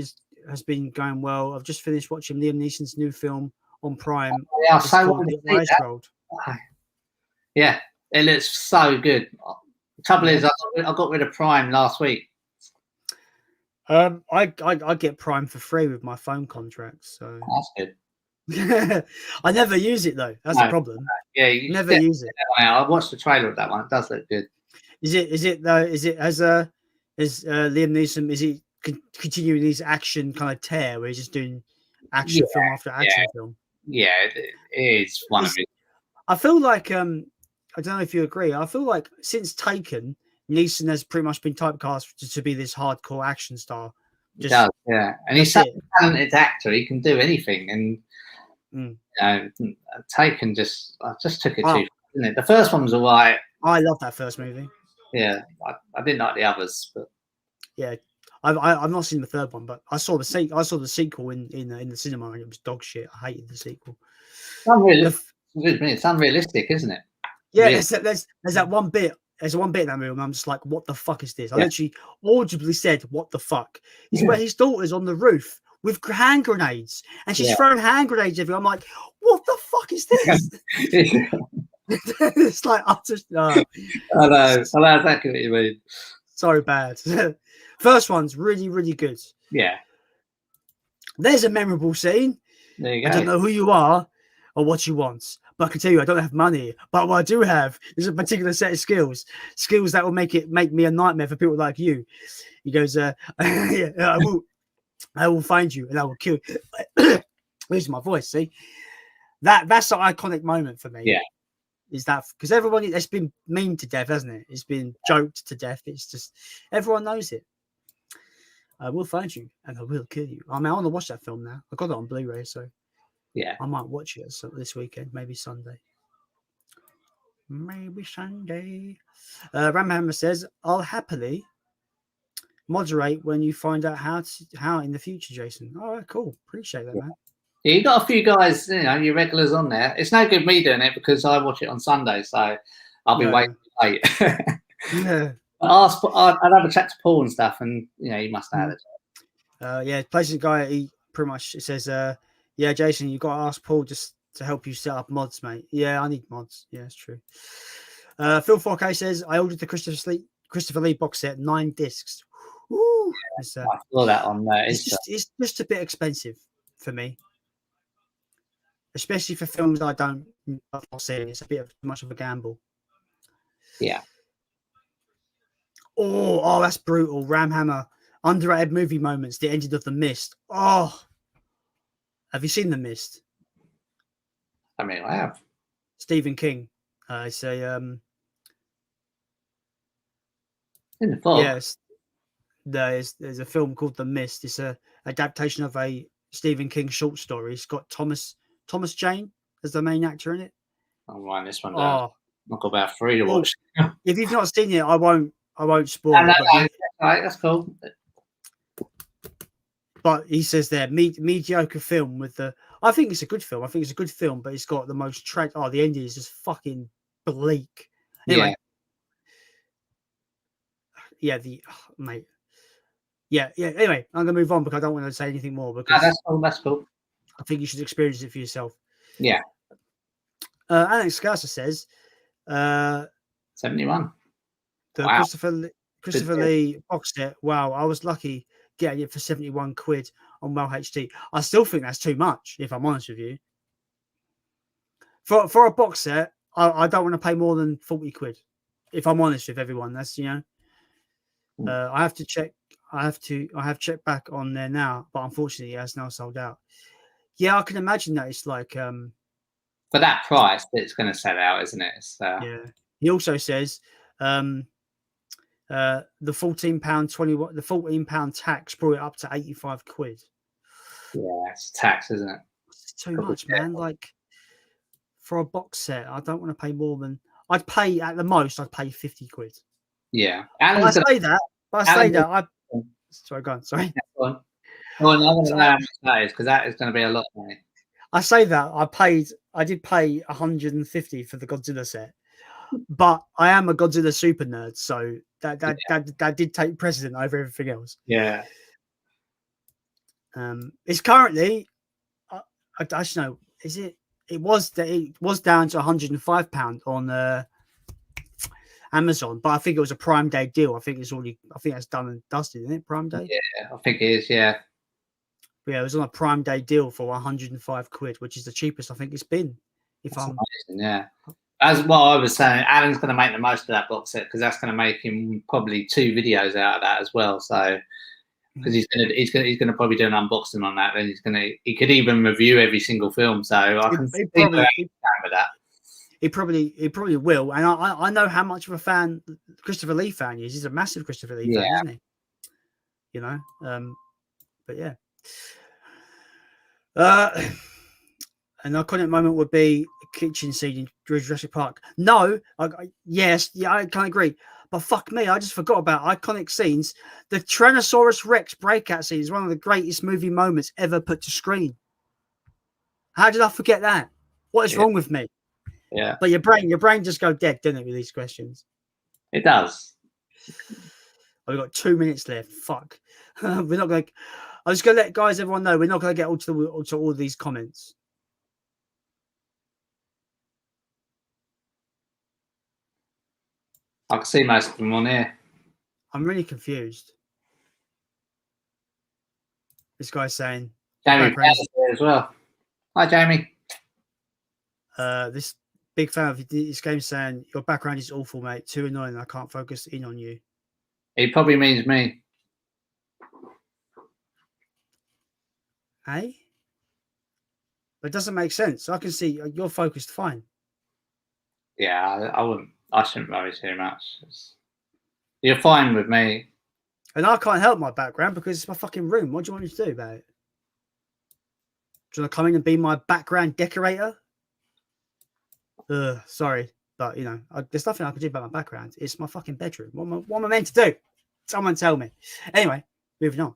has been going well. I've just finished watching Liam Neeson's new film on Prime. Yeah, yeah, it looks so good. The trouble is, I got rid of Prime last week. I get Prime for free with my phone contract, so that's good. I never use it though. That's the problem. Yeah, you never use it. I watched the trailer of that one. It does look good. Is it as Liam Neeson? Is he continuing his action kind of tear where he's just doing action film after action film? Yeah, it is one of it. I feel like I don't know if you agree. I feel like since Taken, Neeson has pretty much been typecast to be this hardcore action star. Yeah, and he's such a talented actor. He can do anything, and Taken just took it too far, didn't it? The first one was alright. I love that first movie. Yeah, I didn't like the others, but yeah, I've not seen the third one, but I saw the sequel in the cinema, and it was dog shit. I hated the sequel. It's unrealistic, isn't it? Yeah, really? There's that one bit. There's one bit in that movie, and I'm just like, "What the fuck is this?" I literally audibly said, "What the fuck?" It's where his daughter's on the roof with hand grenades, and she's throwing hand grenades everywhere. I'm like, "What the fuck is this?" It's like I know exactly what you mean. So bad. First one's really, really good. Yeah. There's a memorable scene. There you go. I don't know who you are or what you want, but I can tell you I don't have money. But what I do have is a particular set of skills that will make me a nightmare for people like you. He goes, I will find you and I will kill you. Losing my voice. See, that's an iconic moment for me. Yeah. Is that because everybody that's been memed to death, hasn't it? It's been joked to death. It's just everyone knows it. I will find you and I will kill you. I mean, I want to watch that film now. I got it on Blu-ray, so yeah, I might watch it this weekend, maybe Sunday. Ramhammer says, "I'll happily moderate when you find out how in the future, Jason." All right, cool. Appreciate that, man. Yeah, you got a few guys, your regulars on there. It's no good me doing it because I watch it on Sunday, so I'll be waiting late. Yeah. I'd have a chat to Paul and stuff, and he must have it. Places guy. He pretty much says, "Yeah, Jason, you got to ask Paul just to help you set up mods, mate." Yeah, I need mods. Yeah, it's true. Phil 4K says, "I ordered the Christopher Lee box set, 9 discs." Ooh, I saw that on there. It's just a bit expensive for me, especially for films I've not seen. It's a bit too much of a gamble. Yeah. Oh, that's brutal. Ramhammer. Underrated movie moments. The ending of The Mist. Oh, have you seen The Mist? I mean, I have. Stephen King. It's a in the fog. Yes, there's a film called The Mist. It's a adaptation of a Stephen King short story. It's got Thomas Jane as the main actor in it. I'll write this one down. I've got about 3 to watch. If you've not seen it, I won't spoil it. All right, that's cool. But he says there, mediocre film with the. I think it's a good film. I think it's a good film, but it's got the most tragic. Oh, the ending is just fucking bleak. Anyway, mate. Yeah. Anyway, I'm gonna move on because I don't want to say anything more. Because that's cool. I think you should experience it for yourself. Yeah. Alex Scouser says, 71. The Christopher Lee box set. Wow, I was lucky getting it for 71 quid on Well HD. I still think that's too much, if I'm honest with you. For a box set, I don't want to pay more than 40 quid. If I'm honest with everyone, that's I have to check. I have checked back on there now, but unfortunately, it has now sold out. Yeah, I can imagine that it's like for that price, it's going to sell out, isn't it? Yeah. He also says, The £14.20, the £14 tax brought it up to 85 quid. Yeah, it's tax, isn't it? It's too much, man. Like for a box set, I don't want to pay more than I'd pay at the most. I'd pay 50 quid. Yeah, I say that. Sorry, go on. Sorry. Well, I want to know how much that is because that is going to be a lot of money. I say that I did pay 150 for the Godzilla set, but I am a Godzilla super nerd, so that did take precedent over everything else. Yeah. It's currently, I don't know, is it? It was down to £105 on Amazon, but I think it was a Prime Day deal. I think that's done and dusted, isn't it? Prime Day. Yeah, I think it is. Yeah. But yeah, it was on a Prime Day deal for 105 quid, which is the cheapest I think it's been. Yeah. As what I was saying, Alan's going to make the most of that box set because that's going to make him probably 2 videos out of that as well. So because he's going to probably do an unboxing on that, then he could even review every single film. So I can see with that. He probably will, and I know how much of a fan Christopher Lee fan he is. He's a massive Christopher Lee fan, isn't he? You know, but yeah. An iconic moment would be a kitchen scene in Jurassic Park. No, I can't agree. But fuck me, I just forgot about iconic scenes. The Tyrannosaurus Rex breakout scene is one of the greatest movie moments ever put to screen. How did I forget that? What is wrong with me? Yeah. But your brain just go dead, doesn't it, with these questions? It does. We've got 2 minutes left. Fuck. We're not going to... I'm just going to let everyone know we're not going to get onto all these comments. I can see most of them on here. I'm really confused. This guy's saying... Jamie Powell's there as well. Hi, Jamie. This big fan of this game saying, your background is awful, mate. Too annoying. I can't focus in on you. He probably means me. Hey? But it doesn't make sense. I can see you're focused fine. Yeah, I shouldn't worry too much. You're fine with me. And I can't help my background because it's my fucking room. What do you want me to do about it? Do you want to come in and be my background decorator? Sorry, but you know, there's nothing I can do about my background. It's my fucking bedroom. What am I meant to do? Someone tell me. Anyway, moving on.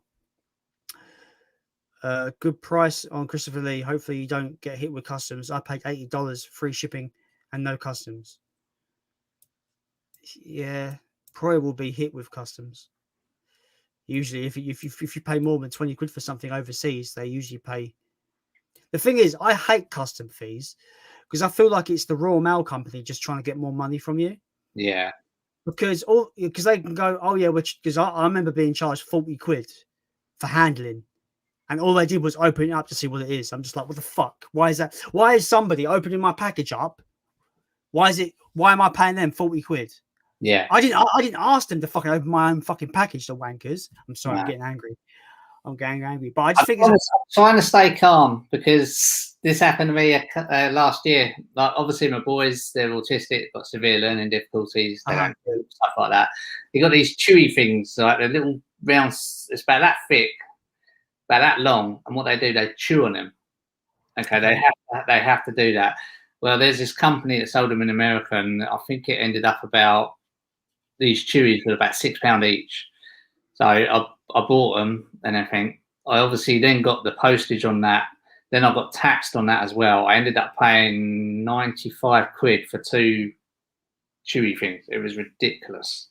Good price on Christopher Lee. Hopefully you don't get hit with customs. I paid $80, free shipping and no customs. Yeah, probably will be hit with customs. Usually, if you pay more than 20 quid for something overseas, they usually pay. The thing is, I hate custom fees because I feel like it's the Royal Mail company just trying to get more money from you. Yeah. Because they can go, oh yeah, because I remember being charged 40 quid for handling. And all they did was open it up to see what it is. I'm just like, what the fuck? Why is that? Why is somebody opening my package up? Why am I paying them 40 quid? Yeah. I didn't ask them to fucking open my own fucking package, the wankers. I'm sorry, I'm getting angry. I'm getting angry. But I just think I'm trying to stay calm because this happened to me last year. Like, obviously, my boys, they're autistic, got severe learning difficulties, they don't do stuff like that. They got these chewy things, like the little round, it's about that thick, about that long, and what they do, they chew on them. Okay, they have to do that. Well, there's this company that sold them in America, and I think it ended up about these chewies were about £6 each. So I bought them and everything. I obviously then got the postage on that. Then I got taxed on that as well. I ended up paying 95 quid for 2 chewy things. It was ridiculous.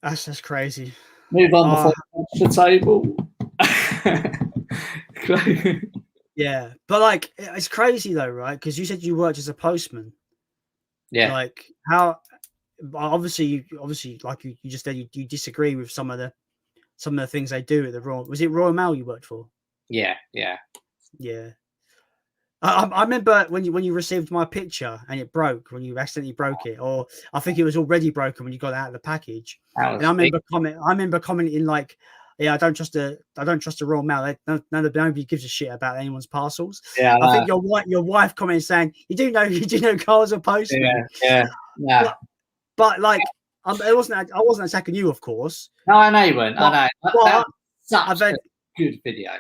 That's just crazy. Move on before the table. Yeah, but like it's crazy though, right? Because you said you worked as a postman. Yeah. Like how? Obviously, like you just said, you disagree with some of the things they do at the Royal. Was it Royal Mail you worked for? Yeah. I remember when you received my picture and it broke when you accidentally broke it, or I think it was already broken when you got it out of the package. And I remember commenting like, "Yeah, I don't trust the Royal Mail. Nobody gives a shit about anyone's parcels." Yeah, I think your wife commented saying, "You do know Carl's a postman." Yeah. But like It wasn't. I wasn't attacking you, of course. No, I know you weren't. I know. That was such a good video.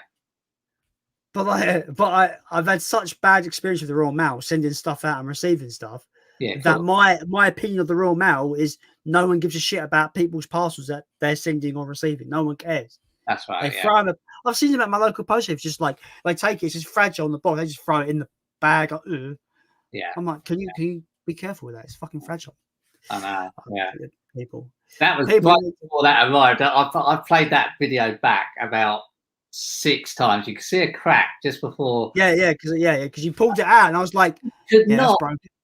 But I've had such bad experience with the Royal Mail sending stuff out and receiving stuff. Yeah, that my opinion of the Royal Mail is no one gives a shit about people's parcels that they're sending or receiving. No one cares. That's right. They throw them. I've seen them at my local post office. Just like they take it, it's just fragile on the bottom. They just throw it in the bag. Like, yeah. I'm like, can you be careful with that? It's fucking fragile. I know. Yeah. People. That was right before that arrived. I've played that video back about 6 times. You can see a crack just before. Yeah, because you pulled it out, and I was like,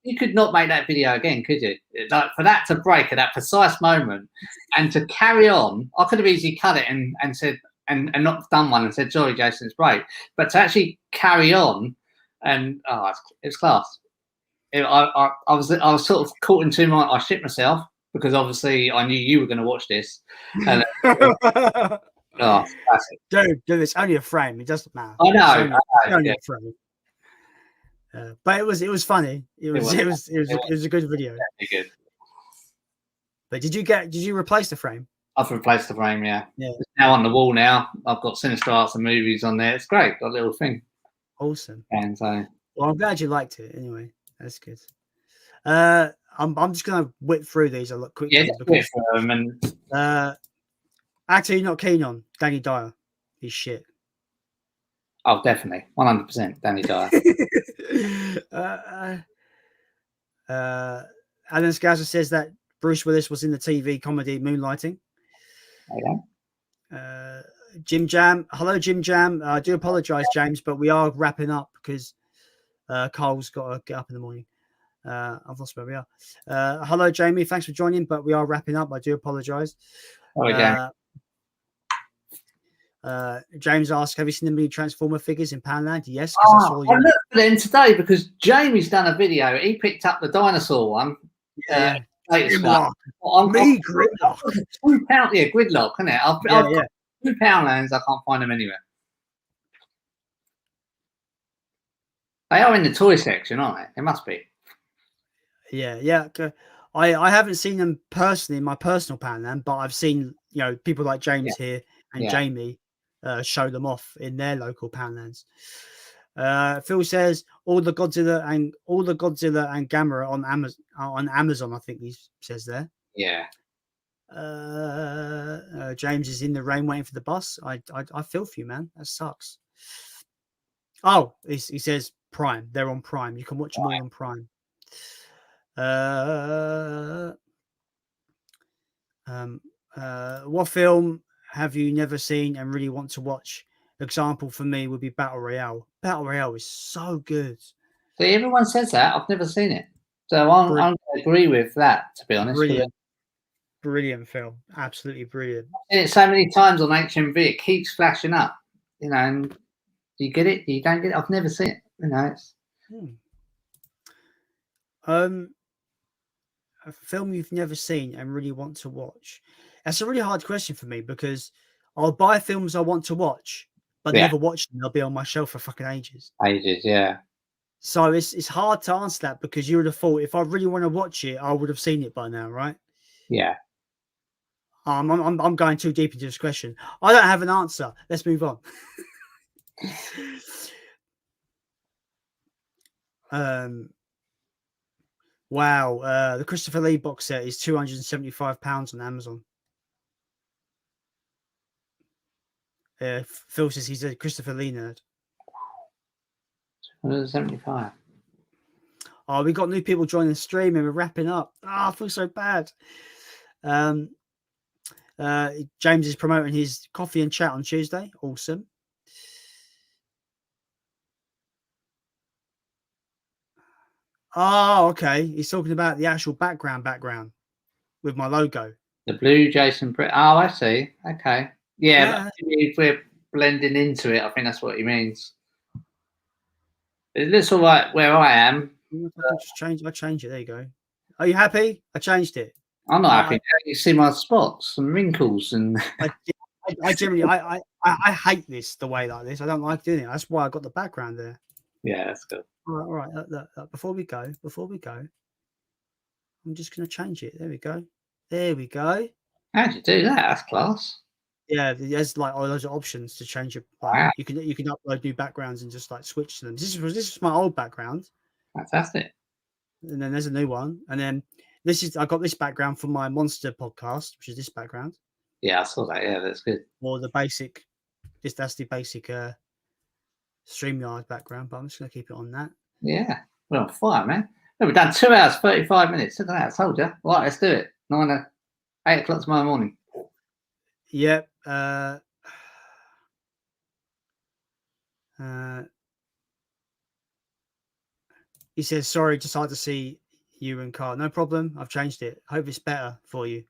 you could not make that video again, could you? Like, for that to break at that precise moment, and to carry on, I could have easily cut it and said and not done one and said, "Sorry, Jason, it's break." But to actually carry on, and it's class. I was sort of caught in 2 minds. I shit myself because obviously I knew you were going to watch this. And, dude, it's only a frame. It doesn't matter. I know. It's only a frame. But it was funny. It was a good video. Good. But did you replace the frame? I've replaced the frame. Yeah. It's now on the wall. Now I've got Sinister Arts and Movies on there. It's great. That little thing. Awesome. And so. Well, I'm glad you liked it. Anyway, that's good. I'm just gonna whip through these a lot quickly. Yeah, because, and actor you're not keen on, Danny Dyer. He's shit. Oh, definitely, 100%, Danny Dyer. Alan Scouser says that Bruce Willis was in the TV comedy Moonlighting. Okay. Jim Jam, hello Jim Jam. I do apologise, James, but we are wrapping up because Carl's got to get up in the morning. I've lost where we are. Hello Jamie, thanks for joining, but we are wrapping up. I do apologise. James asks, have you seen the new Transformer figures in Poundland? Yes, because I saw you. I looked at them today because Jamie's done a video. He picked up the dinosaur one. Yeah. Gridlock. £2, Gridlock, isn't it? I've got £2 Poundlands. I can't find them anywhere. They are in the toy section, aren't they? They must be. Yeah. I haven't seen them personally in my personal Poundland, but I've seen people like James here and Jamie show them off in their local Poundlands. Phil says all the Godzilla and Gamera on Amazon. I think he says there. Yeah. James is in the rain waiting for the bus. I feel for you, man. That sucks. Oh, he says Prime. They're on Prime. You can watch them all on Prime. What film have you never seen and really want to watch? Example for me would be Battle Royale. Battle Royale is so good. So everyone says that. I've never seen it. So I'm going to agree with that, to be honest. Brilliant film. Absolutely brilliant. I've seen it so many times on HMV. It keeps flashing up. And you get it? You don't get it? I've never seen it. It's... A film you've never seen and really want to watch. That's a really hard question for me because I'll buy films I want to watch, but never watch them. They'll be on my shelf for fucking ages. Yeah. So it's hard to answer that because you would have thought if I really want to watch it, I would have seen it by now, right? Yeah. I'm going too deep into this question. I don't have an answer. Let's move on. Wow, the Christopher Lee box set is £275 on Amazon. Phil says he's a Christopher Lee nerd. 175. Oh, we got new people joining the stream and we're wrapping up. I feel so bad. James is promoting his coffee and chat on Tuesday. Awesome. Oh, okay. He's talking about the actual background with my logo. The blue Jason Britt. Oh, I see. Okay. Yeah. If we're blending into it, I think that's what he means. It looks all right where I am. I change it. There you go. Are you happy? I changed it. I'm not happy. You see my spots and wrinkles and. I generally I hate this the way like this. I don't like doing it. That's why I got the background there. Yeah, that's good. All right. Look, before we go, I'm just going to change it. There we go. There we go. How'd you do that? That's class. Yeah, there's like all those options to change it. Like, Wow. you can upload new backgrounds and just like switch to them. This is my old background, Fantastic. and then there's a new one, and then I got this background from my monster podcast, which is this background, Yeah, I saw that. Yeah, that's good. or the basic. That's the basic StreamYard background, but I'm just gonna keep it on that. Yeah, we're on fire, man. We've done 2 hours 35 minutes. Look at that. I told you. Right, let's do it. 8 o'clock tomorrow morning. Yep. He says, sorry, just hard to see you and Carl. No problem. I've changed it. Hope it's better for you.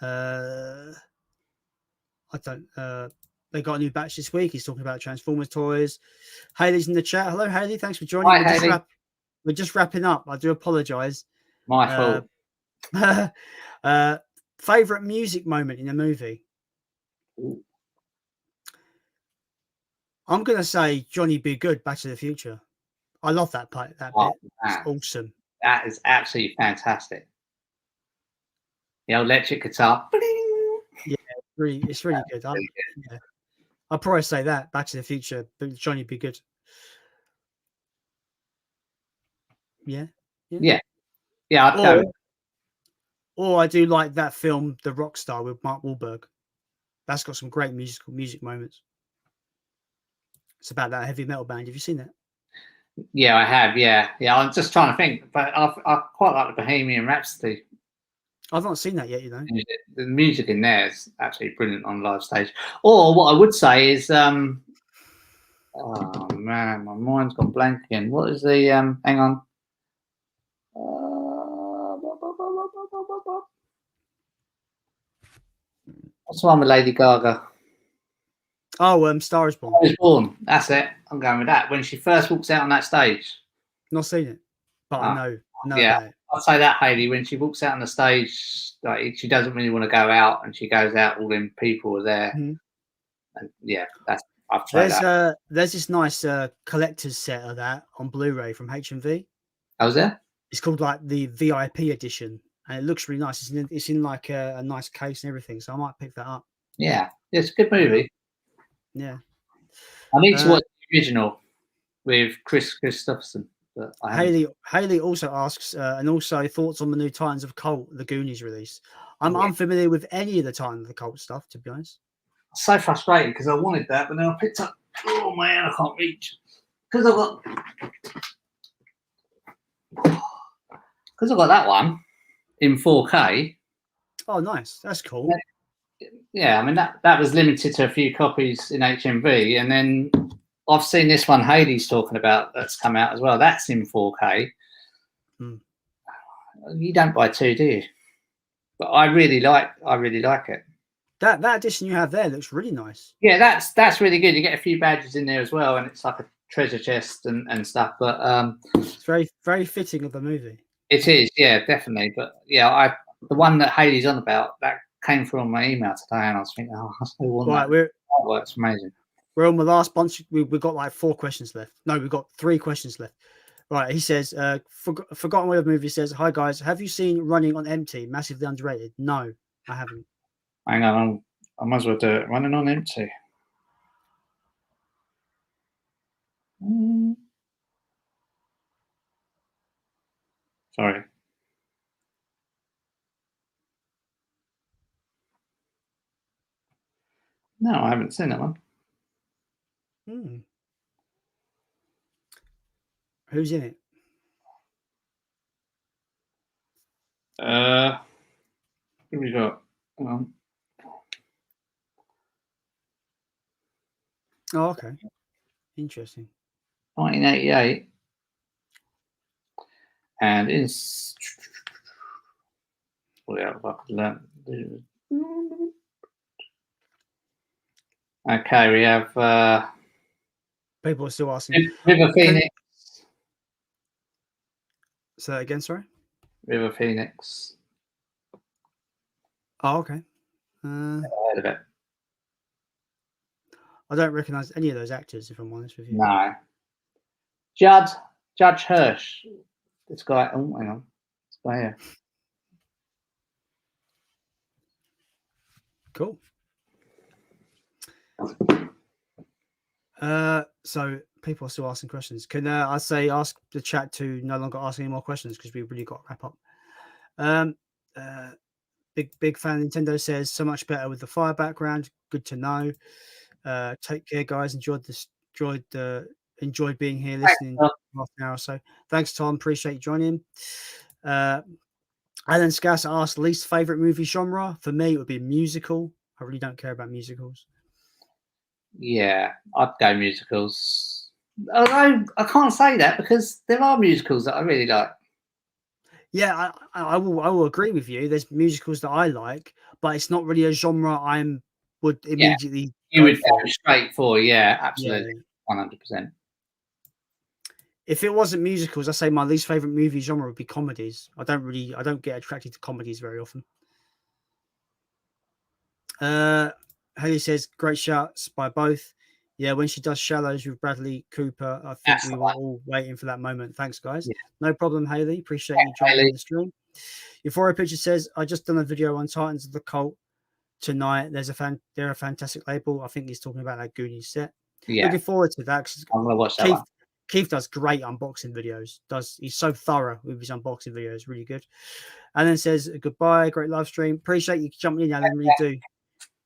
I don't. They got a new batch this week. He's talking about Transformers toys. Haley's in the chat. Hello, Haley. Thanks for joining. Hi, Haley. We're just wrapping up. I do apologize. My fault. Favorite music moment in a movie? Ooh. I'm gonna say Johnny Be Good, Back to the Future. I love that bit. Oh, it's awesome. That is absolutely fantastic. The electric guitar. Yeah, it's really good. Yeah. I'll probably say that Back to the Future, but Johnny Be Good. Yeah. I'd go. Or I do like that film, The Rockstar, with Mark Wahlberg. That's got some great music moments. It's about that heavy metal band. Have you seen that? Yeah, I have. Yeah. I'm just trying to think, but I quite like the Bohemian Rhapsody. I've not seen that yet. You know, the music in there is absolutely brilliant on live stage. Or what I would say is, oh man, my mind's gone blank again. What is the? Hang on. What's the one with Lady Gaga? Oh, Star is Born. Star is Born. That's it. I'm going with that. When she first walks out on that stage. Not seen it, but I know. Yeah, about it. I'll say that, Haley. When she walks out on the stage, like she doesn't really want to go out, and she goes out. All them people are there, and yeah, I've tried that. There's this nice collector's set of that on Blu-ray from HMV. I was there. It's called like the VIP edition, and it looks really nice. It's in like a nice case and everything, so I might pick that up. Yeah, it's a good movie. Yeah, I need to watch the original with Chris Christopherson. But Haley also asks, and also thoughts on the new Titans of Cult, the Goonies release. I'm unfamiliar with any of the Titans of the Cult stuff, to be honest. So frustrated because I wanted that, but then I picked up. Oh man, I can't reach because I've got that one in 4K. Oh, nice. That's cool. Yeah, I mean that was limited to a few copies in HMV, and then I've seen this one Haley's talking about that's come out as well. That's in 4K. You don't buy two, do you? But I really like it. That edition you have there looks really nice. Yeah, that's really good. You get a few badges in there as well, and it's like a treasure chest and stuff. But it's very, very fitting of the movie. It is, yeah, definitely. But yeah, the one that Haley's on about that came through on my email today, and I was thinking, I still want that. It's amazing. We're on the last bunch. We've got like 4 questions left. No, we've got 3 questions left. Right. He says, forgotten what the movie says. Hi, guys. Have you seen Running on Empty? Massively underrated. No, I haven't. Hang on. I might as well do it. Running on Empty. Sorry. No, I haven't seen that one. Who's in it? Who we got? Hang on. Oh, okay. Interesting. 1988. And in okay, we have people are still asking. River Phoenix. Say that again, sorry. River Phoenix. Oh, okay. Never heard of it. I don't recognise any of those actors, if I'm honest with you. No. Judge Hirsch. This guy. Oh, hang on. This guy here. Cool. So people are still asking questions. Can I say ask the chat to no longer ask any more questions because we've really got to wrap up. Big fan. Nintendo says so much better with the fire background. Good to know. Take care, guys. Enjoyed being here, listening half an hour or so. Thanks, Tom. Appreciate you joining. Alan Scouser asked least favorite movie genre. For me, it would be musical. I really don't care about musicals. Yeah, I'd go musicals. Although I can't say that because there are musicals that I really like. Yeah, I will agree with you. There's musicals that I like, but it's not really a genre would immediately. You would go straight for, yeah, absolutely, 100%. If it wasn't musicals, I say my least favorite movie genre would be comedies. I don't get attracted to comedies very often. Haley says great shots by both. Yeah, when she does Shallows with Bradley Cooper, I think we were all waiting for that moment. Thanks, guys. Yeah. No problem, Haley. Appreciate you joining the stream. Euphoria Picture says, I just done a video on Titans of the Cult tonight. They're a fantastic label. I think he's talking about that Goonies set. Yeah. Looking forward to that. I'm gonna watch that one. Keith does great unboxing videos. He's so thorough with his unboxing videos. Really good. And then says goodbye. Great live stream. Appreciate you jumping in, Alan. Really do.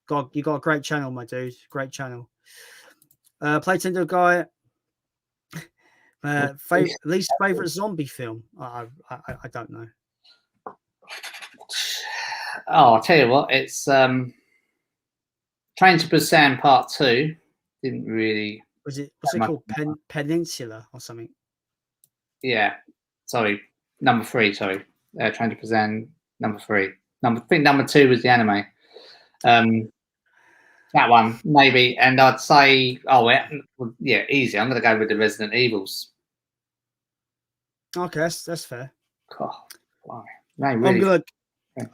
God, you got a great channel, my dude. Great channel. Playtender guy. Least favorite zombie film. I don't know. Oh, I'll tell you what. It's Train to Busan Part 2. Didn't really. What's it called? Peninsula or something? Yeah. Sorry. Number 3. Sorry. Train to Busan. Number 3. I think number 2 was the anime. That one, maybe. And I'd say, yeah, easy. I'm going to go with the Resident Evils. Okay, that's fair. God, wow. No, really.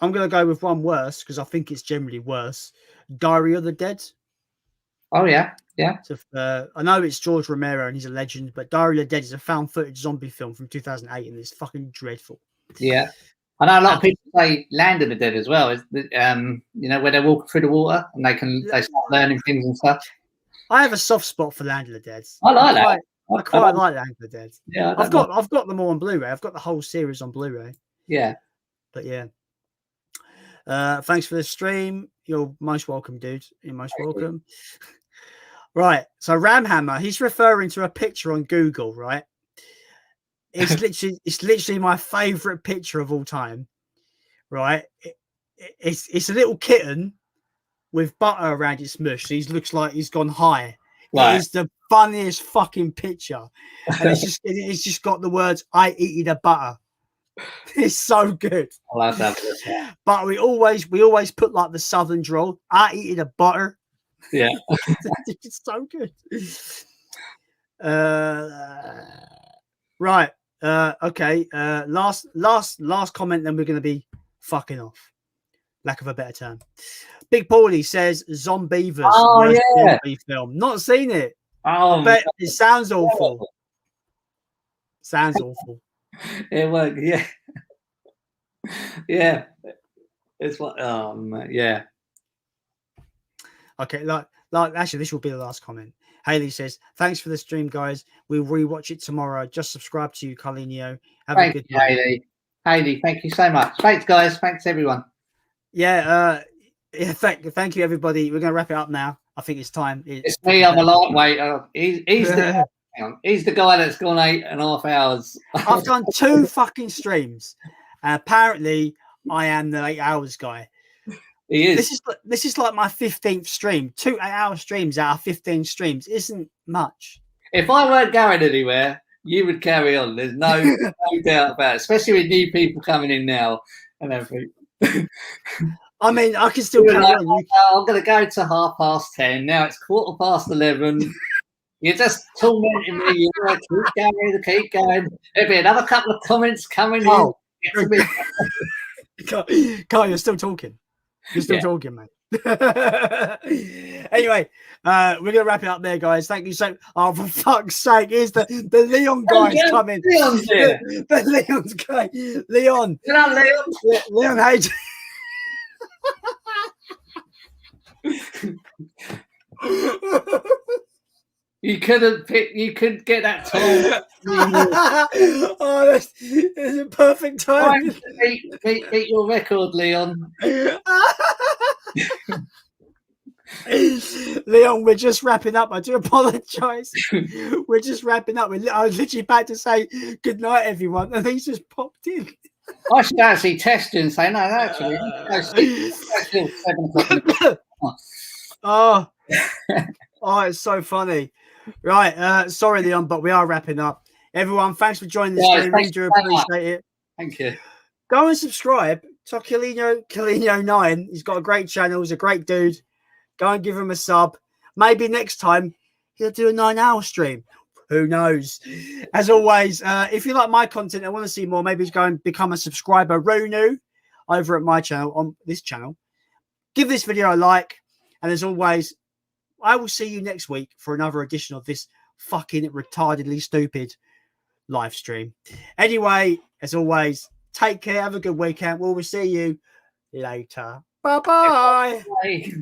I'm gonna go with one worse because I think it's generally worse. Diary of the Dead. Oh yeah. So, I know it's George Romero and he's a legend, but Diary of the Dead is a found footage zombie film from 2008 and it's fucking dreadful. Yeah. I know a lot of people say Land of the Dead as well. Is where they're walking through the water and they start learning things and stuff. I have a soft spot for Land of the Dead. I like that. I quite like Land of the Dead. Yeah, I've got them all on Blu-ray. I've got the whole series on Blu-ray. Yeah. But yeah. Thanks for the stream. You're most welcome, dude. You're most welcome. Right. So Ramhammer, he's referring to a picture on Google, right? It's literally my favorite picture of all time, right? It's a little kitten with butter around its mush. He looks like he's gone high. Right. It's the funniest fucking picture, and it's just got the words "I eat the butter." It's so good. I like that. But we always put like the southern drawl. I eat the butter. Yeah, it's so good. Right. Okay. Last comment. Then we're going to be fucking off. Lack of a better term. Big Paulie says Zombievers. Oh yeah. Zombie film. Not seen it. Oh, but it sounds awful. Sounds awful. It worked. Yeah. Yeah. It's what. Yeah. Okay. Like. Actually, this will be the last comment. Haley says, "Thanks for the stream, guys. We'll rewatch it tomorrow. Just subscribe to you, Carlinio. Have a good night." Haley. Haley, thank you so much. Thanks, guys. Thanks, everyone. Yeah. Thank you, everybody. We're gonna wrap it up now. I think it's time. It's me. I'm a lightweight. He's the guy that's gone 8.5 hours. I've done 2 fucking streams. Apparently, I am the 8 hours guy. He is. This is like my 15th stream. 2 8-hour streams out of 15 streams isn't much. If I weren't going anywhere, you would carry on. There's no doubt about it. Especially with new people coming in now and everything. I mean, I can still carry on. I'm going to go to 10:30. Now it's 11:15. You're just tormenting me. You're going to keep going. There'll be another couple of comments coming in. Carl, you're still talking. You're still talking, man. Anyway, we're gonna wrap it up there, guys. Thank you so. Oh, for fuck's sake! Here's the Leon guys coming. Leon's here. The Leon's guy. Leon. Leon. Leon, hey. You couldn't pick. You could get that tall. Oh, that's a perfect time. Beat your record, Leon. Leon, we're just wrapping up. I do apologise. We're just wrapping up. I was literally about to say good night, everyone, and he's just popped in. I should actually test you and say no. Actually, it's still 7 o'clock. In the Oh, it's so funny. Right, sorry, Leon, but we are wrapping up. Everyone, thanks for joining the stream. We do appreciate it. Thank you. Go and subscribe to Carlino9. He's got a great channel. He's a great dude. Go and give him a sub. Maybe next time he'll do a 9-hour stream. Who knows? As always, if you like my content and want to see more, maybe go and become a subscriber. Roonoo over at my channel, on this channel. Give this video a like. And as always, I will see you next week for another edition of this fucking retardedly stupid live stream. Anyway, as always, take care. Have a good weekend. We'll see you later. Bye-bye. Bye.